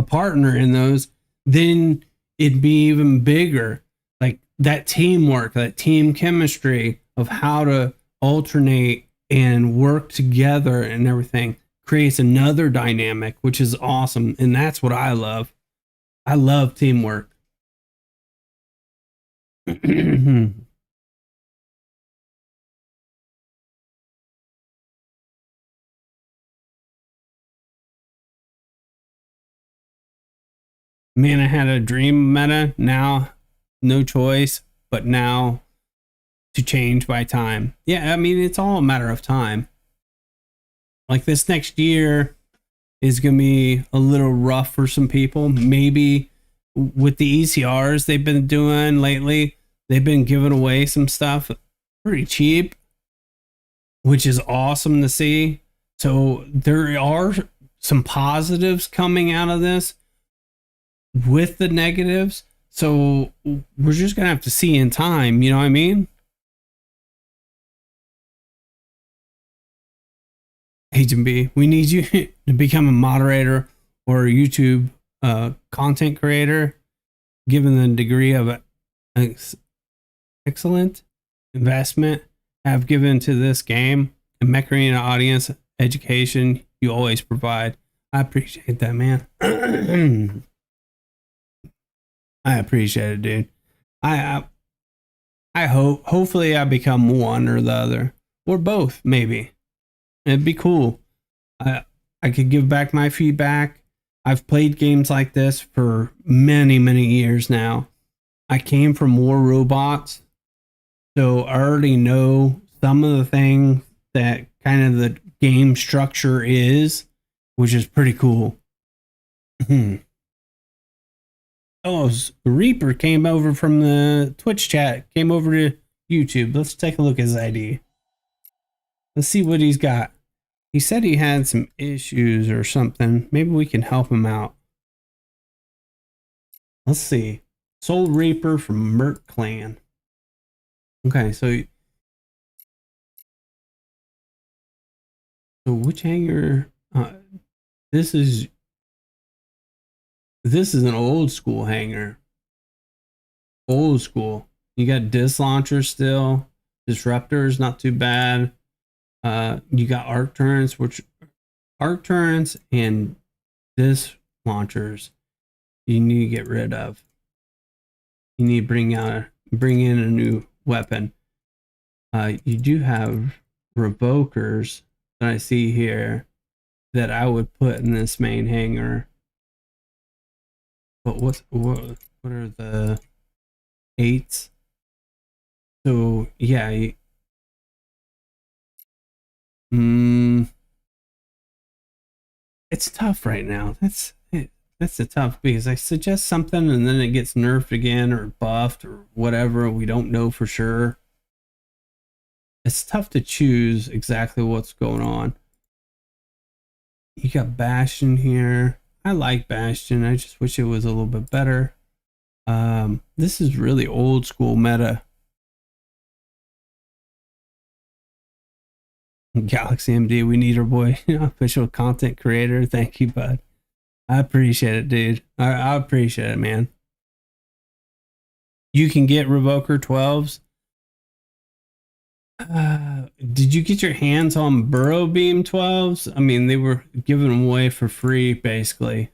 partner in those, then it'd be even bigger. Like that teamwork, that team chemistry of how to alternate and work together and everything creates another dynamic, which is awesome. And that's what I love. I love teamwork. Man, I had a dream meta. Now, no choice, but now to change by time. Yeah, I mean, it's all a matter of time. Like this next year is going to be a little rough for some people. Maybe with the ECRs they've been doing lately, they've been giving away some stuff pretty cheap, which is awesome to see. So there are some positives coming out of this with the negatives. So we're just going to have to see in time. You know what I mean? Agent B, we need you to become a moderator or a YouTube content creator, given the degree of excellent investment have given to this game and Mech Arena audience education you always provide. I appreciate that, man. I appreciate it, dude. I hopefully I become one or the other or both, maybe. It'd be cool. I could give back my feedback. I've played games like this for many, many years now. I came from War Robots, so I already know some of the things that kind of the game structure is, which is pretty cool. Oh, Reaper came over from the Twitch chat, came over to YouTube. Let's take a look at his ID. Let's see what he's got. He said he had some issues or something. Maybe we can help him out. Let's see. Soul Reaper from Mech Clan. Okay, so which hanger? This is an old school hanger. Old school. You got disc launcher still. Disruptors, not too bad. You got arc turrets, which arc turrets and this launchers you need to get rid of. You need to bring in a new weapon. You do have revokers that I see here that I would put in this main hangar. But what are the 8s? So yeah, it's tough right now. That's a tough because I suggest something and then it gets nerfed again or buffed or whatever. We don't know for sure. It's tough to choose exactly what's going on. You got Bastion here. I like Bastion. I just wish it was a little bit better. This is really old school meta. Galaxy MD, we need our boy, official content creator. Thank you, bud. I appreciate it, dude. I appreciate it, man. You can get Revoker 12s. Did you get your hands on Burrow Beam 12s? I mean, they were giving them away for free, basically.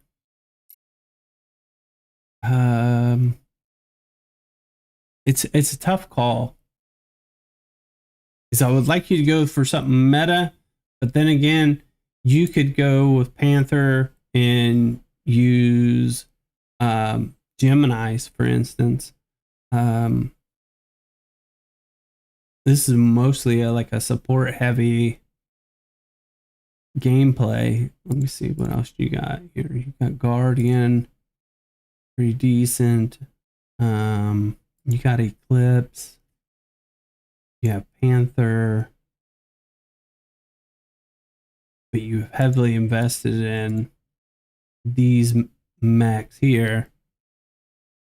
It's a tough call. Because I would like you to go for something meta, but then again, you could go with Panther and use Geminis, for instance. This is mostly like a support heavy gameplay. Let me see what else you got here. You got Guardian, pretty decent. You got Eclipse. You have Panther, but you heavily invested in these mechs here.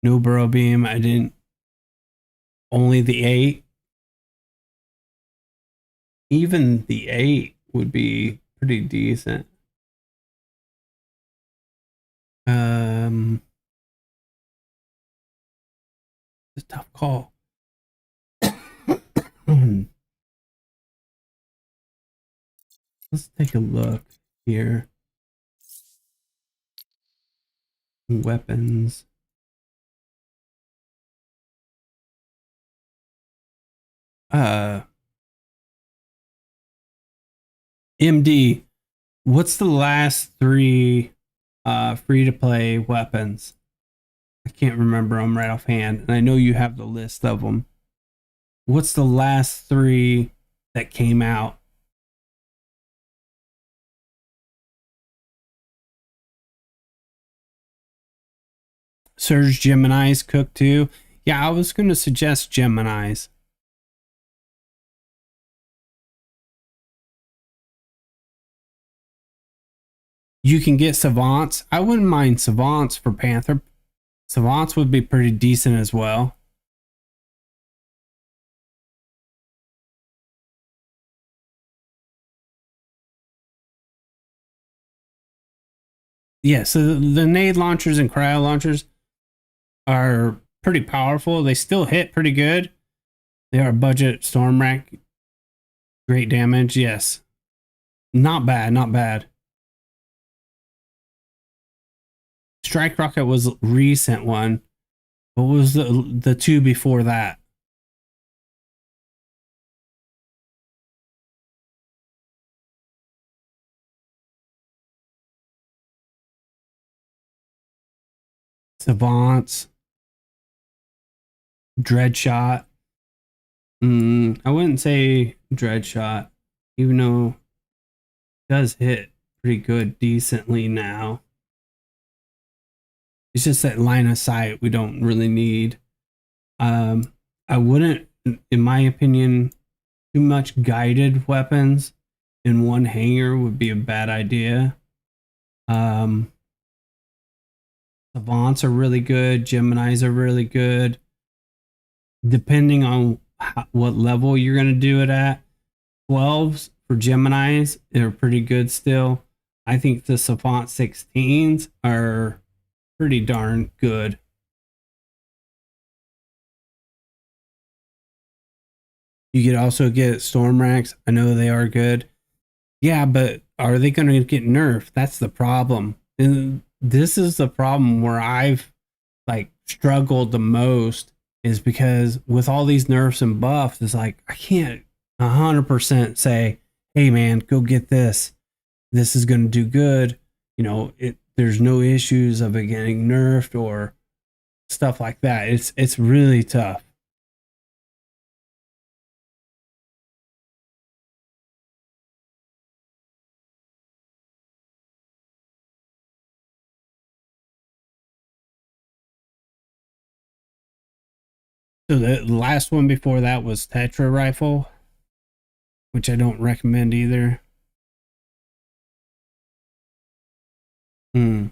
No Burrow Beam. I didn't. Only the 8. Even the 8 would be pretty decent. It's a tough call. Let's take a look here. Weapons. MD, what's the last 3 free to play weapons? I can't remember them right offhand, and I know you have the list of them. What's the last 3 that came out? Surge Gemini's Cook 2. Yeah, I was going to suggest Gemini's. You can get Savants. I wouldn't mind Savants for Panther. Savants would be pretty decent as well. Yeah, so the nade launchers and cryo launchers are pretty powerful. They still hit pretty good. They are budget storm rack. Great damage, yes. Not bad, not bad. Strike Rocket was a recent one. What was the 2 before that? Savants. Dreadshot. I wouldn't say Dreadshot, even though it does hit pretty good, decently now. It's just that line of sight we don't really need. I wouldn't, in my opinion, too much guided weapons in one hangar would be a bad idea. Savants are really good. Geminis are really good. Depending on what level you're going to do it at. 12s for Geminis are pretty good still. I think the Savant 16s are pretty darn good. You could also get Storm Racks. I know they are good. Yeah, but are they going to get nerfed? That's the problem. And this is the problem where I've like struggled the most is because with all these nerfs and buffs, it's like I can't 100% say, "Hey man, go get this. This is going to do good." You know, there's no issues of it getting nerfed or stuff like that. It's really tough. So the last one before that was Tetra Rifle, which I don't recommend either. Hmm.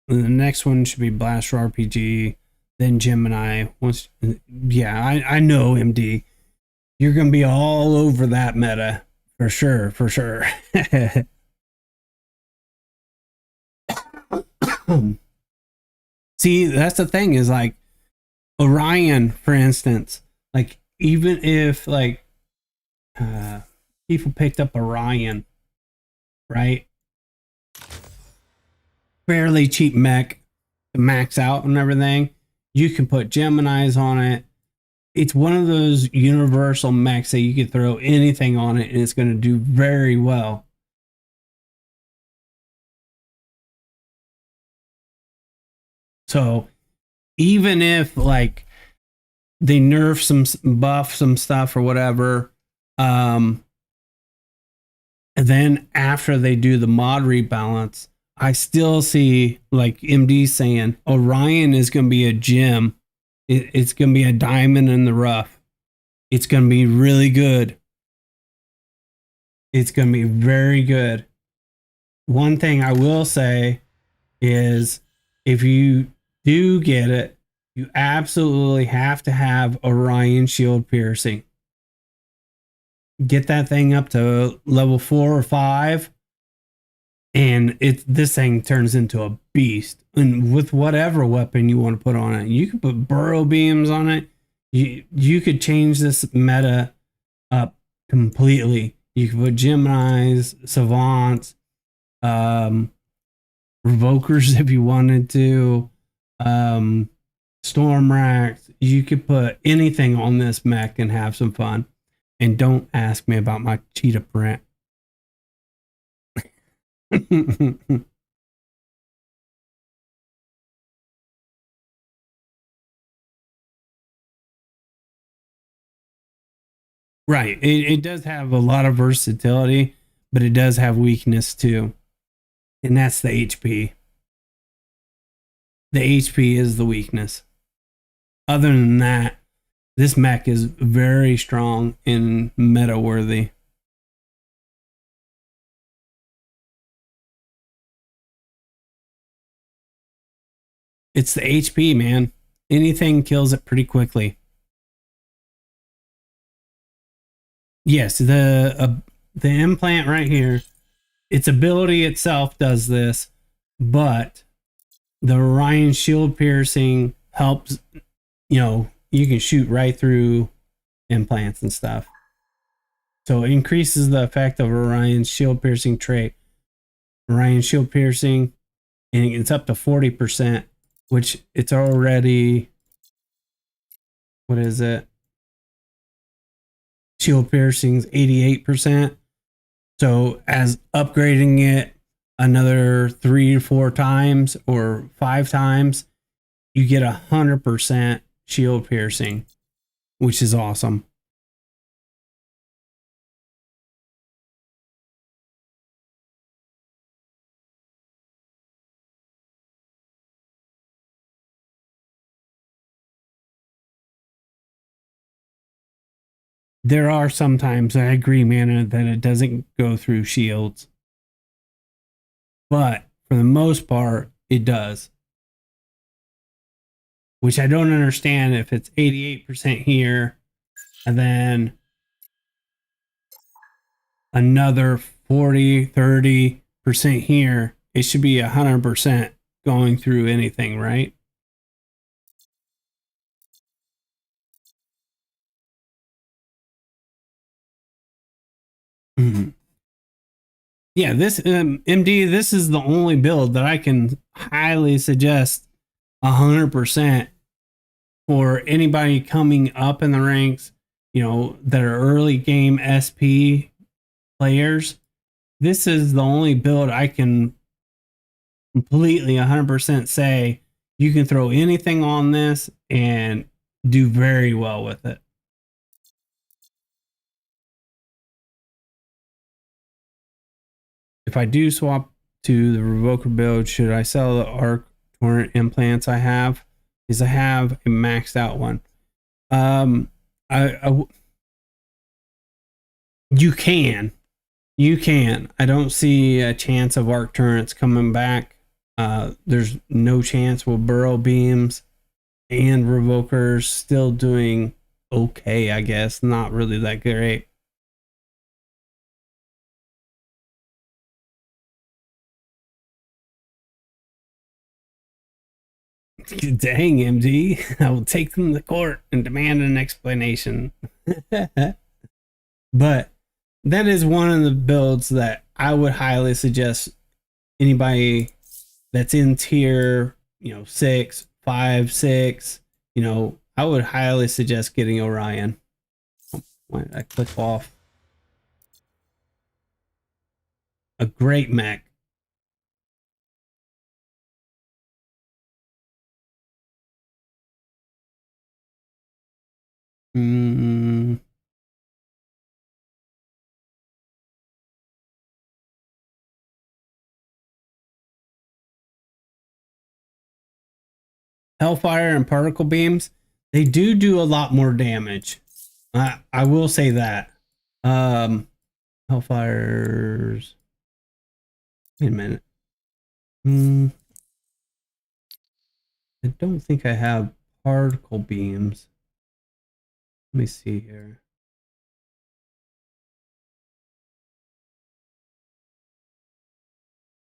And the next one should be Blaster RPG, then Gemini. Once, yeah, I know MD. You're gonna be all over that meta for sure, for sure. See, that's the thing is like Orion, for instance. Like even if like uh, people picked up Orion, right? Fairly cheap mech to max out and everything. You can put Geminis on it. It's one of those universal mechs that you could throw anything on it and it's going to do very well. So even if like they nerf some buff some stuff or whatever, um, and then after they do the mod rebalance, I still see like MD saying Orion is going to be a gem. It's going to be a diamond in the rough. It's going to be really good. It's going to be very good. One thing I will say is if you do get it, you absolutely have to have Orion shield piercing. Get that thing up to level 4 or 5, and this thing turns into a beast. And with whatever weapon you want to put on it, you could put burrow beams on it. You could change this meta up completely. You could put Geminis, Savants, um, Revokers if you wanted to, um, Storm Racks. You could put anything on this mech and have some fun. And don't ask me about my cheetah print. Right. It does have a lot of versatility, but it does have weakness too. And that's the HP. The HP is the weakness. Other than that, this mech is very strong and meta worthy. It's the HP, man. Anything kills it pretty quickly. Yes, the implant right here, its ability itself does this, but the Orion shield piercing helps. You know, you can shoot right through implants and stuff. So it increases the effect of Orion's shield piercing trait. Orion shield piercing, and it's up to 40%, which it's already, what is it? Shield piercing's 88%. So as upgrading it another 3 to 4 times or 5 times, you get 100% shield piercing, which is awesome. There are sometimes I agree, man, that it doesn't go through shields, but for the most part, it does. Which I don't understand if it's 88% here and then another 40, 30% here. It should be 100% going through anything, right? Mm-hmm. Yeah, this MD, this is the only build that I can highly suggest 100% for anybody coming up in the ranks, you know, that are early game SP players. This is the only build I can completely 100% say you can throw anything on this and do very well with it. If I do swap to the Revoker build, should I sell the Arc Torrent implants I have? Because I have a maxed out one. Um, I you can. You can. I don't see a chance of Arc Turrets coming back. There's no chance with Burrow Beams and Revokers still doing okay, I guess. Not really that great. Dang, MD. I will take them to court and demand an explanation. But that is one of the builds that I would highly suggest anybody that's in tier, you know, 6, 5, 6, you know, I would highly suggest getting Orion. Why did I click off? A great mech. Mm, Hellfire and particle beams, they do a lot more damage. I will say that. Hellfires. Wait a minute. I don't think I have particle beams. Let me see here.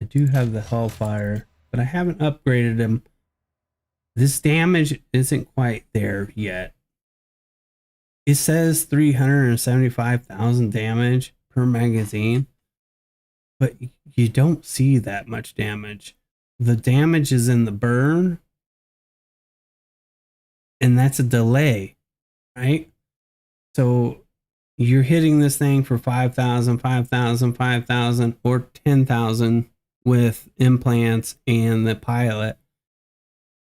I do have the Hellfire, but I haven't upgraded him. This damage isn't quite there yet. It says 375,000 damage per magazine, but you don't see that much damage. The damage is in the burn, and that's a delay, right? So you're hitting this thing for 5,000, 5,000, 5,000, or 10,000 with implants and the pilot.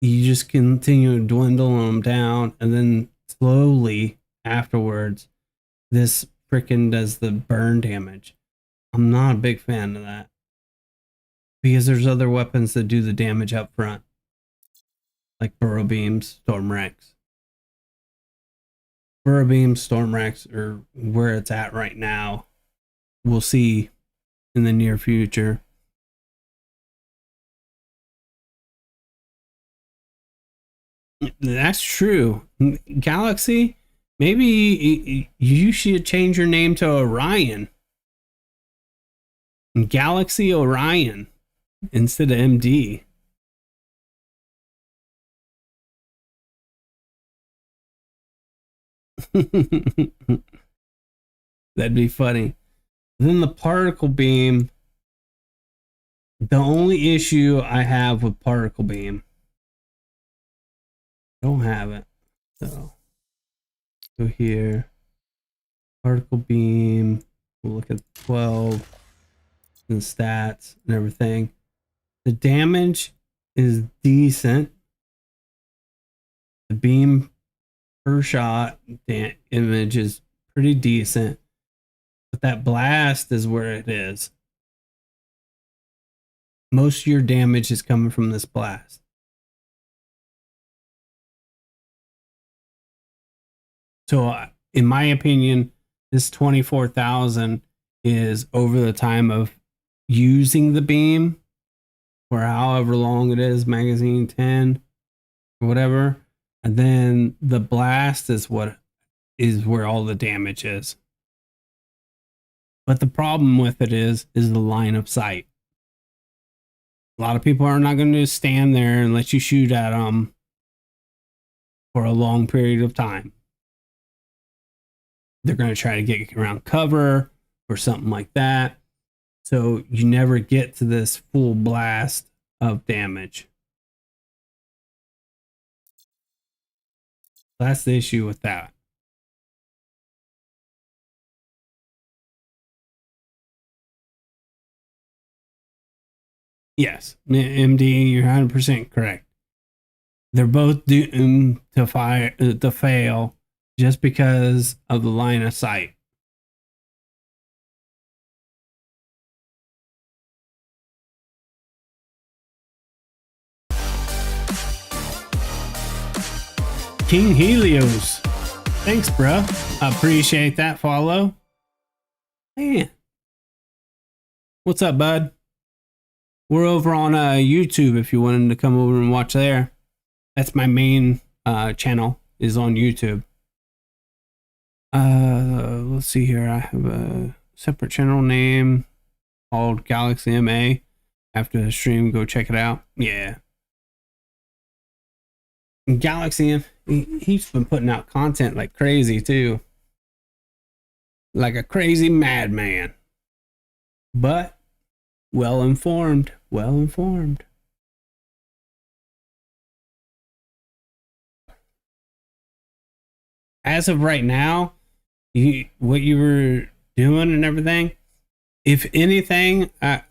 You just continue to dwindle them down, and then slowly afterwards, this freaking does the burn damage. I'm not a big fan of that because there's other weapons that do the damage up front, like Burrow Beams, Storm Rex. Burrow Beams, Storm Rex are where it's at right now. We'll see in the near future. That's true. Galaxy, maybe you should change your name to Orion. Galaxy Orion instead of MD. That'd be funny. Then the particle beam. The only issue I have with particle beam, don't have it. So go here. Particle beam. We'll look at 12 and stats and everything. The damage is decent. The beam per shot image is pretty decent. But that blast is where it is. Most of your damage is coming from this blast. So, in my opinion, this 24,000 is over the time of using the beam for however long it is, magazine 10 or whatever. And then the blast is what is where all the damage is. But the problem with it is the line of sight. A lot of people are not going to stand there and let you shoot at them for a long period of time. They're going to try to get around cover or something like that. So you never get to this full blast of damage. That's the issue with that. Yes, MD, you're 100% correct. They're both doomed to fail just because of the line of sight. King Helios. Thanks, bro. I appreciate that follow. Man. What's up, bud? We're over on YouTube if you wanted to come over and watch there. That's my main channel, is on YouTube. Let's see here. I have a separate channel name called Galaxy MA. After the stream, go check it out. Yeah. Galaxy, he's been putting out content like crazy too. Like a crazy madman. But well informed. Well informed. As of right now, what you were doing and everything, if anything, I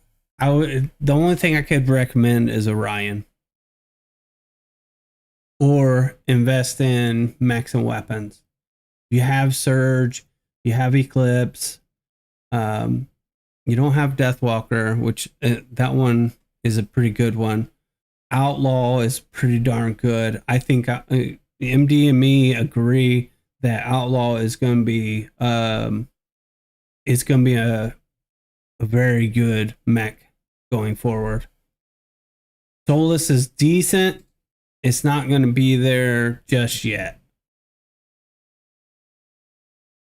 would, the only thing I could recommend is Orion. Or invest in mechs and weapons. You have Surge, you have Eclipse, you don't have Deathwalker, which that one is a pretty good one. Outlaw is pretty darn good. I think MD and me agree that Outlaw is going to be it's going to be a very good mech going forward. Solus is decent. It's not going to be there just yet.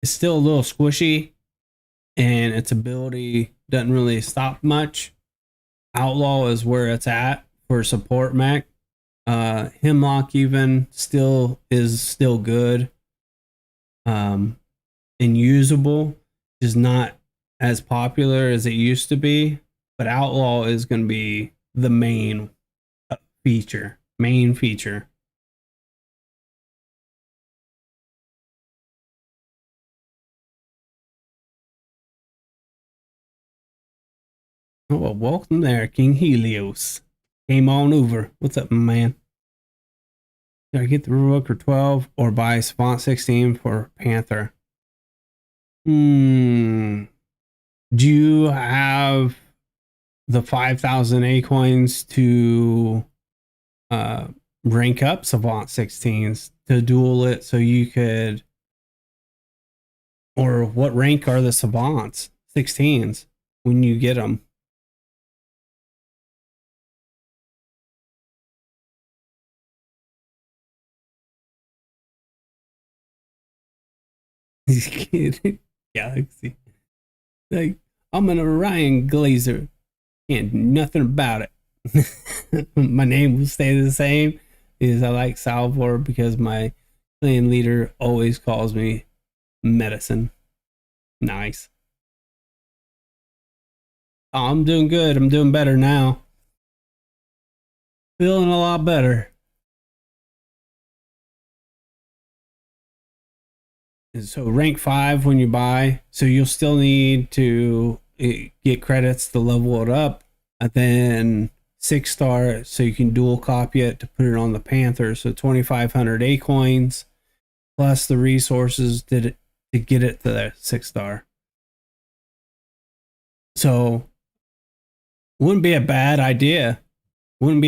It's still a little squishy, and its ability doesn't really stop much. Outlaw is where it's at for support mech. Hemlock even is still good. And usable, is not as popular as it used to be, but Outlaw is going to be the main feature. Oh, well, welcome there, King Helios. Came on over. What's up, man? Did I get the rule book for 12 or buy Savant 16 for Panther? Do you have the 5,000 A coins to rank up Savant 16s to duel it so you could, or what rank are the Savants 16s when you get them? Galaxy. Like, I'm an Orion Glazer. Can't do nothing about it. My name will stay the same. Is I like Salvor because my clan leader always calls me Medicine. Nice. Oh, I'm doing good. I'm doing better now. Feeling a lot better. So rank 5 when you buy. So you'll still need to get credits to level it up. And then 6-star so you can dual copy it to put it on the Panther. So 2,500 A coins plus the resources to get it to the 6-star. So wouldn't be a bad idea. Pretty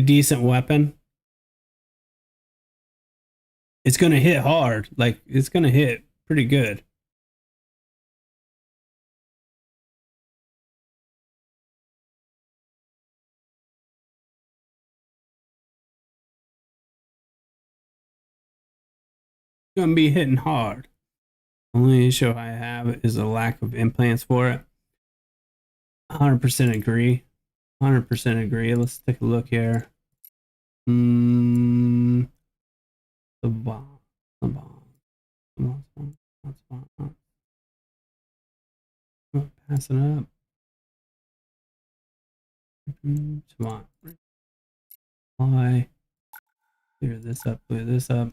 decent weapon. It's going to hit hard. Like, it's going to hit pretty good. Going to be hitting hard. Only issue I have is a lack of implants for it. 100% agree. 100% agree. Let's take a look here. The bomb. Passing up. Come on. Clear this up, clear this up.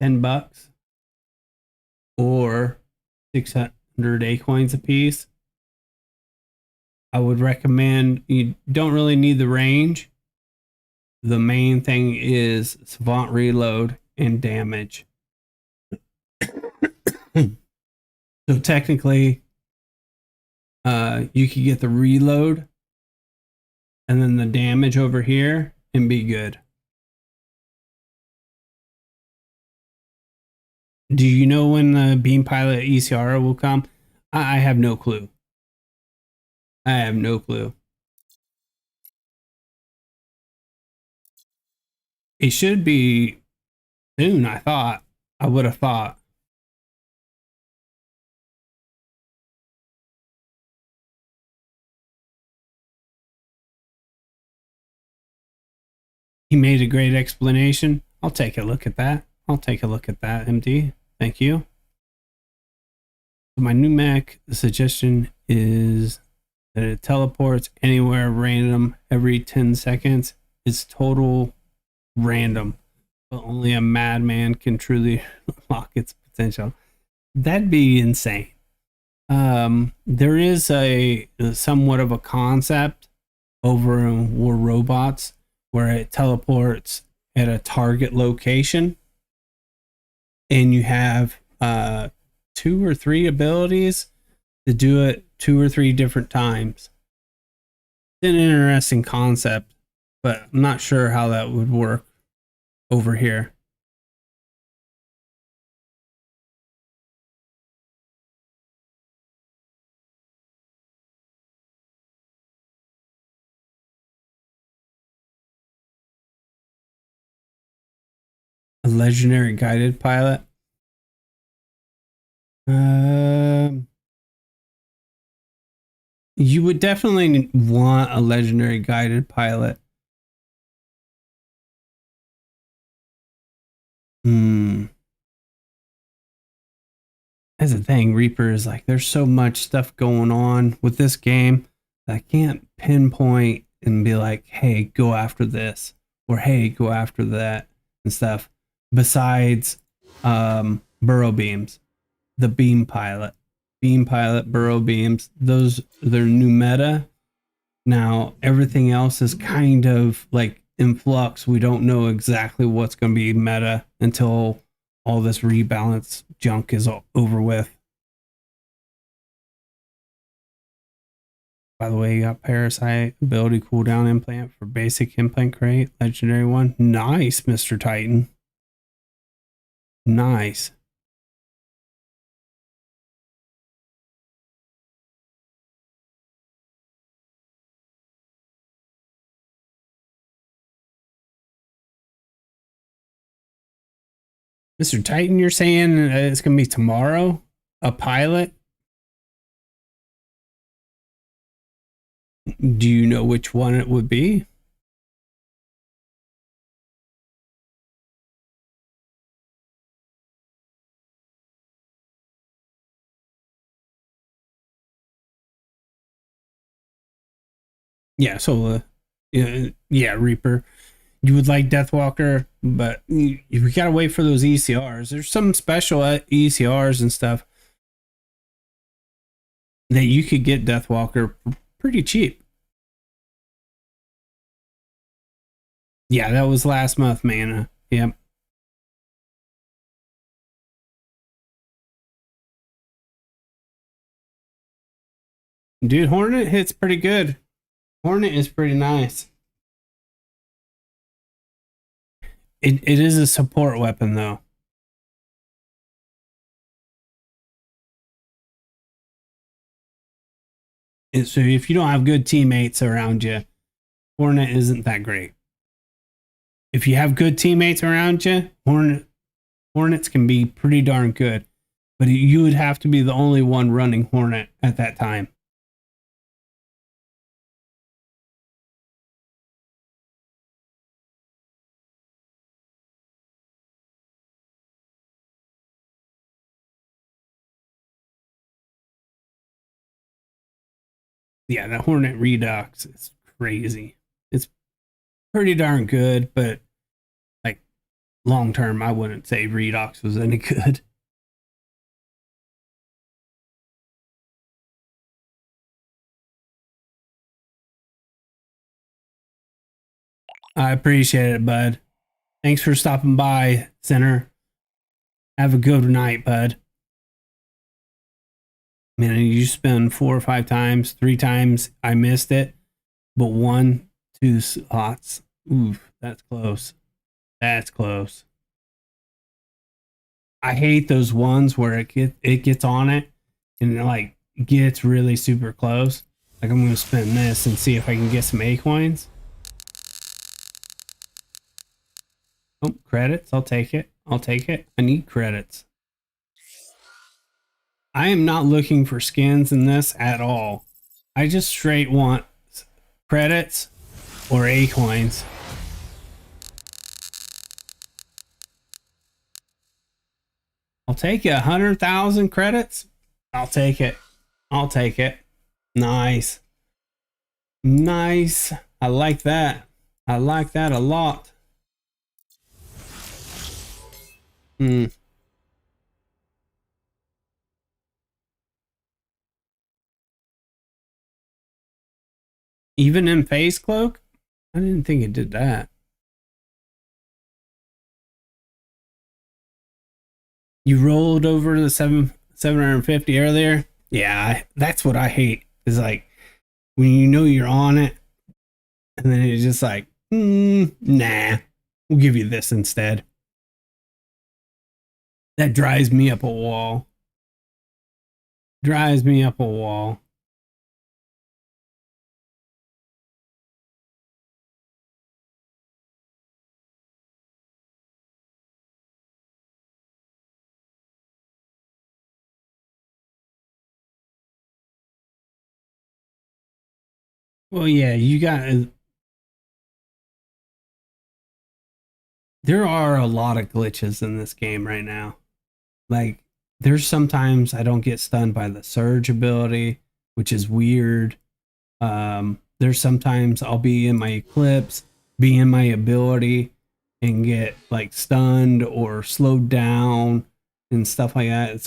$10 or 600 A coins a piece. I would recommend, you don't really need the range. The main thing is Savant reload and damage. So technically, you could get the reload and then the damage over here and be good. Do you know when the Beam Pilot ECR will come? I have no clue. I have no clue. It should be soon, I thought. I would have thought. He made a great explanation. I'll take a look at that. I'll take a look at that, MD. Thank you. My new Mech, the suggestion is that it teleports anywhere random every 10 seconds. It's total random, but only a madman can truly unlock its potential. That'd be insane. There is a somewhat of a concept over in War Robots where it teleports at a target location, and you have 2 or 3 abilities to do it 2 or 3 different times. It's an interesting concept, but I'm not sure how that would work over here. A legendary guided pilot. You would definitely want a legendary guided pilot. That's the thing, Reaper is like, there's so much stuff going on with this game that I can't pinpoint and be like, hey, go after this, or hey, go after that and stuff. Besides burrow beams, the beam pilot, burrow beams, those, they're new meta. Now everything else is kind of like in flux. We don't know exactly what's going to be meta until all this rebalance junk is over with. By the way, you got Parasite, ability cooldown implant for basic implant crate, legendary one. Nice, Mr. Titan. Nice. Mr. Titan, you're saying it's going to be tomorrow? A pilot? Do you know which one it would be? Yeah, so yeah, Reaper. You would like Deathwalker, but we gotta wait for those ECRs. There's some special ECRs and stuff that you could get Deathwalker pretty cheap. Yeah, that was last month, man. Yep. Dude, Hornet hits pretty good. Hornet is pretty nice. It is a support weapon, though. So if you don't have good teammates around you, Hornet isn't that great. If you have good teammates around you, Hornets can be pretty darn good. But you would have to be the only one running Hornet at that time. Yeah, that Hornet Redux is crazy. It's pretty darn good, but like long term, I wouldn't say Redux was any good. I appreciate it, bud. Thanks for stopping by, Center. Have a good night, bud. Man, you spend 4 or 5 times, 3 times. I missed it, but 1, 2 slots. Oof, that's close. That's close. I hate those ones where it gets on it and it like gets really super close. Like I'm gonna spin this and see if I can get some A coins. Oh, credits. I'll take it. I'll take it. I need credits. I am not looking for skins in this at all. I just straight want credits or A coins. I'll take it. 100,000 credits. I'll take it. I'll take it. Nice. Nice. I like that. I like that a lot. Hmm. Even in Phase Cloak? I didn't think it did that. You rolled over the 750 earlier? Yeah, that's what I hate. Is like when you know you're on it, and then it's just like, nah, we'll give you this instead. That drives me up a wall. Drives me up a wall. Well, yeah, you got. There are a lot of glitches in this game right now. Like, there's sometimes I don't get stunned by the surge ability, which is weird. There's sometimes I'll be in my eclipse, be in my ability, and get like stunned or slowed down and stuff like that. It's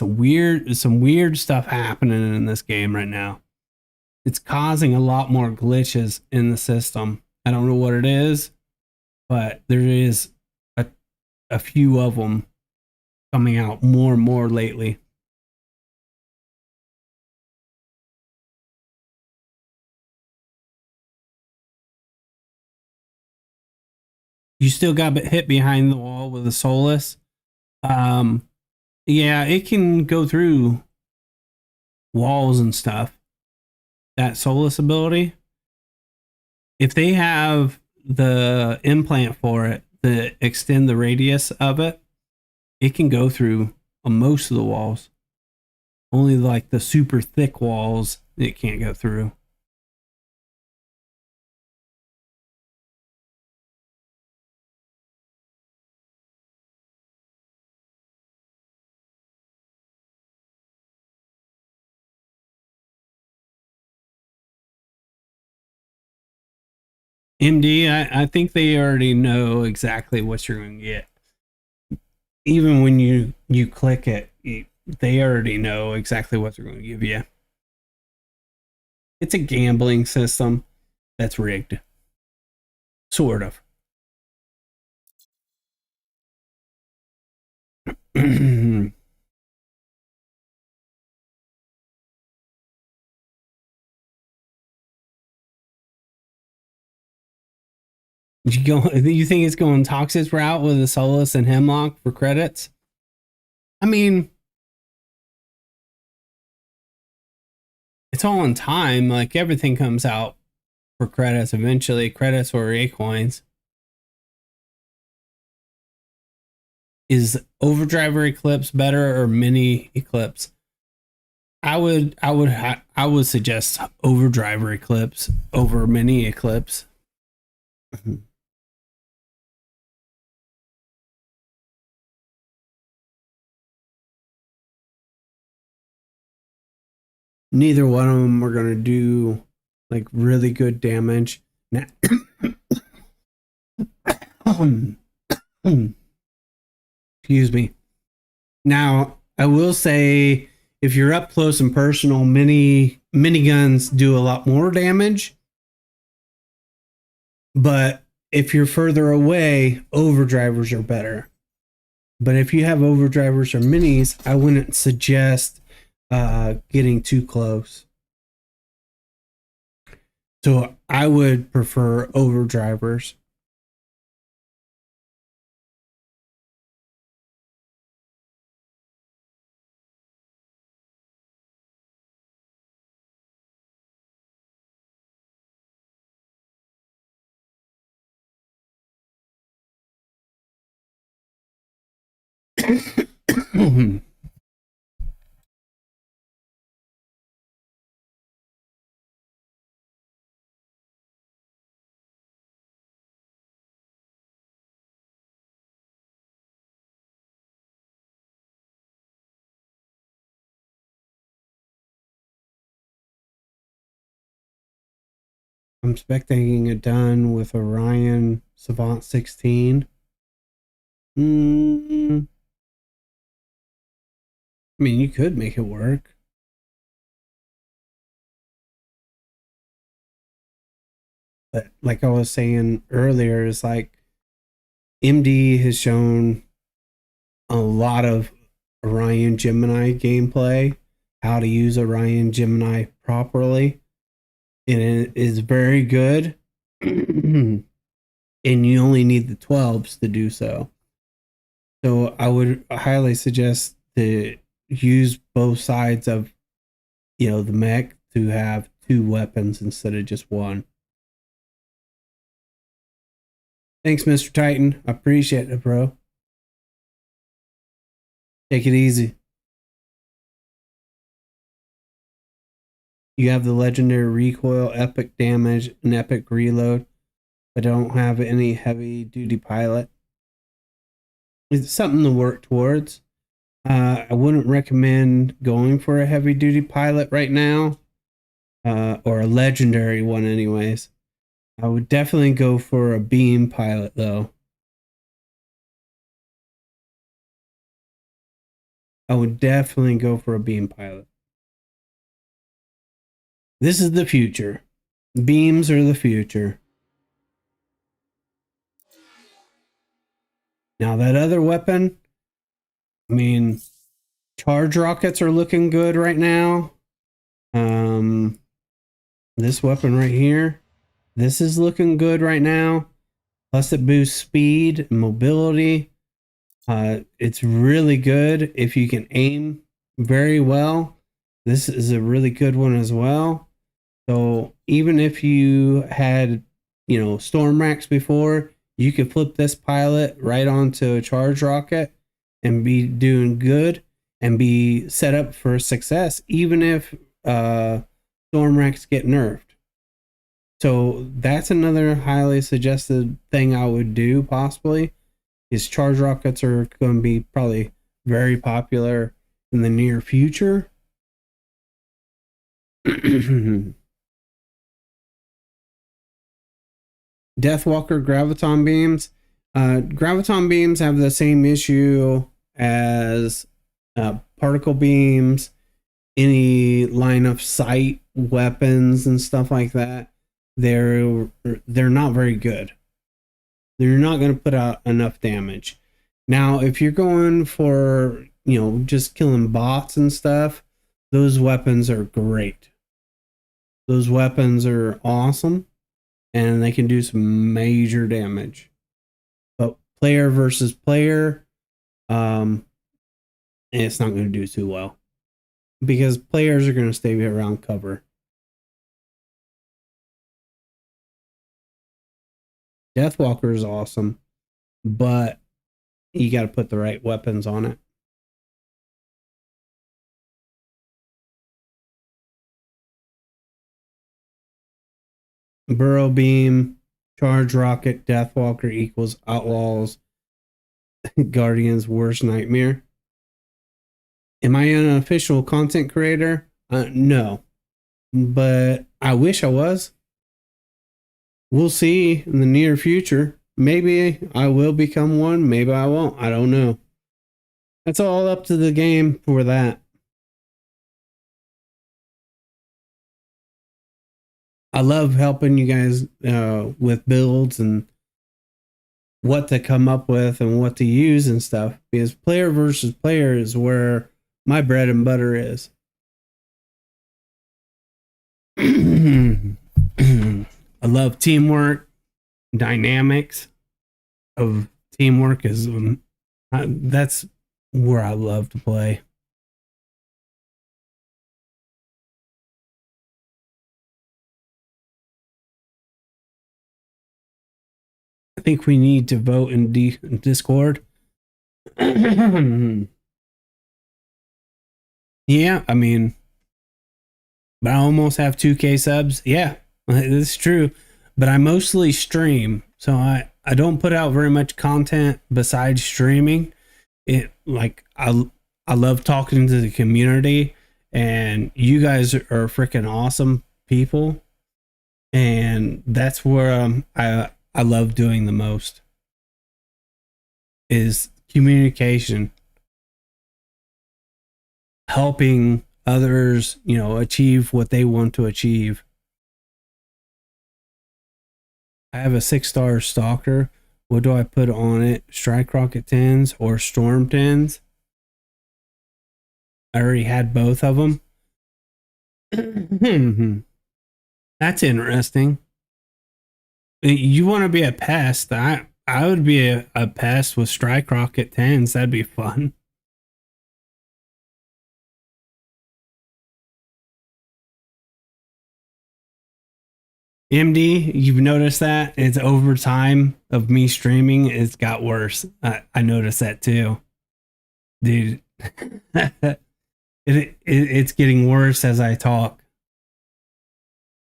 some weird stuff happening in this game right now. It's causing a lot more glitches in the system. I don't know what it is, but there is a, a few of them coming out more and more lately. You still got hit behind the wall with a Solus. Um, yeah, it can go through walls and stuff. That Solus ability, if they have the implant for it to extend the radius of it, it can go through most of the walls. Only like the super thick walls it can't go through. MD, I think they already know exactly what you're going to get. Even when you click it, they already know exactly what they're going to give you. It's a gambling system that's rigged, sort of. You think it's going Toxic's route with the Solus and Hemlock for credits? I mean, it's all in time. Like everything comes out for credits eventually, credits or A coins. Is Overdrive or Eclipse better or Mini Eclipse? I would suggest Overdrive or Eclipse over Mini Eclipse. Neither one of them are going to do like really good damage. Now, excuse me. Now, I will say if you're up close and personal, miniguns do a lot more damage. But if you're further away, overdrivers are better. But if you have overdrivers or minis, I wouldn't suggest getting too close. So I would prefer overdrivers. I'm spectating it done with Orion Savant 16. I mean, you could make it work. But like I was saying earlier, is like MD has shown a lot of Orion Gemini gameplay, how to use Orion Gemini properly. And it is very good. And you only need the 12s to do so. So I would highly suggest to use both sides of, the mech to have two weapons instead of just one. Thanks, Mr. Titan. I appreciate it, bro. Take it easy. You have the legendary recoil, epic damage, and epic reload, but don't have any heavy duty pilot. It's something to work towards. I wouldn't recommend going for a heavy duty pilot right now, or a legendary one, anyways. I would definitely go for a beam pilot, though. I would definitely go for a beam pilot. This is the future. Beams are the future. Now, that other weapon, I mean, charge rockets are looking good right now. This weapon right here, this is looking good right now. Plus, it boosts speed and mobility. It's really good if you can aim very well. This is a really good one as well. So even if you had, storm racks before, you could flip this pilot right onto a charge rocket and be doing good and be set up for success, even if storm racks get nerfed. So that's another highly suggested thing I would do possibly. Is charge rockets are going to be probably very popular in the near future. Deathwalker graviton beams. Graviton beams have the same issue as particle beams, any line of sight weapons and stuff like that. They're not very good. They're not going to put out enough damage. Now, if you're going for, just killing bots and stuff, those weapons are great. Those weapons are awesome, and they can do some major damage. But player versus player, it's not going to do too well. Because players are going to stay around cover. Deathwalker is awesome, but you got to put the right weapons on it. Burrow beam, charge rocket, Deathwalker equals Outlaws, Guardian's worst nightmare. Am I an official content creator? No. but I wish I was. We'll see in the near future. Maybe I will become one. Maybe I won't. I don't know. That's all up to the game for that. I love helping you guys with builds and what to come up with and what to use and stuff, because player versus player is where my bread and butter is. I love teamwork, dynamics of teamwork is that's where I love to play. I think we need to vote in Discord. Yeah, I mean, but I almost have 2K subs. Yeah, that's true. But I mostly stream, so I don't put out very much content besides streaming. It like I love talking to the community, and you guys are freaking awesome people, and that's where I love doing the most is communication, helping others, you know, achieve what they want to achieve. I have a 6-star stalker. What do I put on it? Strike Rocket 10s or Storm 10s? I already had both of them. That's interesting. You want to be a pest? I would be a pest with Strike Rocket 10s. That'd be fun. MD, you've noticed that it's over time of me streaming, it's got worse. I noticed that too, dude. It's getting worse as I talk.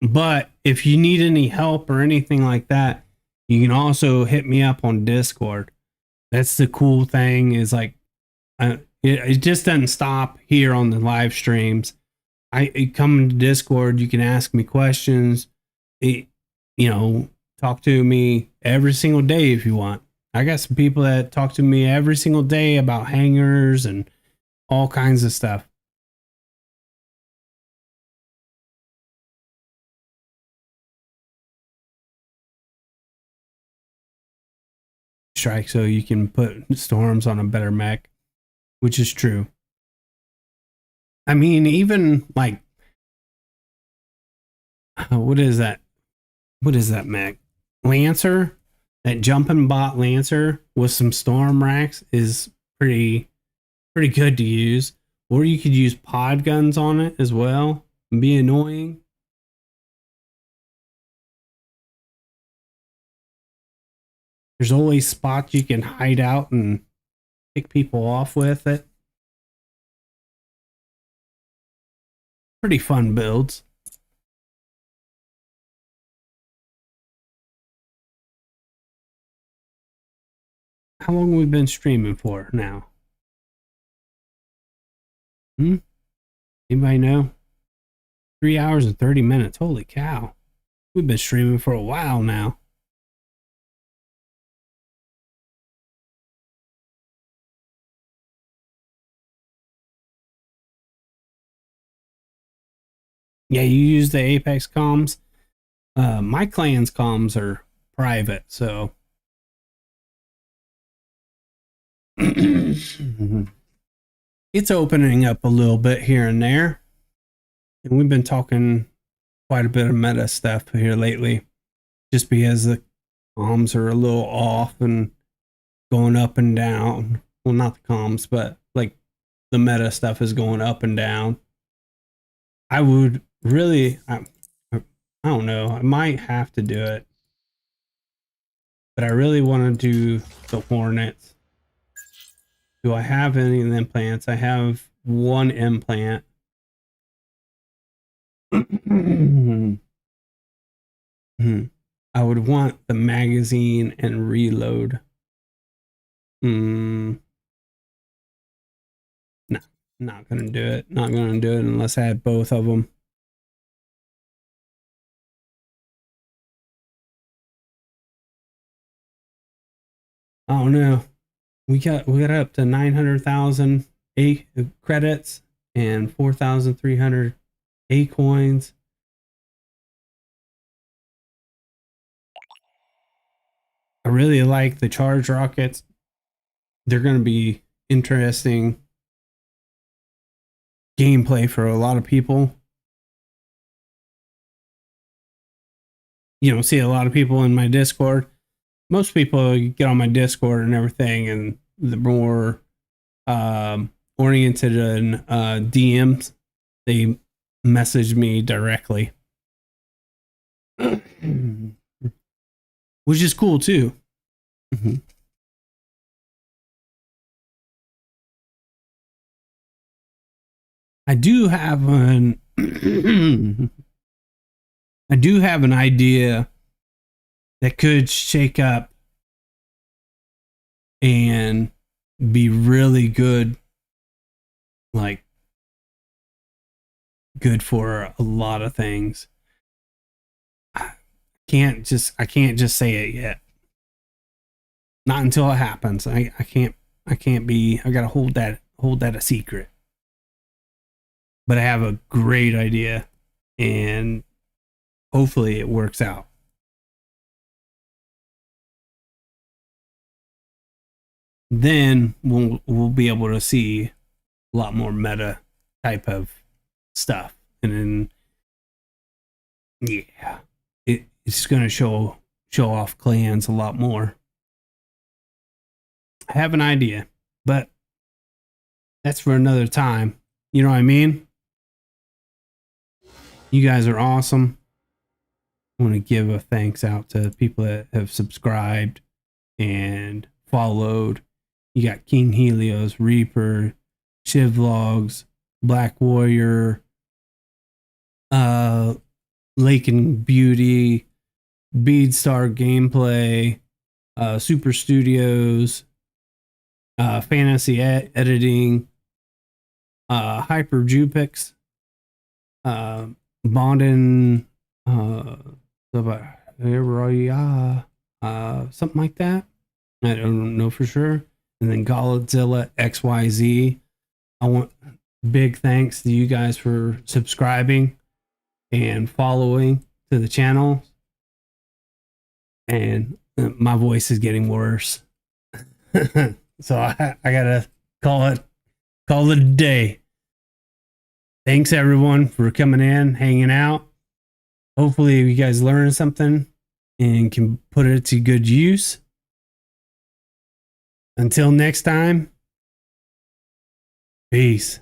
But if you need any help or anything like that, you can also hit me up on Discord. That's the cool thing is like, it just doesn't stop here on the live streams. I come to Discord, you can ask me questions. You know, talk to me every single day if you want. I got some people that talk to me every single day about hangers and all kinds of stuff. Strike so you can put storms on a better mech, which is true. I mean, even like, what is that? What is that mech? Lancer, that jumping bot Lancer with some storm racks is pretty good to use. Or you could use pod guns on it as well and be annoying. There's always spots you can hide out and pick people off with it. Pretty fun builds. How long have we been streaming for now? Anybody know? 3 hours and 30 minutes. Holy cow. We've been streaming for a while now. Yeah, you use the Apex comms. My clan's comms are private, so it's opening up a little bit here and there. And we've been talking quite a bit of meta stuff here lately, just because the comms are a little off and going up and down. Well, not the comms, but like the meta stuff is going up and down. I would really, I don't know, I might have to do it, but I really want to do the Hornets. Do I have any implants? I have one implant. I would want the magazine and reload. No, not gonna do it. Not gonna do it unless I had both of them. I don't know. We got up to 900,000 A credits and 4,300 A coins. I really like the charge rockets. They're going to be interesting gameplay for a lot of people. You know, see a lot of people in my Discord. Most people get on my Discord and everything, and the more oriented in DMs, they message me directly, which is cool too. I do have an I do have an idea that could shake up and be really good, like good for a lot of things. I can't just say it yet. Not until it happens. I can't be, I gotta hold that a secret. But I have a great idea, and hopefully it works out. Then we'll be able to see a lot more meta type of stuff, and then yeah, it's gonna show off clans a lot more. I have an idea, but that's for another time. You know what I mean? You guys are awesome. I want to give a thanks out to people that have subscribed and followed. You got King Helios, Reaper, Shiv Vlogs, Black Warrior, Lake and Beauty, Beadstar Gameplay, Super Studios, Fantasy Editing, Hyper Jupix, Bondin, something like that. I don't know for sure. And then Godzilla XYZ. I want big thanks to you guys for subscribing and following to the channel. And my voice is getting worse. So I gotta call it a day. Thanks everyone for coming in, hanging out. Hopefully you guys learned something and can put it to good use. Until next time, peace.